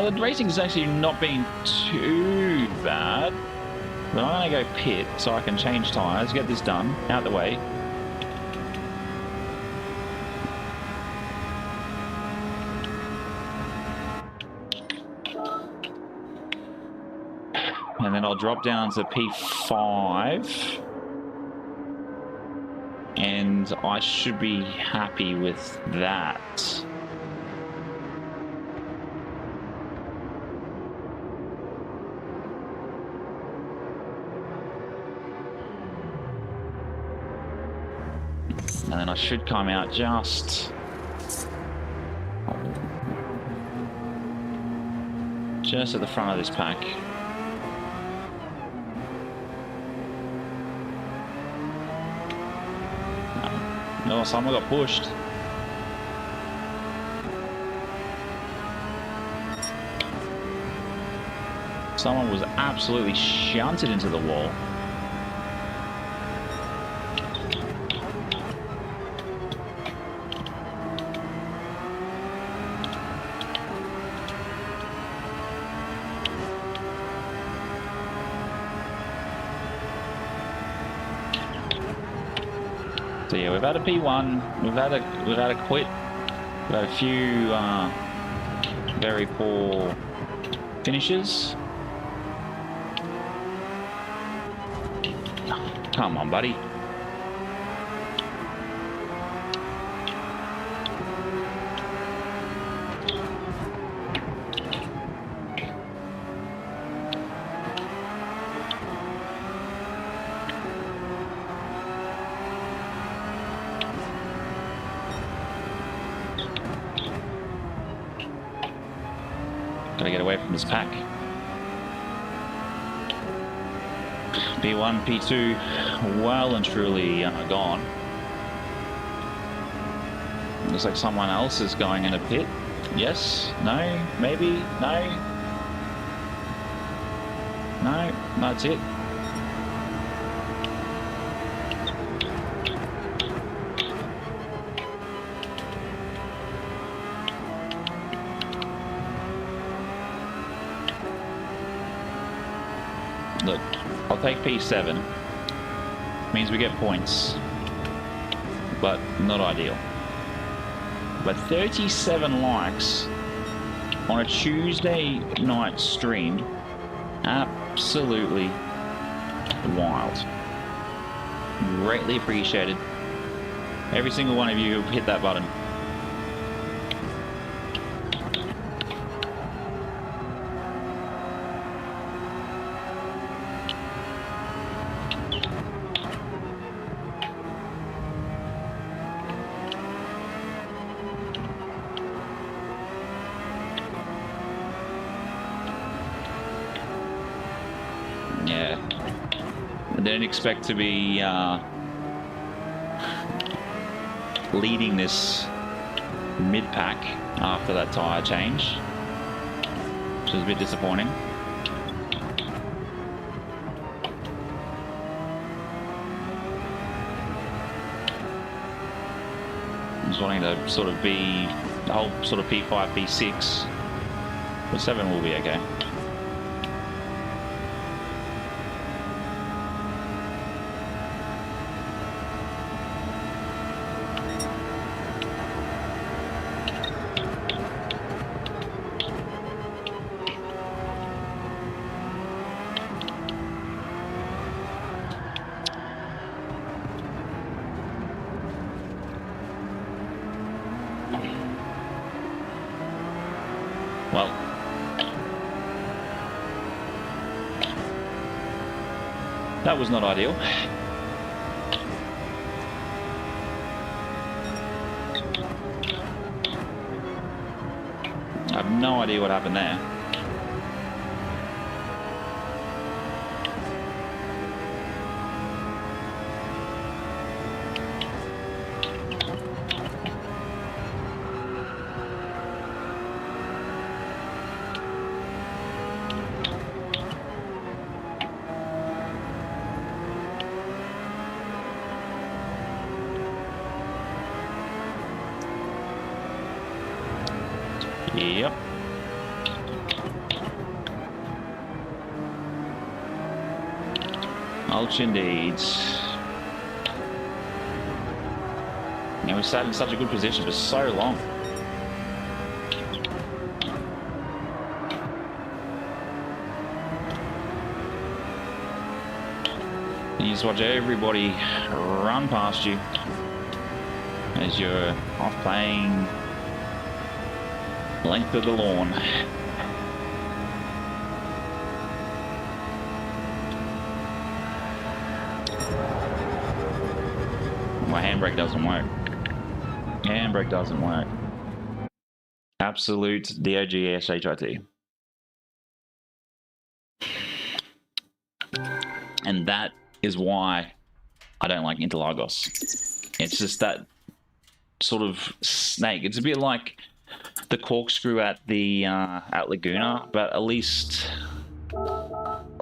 [SPEAKER 2] The racing's actually not been too bad. But I'm going to go pit so I can change tyres, get this done, out the way. And then I'll drop down to P5. And I should be happy with that. And then I should come out just at the front of this pack. No, someone got pushed. Someone was absolutely shunted into the wall. So yeah, we've had a P1, we've had a quit, we've had a few very poor finishes. Come on, buddy. Gotta get away from this pack. P1, P2, well and truly gone. Looks like someone else is going in a pit. Yes? No? Maybe? No? No? That's it. Look, I'll take P7. Means we get points. But not ideal. But 37 likes on a Tuesday night stream. Absolutely wild. Greatly appreciated. Every single one of you hit that button. Yeah, I didn't expect to be leading this mid-pack after that tyre change, which was a bit disappointing. I was wanting to sort of be the whole sort of P5, P6, but 7 will be okay. Well, that was not ideal. I have no idea what happened there. Yep. Mulch indeed. And we sat in such a good position for so long. You just watch everybody run past you as you're off playing length of the lawn. My handbrake doesn't work. Handbrake doesn't work. Absolute DOGSHIT. And that is why I don't like Interlagos. It's just that sort of snake. It's a bit like the corkscrew at the at Laguna, but at least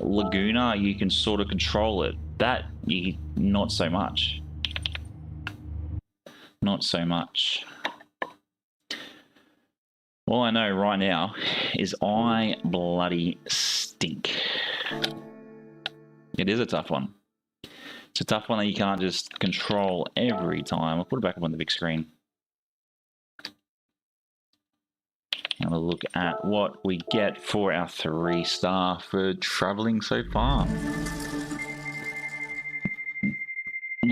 [SPEAKER 2] Laguna you can sort of control it. That you not so much. Not so much. All I know right now is I bloody stink. It is a tough one. It's a tough one that you can't just control every time. I'll put it back up on the big screen. Have a look at what we get for our 3-star for traveling so far.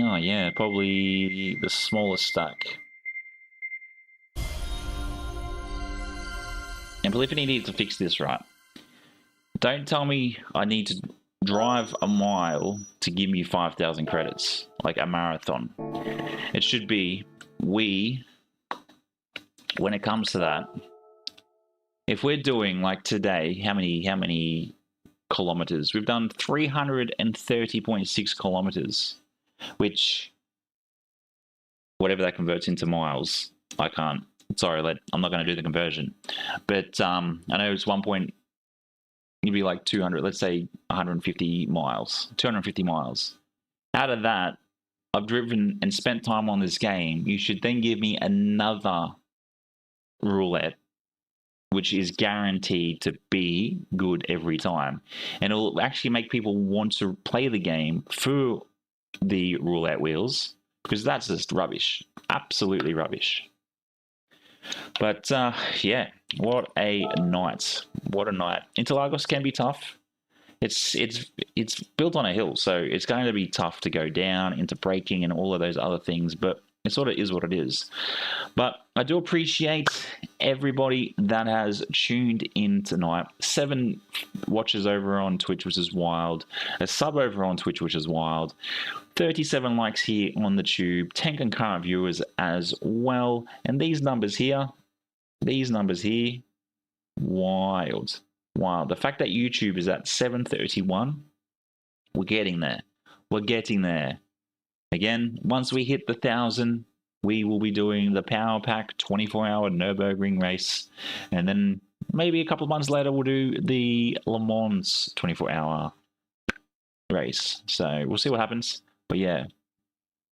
[SPEAKER 2] Oh yeah, probably the smallest stack. And Polyphony needs to fix this right. Don't tell me I need to drive a mile to give me 5,000 credits, like a marathon. It should be, when it comes to that, if we're doing like today, how many kilometers? We've done 330.6 kilometers, which, whatever that converts into miles, I can't. Sorry, I'm not going to do the conversion. But I know it's it'd be like 200, let's say 150 miles, 250 miles. Out of that, I've driven and spent time on this game. You should then give me another roulette, which is guaranteed to be good every time. And it'll actually make people want to play the game for the roulette wheels, because that's just rubbish. Absolutely rubbish. But yeah, what a night. What a night. Interlagos can be tough. It's built on a hill, so it's going to be tough to go down into braking and all of those other things, but it sort of is what it is. But I do appreciate everybody that has tuned in tonight. 7 watches over on Twitch, which is wild. A sub over on Twitch, which is wild. 37 likes here on the tube. 10 concurrent viewers as well. And these numbers here, wild. Wild. The fact that YouTube is at 731, we're getting there. We're getting there. Again, once we hit the 1,000, we will be doing the Power Pack 24-hour Nürburgring race. And then maybe a couple of months later, we'll do the Le Mans 24-hour race. So we'll see what happens. But yeah,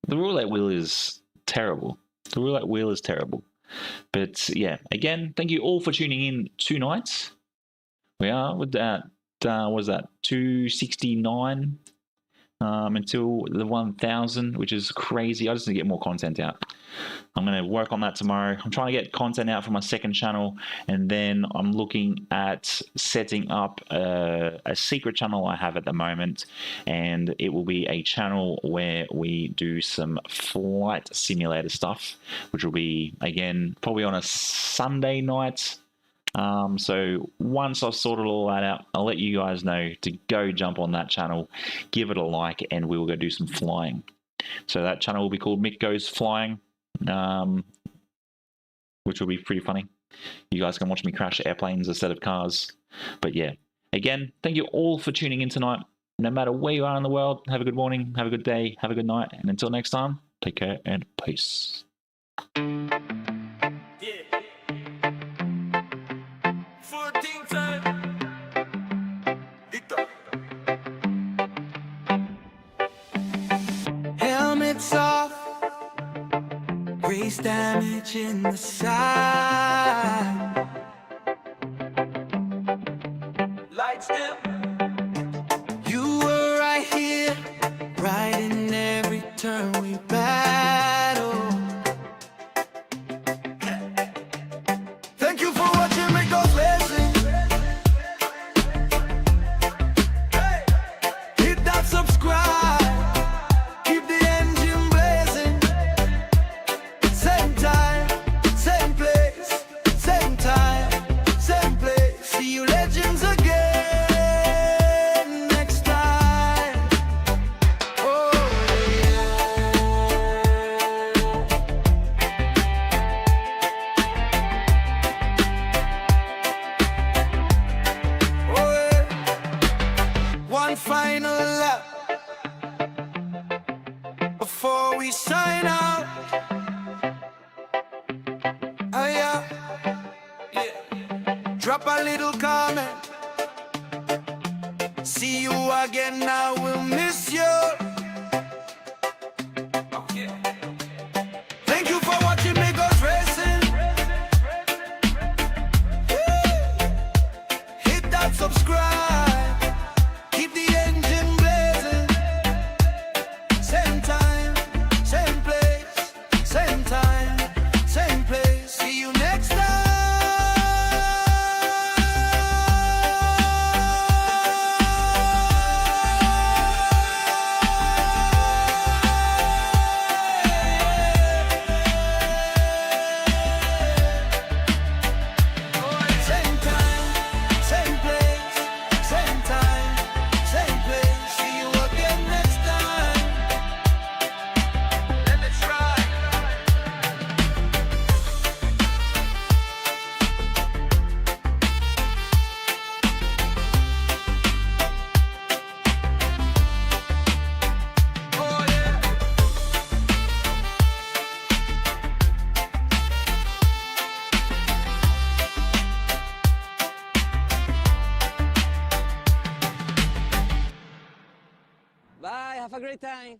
[SPEAKER 2] the roulette wheel is terrible. The roulette wheel is terrible. But yeah, again, thank you all for tuning in tonight. We are with that, was that 269 until the 1,000, which is crazy. I just need to get more content out. I'm going to work on that tomorrow. I'm trying to get content out for my second channel, and then I'm looking at setting up a secret channel I have at the moment, and it will be a channel where we do some flight simulator stuff, which will be, again, probably on a Sunday night. So once I've sorted all that out, I'll let you guys know to go jump on that channel, give it a like, and we will go do some flying. So that channel will be called Mick Goes Flying, which will be pretty funny. You guys can watch me crash airplanes instead of cars. But yeah, again, thank you all for tuning in tonight. No matter where you are in the world, have a good morning, have a good day, have a good night, and until next time, take care and peace.
[SPEAKER 1] Helmets off, race damage in the side.
[SPEAKER 3] Lights dim.
[SPEAKER 4] You were right here, right in every turn we battle. Thank you for watching, make those blessings. Hit that subscribe, keep the engine blazing. Same time, same place, same time, same place. See you legends again next time. Oh yeah. Oh yeah. One final lap before we sign out. Oh yeah. Yeah. Drop a little comment. See you again, I will miss you.
[SPEAKER 3] Okay.
[SPEAKER 4] Thank you for watching me go racing. Hit that subscribe, keep the engine blazing. Same time, same place, same time, same place. See you next time. Same time, same place, same time, same place. See you again next time.
[SPEAKER 3] Let it try. Oh yeah.
[SPEAKER 5] Bye, have a great time.